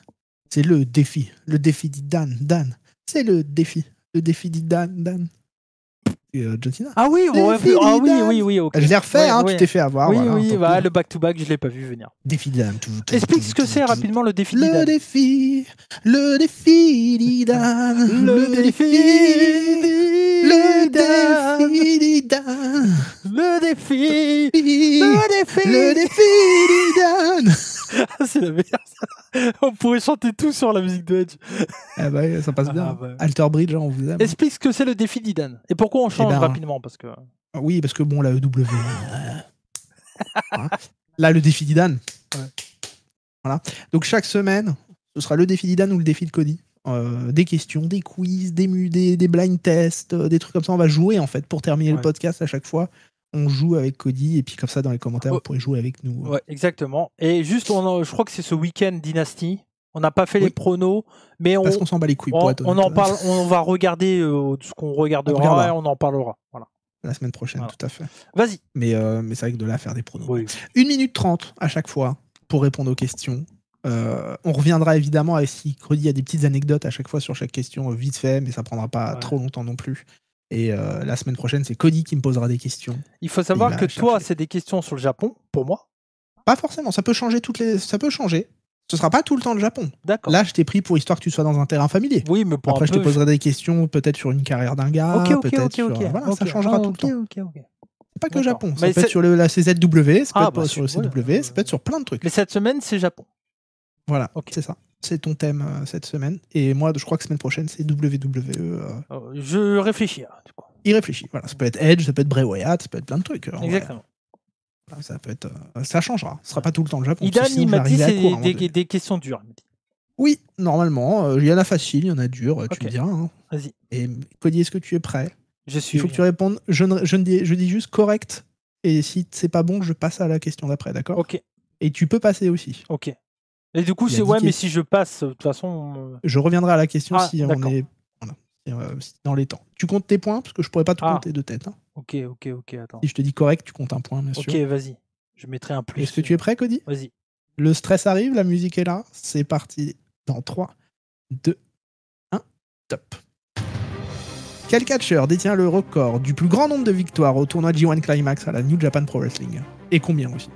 C'est le défi. Le défi d'Idan. Dan. C'est le défi. Le défi d'Idan. Dan. John Cena. Ah oui, oui. Okay. Je l'ai refait, tu t'es fait avoir. Oui, le back-to-back, je l'ai pas vu venir. Défi d'Idan. Explique ce que c'est rapidement le défi d'Idan. Le défi d'Idan. Le défi d'Idan. Le défi d'Idan. C'est la meilleure. On pourrait chanter tout sur la musique de Edge. Ah bah, ça passe bien. Alter Bridge, on vous aime. Explique ce que c'est le défi d'Idan. Et pourquoi on change rapidement parce que... Oui, parce que bon, la EW... Là, le défi d'Idan. Voilà. Donc chaque semaine, ce sera le défi d'Idan ou le défi de Cody. Des questions, des quiz, des blind tests, des trucs comme ça. On va jouer en fait pour terminer le podcast à chaque fois. On joue avec Cody et puis comme ça dans les commentaires vous pourrez jouer avec nous. Ouais, exactement. Et juste, je crois que c'est ce week-end Dynasty. On n'a pas fait les pronos, mais parce qu'on s'en bat les couilles. On en parle. On va regarder ce qu'on regardera et on en parlera. Voilà. La semaine prochaine, tout à fait. Vas-y. Mais c'est vrai que de là à faire des pronos. 1 minute 30 à chaque fois pour répondre aux questions. On reviendra évidemment à si Cody a des petites anecdotes à chaque fois sur chaque question vite fait, mais ça prendra pas trop longtemps non plus. Et la semaine prochaine, c'est Cody qui me posera des questions. Il faut savoir que toi, c'est des questions sur le Japon, pour moi. Pas forcément, ça peut changer ça peut changer. Ce sera pas tout le temps le Japon. D'accord. Là, je t'ai pris pour histoire que tu sois dans un terrain familier. Oui, mais après, je te poserai des questions peut-être sur une carrière d'un gars, peut-être sur... Voilà, ça changera tout le temps. C'est pas que le Japon. Ça peut être sur la CZW, ça peut être sur le CW, ça peut être sur plein de trucs. Mais cette semaine, c'est Japon. Voilà, Ok. c'est ça. C'est ton thème cette semaine. Et moi, je crois que semaine prochaine, c'est WWE. Je réfléchis, là, du coup. Il réfléchit. Voilà, ça peut être Edge, ça peut être Bray Wyatt, ça peut être plein de trucs. En vrai. Exactement. Voilà, ça peut être, ça changera. Ce sera pas tout le temps le Japon. Idan, sinon il m'a dit j'arrivais à court à un c'est moment donné. des questions dures. Il m'a dit. Oui, normalement. Il y en a facile, il y en a dur, tu Ok. me diras. Hein. Vas-y, Et Cody, est-ce que tu es prêt? je suis. Il faut que tu répondes. Je dis juste correct. Et si c'est pas bon, je passe à la question d'après, d'accord? Ok, Et tu peux passer aussi. ok. Et du coup, Il y a c'est 10 ouais, mais questions. si je passe, de toute façon. Je reviendrai à la question Ah, si on d'accord. est voilà, si dans les temps. Tu comptes tes points parce que je pourrais pas tout Ah. compter de tête. Hein. Ok, attends. Si je te dis correct, tu comptes un point, bien Ok, sûr. vas-y. Je mettrai un plus. Est-ce que tu es prêt, Cody? Vas-y. Le stress arrive, la musique est là. C'est parti dans 3, 2, 1, top. Quel catcheur détient le record du plus grand nombre de victoires au tournoi G1 Climax à la New Japan Pro Wrestling? Et combien aussi?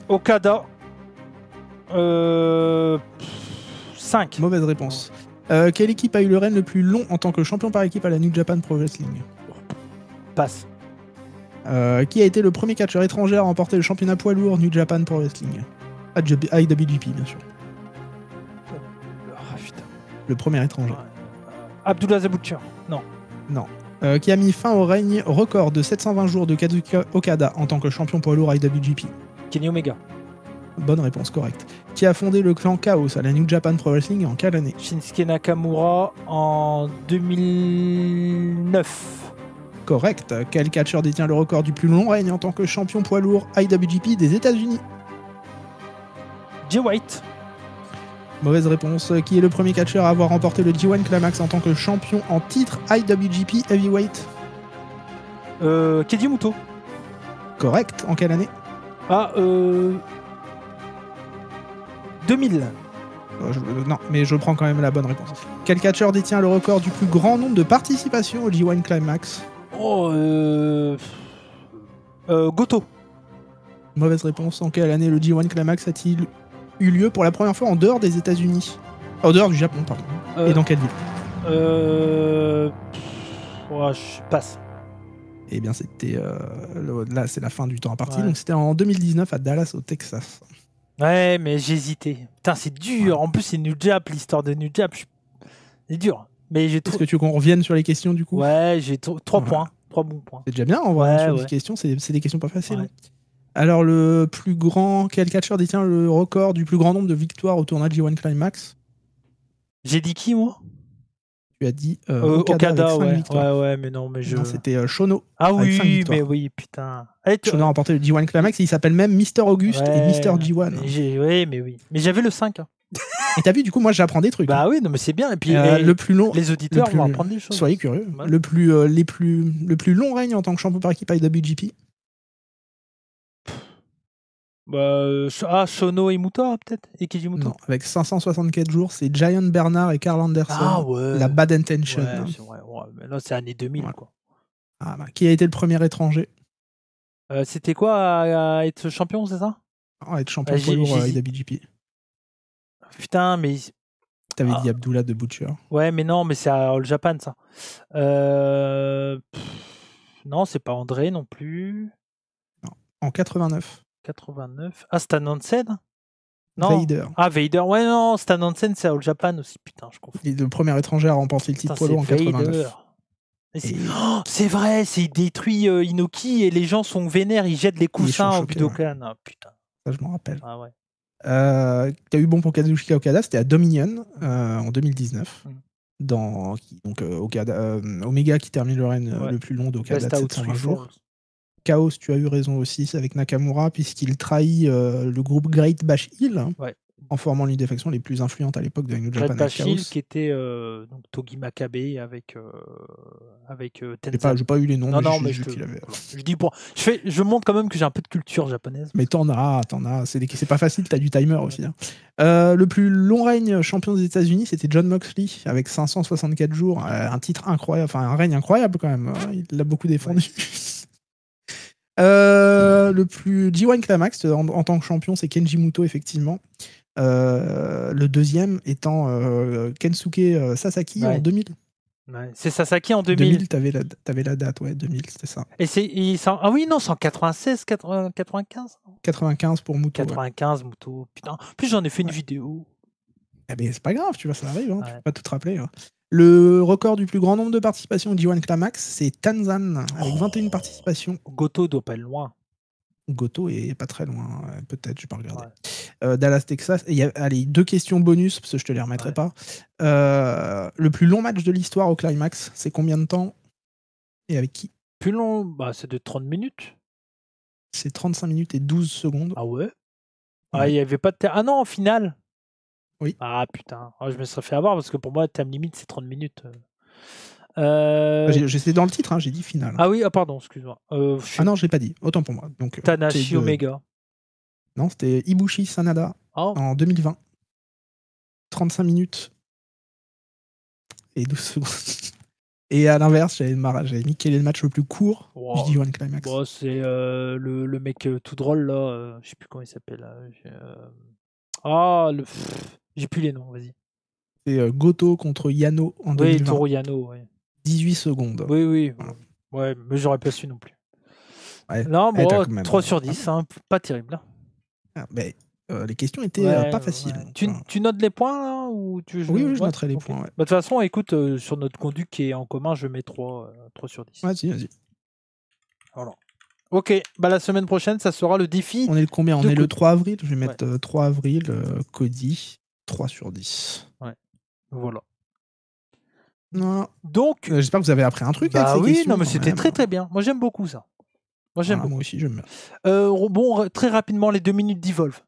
Okada. 5. Mauvaise réponse. Quelle équipe a eu le règne le plus long en tant que champion par équipe à la New Japan Pro Wrestling? Passe. Qui a été le premier catcheur étranger à remporter le championnat poids lourd New Japan Pro Wrestling? IWGP, bien sûr. Ah, putain. Le premier étranger. Abdullah The Butcher. Non. Non. Qui a mis fin au règne record de 720 jours de Kazuchika Okada en tant que champion poids lourd IWGP? Kenny Omega. Bonne réponse, correcte. Qui a fondé le clan Chaos à la New Japan Pro Wrestling en quelle année? Shinsuke Nakamura en 2009. Correct. Quel catcheur détient le record du plus long règne en tant que champion poids lourd IWGP des États-Unis? Jay White. Mauvaise réponse. Qui est le premier catcheur à avoir remporté le G1 Climax en tant que champion en titre IWGP Heavyweight? Keiji Muto. Correct. En quelle année? 2000. Non, mais je prends quand même la bonne réponse. Quel catcheur détient le record du plus grand nombre de participations au G1 Climax? Goto. Mauvaise réponse. En quelle année le G1 Climax a-t-il eu lieu pour la première fois en dehors des États-Unis? En dehors du Japon, pardon. Et dans quelle ville? Je passe. Eh bien, c'était. Là, c'est la fin du temps imparti. Ouais. Donc, c'était en 2019 à Dallas, au Texas. Ouais, mais j'ai hésité. Putain, c'est dur. En plus, c'est New Jap, l'histoire de New Jap. C'est dur. Mais j'ai Est-ce que tu veux qu'on revienne sur les questions du coup? Ouais, j'ai 3 Voilà. points. 3 bons points. C'est déjà bien en vrai, Ouais, sur ouais. les questions. C'est des questions pas faciles. Ouais. hein. Alors, le plus grand. Quel catcheur détient le record du plus grand nombre de victoires au tournoi G1 Climax? J'ai dit qui, moi? Tu as dit Okada, avec 5 ouais. victoires. Ouais, mais non, mais je. Non, c'était Shono. Ah avec 5 oui, victoires. mais oui, putain. Allez, Shono a remporté le G1 Climax et il s'appelle même Mister Auguste et Mister G1. Oui, mais oui. Mais j'avais le 5. Hein. Et t'as vu, du coup, moi j'apprends des trucs. Bah oui, non, mais c'est bien. Et puis, le plus long. les auditeurs le plus- vont apprendre des choses. Soyez curieux. Ouais. Le plus long règne en tant que champion par équipe IWGP? Shono et Muto, peut-être? Et Keiji Muto? Non, avec 564 jours, c'est Giant Bernard et Carl Anderson. Ah ouais. La Bad Intention. Ouais, hein. c'est vrai. Ouais, mais là, c'est années 2000, Voilà. quoi. Ah, bah, qui a été le premier étranger C'était quoi à être champion, c'est ça? à être champion Ah, poids lourd j'ai- IWGP? Putain, mais. T'avais Ah. dit Abdullah de Butcher. Ouais, mais non, mais c'est à All Japan, ça. Non, c'est pas André non plus. En 89. 89. Ah, Stan Hansen? Non. Vader. Ah, Vader. Ouais, non, Stan Hansen, c'est à All Japan aussi. Putain, je confonds. Il est le premier étranger à remporter le titre Putain, poids lourd en c'est 89. Vader. Et c'est... Et- Oh, c'est vrai, c'est il détruit Inoki et les gens sont vénères, ils jettent les coussins au choqués, Budokan. Ah, putain. Ça, je m'en rappelle. Ah ouais. T'as eu bon pour Kazuchika Okada, c'était à Dominion en 2019. Mm. Donc Omega qui termine le règne Ouais. le plus long d'Okada Best de out 720 three jours. falls. Chaos, tu as eu raison aussi, c'est avec Nakamura, puisqu'il trahit le groupe Great Bash Hill Ouais. en formant l'une des factions les plus influentes à l'époque de la New Japan. Red avec Bashil Chaos. qui était donc Togi Makabe avec J'ai Tenzan. pas eu les noms, Non, mais mais j'ai je, vu qu'il avait. voilà. Je dis pour. Je montre quand même que j'ai un peu de culture japonaise. Mais t'en as. C'est pas facile, t'as du timer aussi. Hein. Le plus long règne champion des États-Unis, c'était Jon Moxley, avec 564 jours. Un titre incroyable, enfin un règne incroyable quand même. Il l'a beaucoup défendu. Le plus G1 Climax en tant que champion, c'est Kenji Muto, effectivement. Le deuxième étant Kensuke Sasaki Ouais. en 2000. Ouais. C'est Sasaki en 2000, t'avais la date, ouais, 2000, c'était ça. Et ah oui, non, c'est en 96, 95 95 pour Muto. 95, ouais. Muto. Putain, en plus, j'en ai fait une vidéo. Eh ben, c'est pas grave, tu vois, ça arrive, hein, Ouais. tu peux pas tout te rappeler. Hein. Le record du plus grand nombre de participations au G1 Climax, c'est Tanzan, avec 21 participations. Goto doit pas être loin. Goto est pas très loin, peut-être, je vais pas regarder. Dallas, Texas. Allez, 2 questions bonus, parce que je te les remettrai pas. Le plus long match de l'histoire au Climax, c'est combien de temps et avec qui? Plus long, c'est de 30 minutes. C'est 35 minutes et 12 secondes. Ah ouais? Ah, il y avait pas de Ah non, en finale? Oui. Ah putain, je me serais fait avoir, parce que pour moi, time limite, c'est 30 minutes. J'étais dans le titre, hein, j'ai dit finale. Ah oui, pardon, excuse-moi. Ah non, je l'ai pas dit, autant pour moi. Donc, Tanahashi Omega. Non, c'était Ibushi Sanada en 2020. 35 minutes et 12 secondes. Et à l'inverse, j'avais mis quel est le match le plus court du G1 Climax. C'est le mec tout drôle là, je sais plus comment il s'appelle. J'ai plus les noms, vas-y. C'est Goto contre Yano en 2020. Oui, Toru Yano, ouais. 18 secondes. Oui. Voilà. Ouais, mais j'aurais pas su non plus. Ouais. Non, 3 sur 10, hein, pas terrible. Les questions étaient pas faciles. Ouais. Tu notes les points là, ou tu Oui, je noterai les points. Ouais. De toute façon, écoute, sur notre conduit qui est en commun, je mets 3 sur 10. Vas-y. Voilà. Ok, la semaine prochaine, ça sera le défi. On est le combien? On est le 3 avril. Je vais mettre 3 avril, Cody, 3 sur 10. Ouais, voilà. Non. Donc, j'espère que vous avez appris un truc avec ces questions. Non, mais c'était très très bien. Moi, j'aime beaucoup ça. Moi aussi, j'aime bien. Bon, très rapidement, les 2 minutes d'Evolve.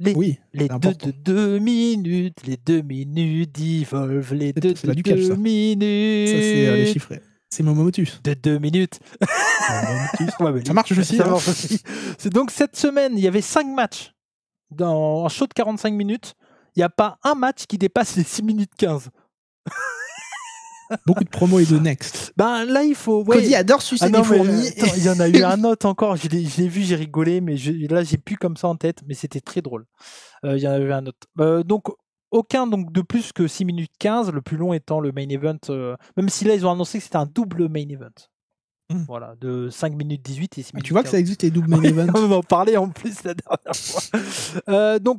Les 2 minutes, les 2 minutes d'Evolve, les 2 minutes. Ça, c'est les chiffrés. C'est Momomotus. De 2 minutes. Ça marche aussi. Ça marche aussi. C'est donc cette semaine, il y avait 5 matchs dans un show de 45 minutes. Il n'y a pas un match qui dépasse les 6 minutes 15. Beaucoup de promos et de next. Là, il faut. Cody adore sucer des fourmis. Il y en a eu un autre encore. Je l'ai vu, j'ai rigolé, mais là, j'ai plus comme ça en tête. Mais c'était très drôle. Il y en a eu un autre. Donc, aucun de plus que 6 minutes 15, le plus long étant le main event. Même si là, ils ont annoncé que c'était un double main event. Voilà, de 5 minutes 18 et 6 minutes. Tu vois 15. Que ça existe les double main events. On en parlait en plus la dernière fois.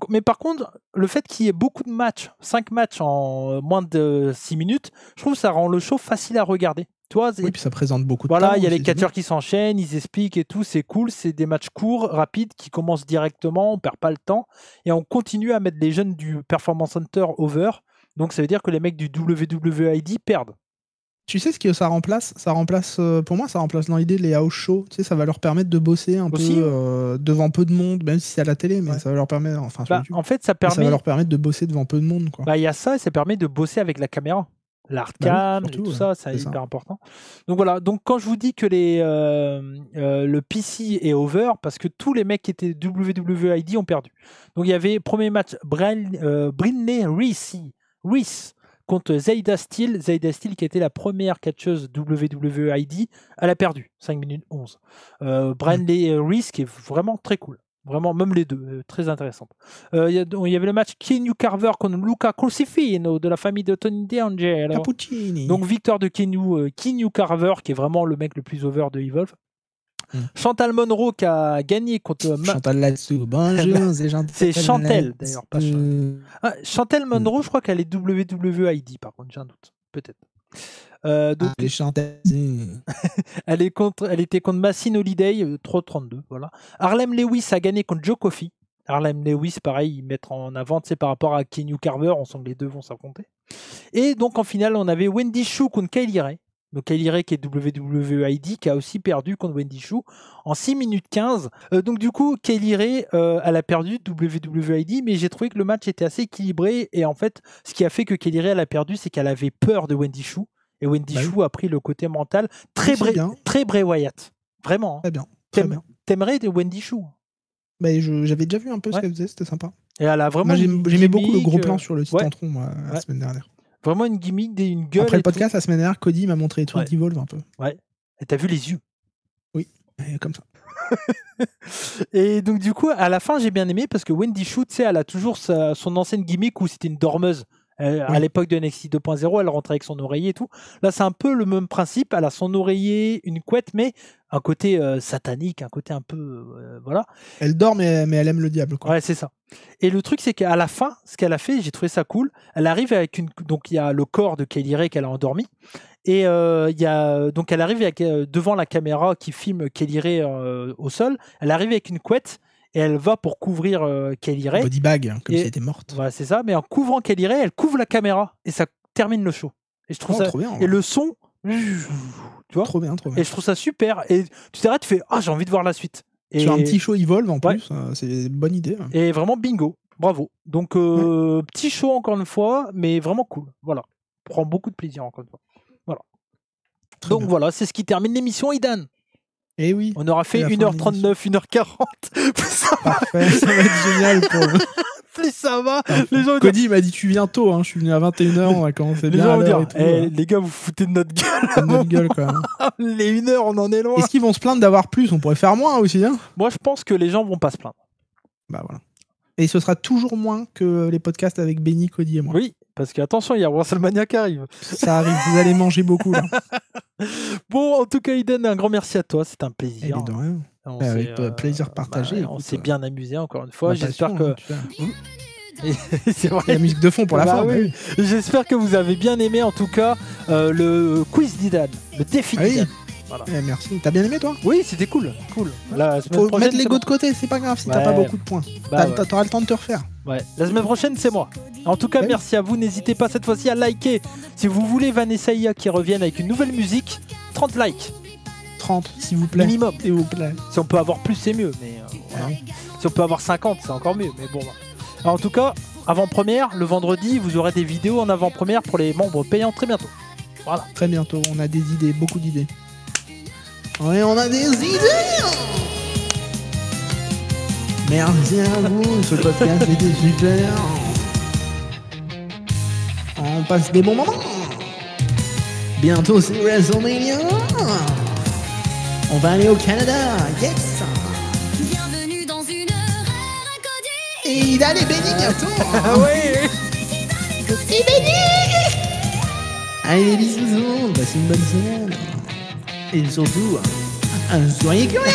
Mais par contre, le fait qu'il y ait beaucoup de matchs, 5 matchs en moins de 6 minutes, je trouve que ça rend le show facile à regarder. Tu vois, oui, puis ça présente beaucoup de temps. Voilà, il y a les catcheurs qui s'enchaînent, ils expliquent et tout, c'est cool. C'est des matchs courts, rapides, qui commencent directement, on perd pas le temps. Et on continue à mettre les jeunes du Performance Center over. Donc ça veut dire que les mecs du WWEID perdent. Tu sais ce que ça remplace? Pour moi, ça remplace dans l'idée les house shows. Tu sais, ça va leur permettre de bosser un peu devant peu de monde, même si c'est à la télé, mais ça va leur permettre. Enfin, en fait, ça va leur permettre de bosser devant peu de monde. Il y a ça, et ça permet de bosser avec la caméra. L'hardcam, et tout ça, c'est hyper important. Donc voilà, donc quand je vous dis que le PC est over, parce que tous les mecs qui étaient WWEID ont perdu. Donc il y avait premier match, Brinley Reese contre Zayda Steele qui était la première catcheuse WWEID, elle a perdu 5 minutes 11. Brinley Reese qui est vraiment très cool. Vraiment, même les deux, très intéressantes. Il y avait le match Kenyu Carver contre Luca Crucifino de la famille de Tony D'Angelo. Cappuccini. Donc victoire de Kenyu Carver, qui est vraiment le mec le plus over de Evolve. Chantal Monroe qui a gagné contre Chantal là-dessous. C'est Chantal d'ailleurs, pas Chantal Monroe, je crois qu'elle est WWEID par contre, j'ai un doute, peut-être. Donc, elle était contre Massine Holiday, 3-32, voilà. Harlem Lewis a gagné contre Joe Coffey. Harlem Lewis, pareil, ils mettent en avant, par rapport à Kenyu Carver, on sent que les deux vont s'affronter. Et donc en finale, on avait Wendy Choo contre Kylie Ray. Donc Kylie Ray qui est WWEID, qui a aussi perdu contre Wendy Choo en 6 minutes 15. Donc du coup, Kylie Ray, elle a perdu WWEID, mais j'ai trouvé que le match était assez équilibré. Et en fait, ce qui a fait que Kylie Ray elle a perdu, c'est qu'elle avait peur de Wendy Choo. Et Wendy Choo a pris le côté mental. Très Bray Wyatt. Vraiment. Très bien. T'aimerais de Wendy Choo? J'avais déjà vu un peu ce qu'elle faisait, c'était sympa. Et elle a vraiment. J'aimais beaucoup le gros plan sur le Titantron, moi, la semaine dernière. Vraiment une gimmick, une gueule. Après le podcast, la semaine dernière, Cody m'a montré les trucs d'Evolve un peu. Ouais. Et t'as vu les yeux? Oui, comme ça. Et donc du coup, à la fin, j'ai bien aimé parce que Wendy Choo, tu sais, elle a toujours son ancienne gimmick où c'était une dormeuse. À l'époque de NXT 2.0, elle rentrait avec son oreiller et tout. Là, c'est un peu le même principe. Elle a son oreiller, une couette, mais un côté satanique, un côté un peu... voilà. Elle dort, mais elle aime le diable, quoi. Ouais, c'est ça. Et le truc, c'est qu'à la fin, ce qu'elle a fait, j'ai trouvé ça cool. Elle arrive avec une... Donc, il y a le corps de Kay Ray qu'elle a endormi. Et donc, elle arrive avec, devant la caméra qui filme Kay Ray au sol. Elle arrive avec une couette et elle va pour couvrir Kay Ray. Body bag, comme si elle était morte. Voilà, c'est ça. Mais en couvrant Kay Ray, elle couvre la caméra et ça termine le show. Et je trouve ça... trop bien. Et le son... Tu vois, trop bien. Et je trouve ça super. Et tu t'arrêtes, tu fais « Ah, j'ai envie de voir la suite ». Sur un petit show Evolve en plus, c'est une bonne idée. Et vraiment bingo, bravo. Donc petit show encore une fois, mais vraiment cool. Voilà, prend beaucoup de plaisir encore une fois. Voilà. Donc voilà, c'est ce qui termine l'émission, Idan. Et oui. On aura fait 1h39, 1h40. Parfait, ça va être génial pour eux. Plus ça va. Les gens Cody m'a dit tu viens tôt, hein. Je suis venu à 21h, on a commencé bien à l'heure et tout. Les gars, vous foutez de notre gueule. De notre gueule, quoi. Les 1h, on en est loin. Est-ce qu'ils vont se plaindre d'avoir plus? On pourrait faire moins aussi, hein. Moi, je pense que les gens vont pas se plaindre. Bah voilà. Et ce sera toujours moins que les podcasts avec Benny, Cody et moi. Oui, parce qu'attention, il y a WrestleMania qui arrive. Ça arrive, vous allez manger beaucoup, là. Bon, en tout cas, Iden, un grand merci à toi, c'est un plaisir. De rien. Avec plaisir partagé. On s'est bien amusé encore une fois. J'espère que... C'est vrai. La musique de fond pour la fin. Oui. J'espère que vous avez bien aimé en tout cas le quiz d'Idan, le défi d'Idan. Voilà. Merci. T'as bien aimé toi? Oui, c'était cool. Faut mettre l'ego de côté, c'est pas grave si t'as pas beaucoup de points. T'auras le temps de te refaire. Ouais. La semaine prochaine, c'est moi. En tout cas, merci à vous. N'hésitez pas cette fois-ci à liker. Si vous voulez Vanessa Ia qui revienne avec une nouvelle musique, 30 likes. 30, s'il vous plaît. Minimum. S'il vous plaît. Si on peut avoir plus, c'est mieux. Mais voilà. Si on peut avoir 50, c'est encore mieux. Mais bon. Alors, en tout cas, avant-première, le vendredi, vous aurez des vidéos en avant-première pour les membres payants très bientôt. Voilà. Très bientôt. On a des idées, beaucoup d'idées. Oui, on a des idées. Merci à vous, ce podcast était super. On passe des bons moments. Bientôt c'est WrestleMania. On va aller au Canada, yes. Bienvenue dans une heure à Cody. Et il a les bénis bientôt. Ah oui. Et bénis. Allez les bisous, passez une bonne semaine. Et surtout, soyez curieux.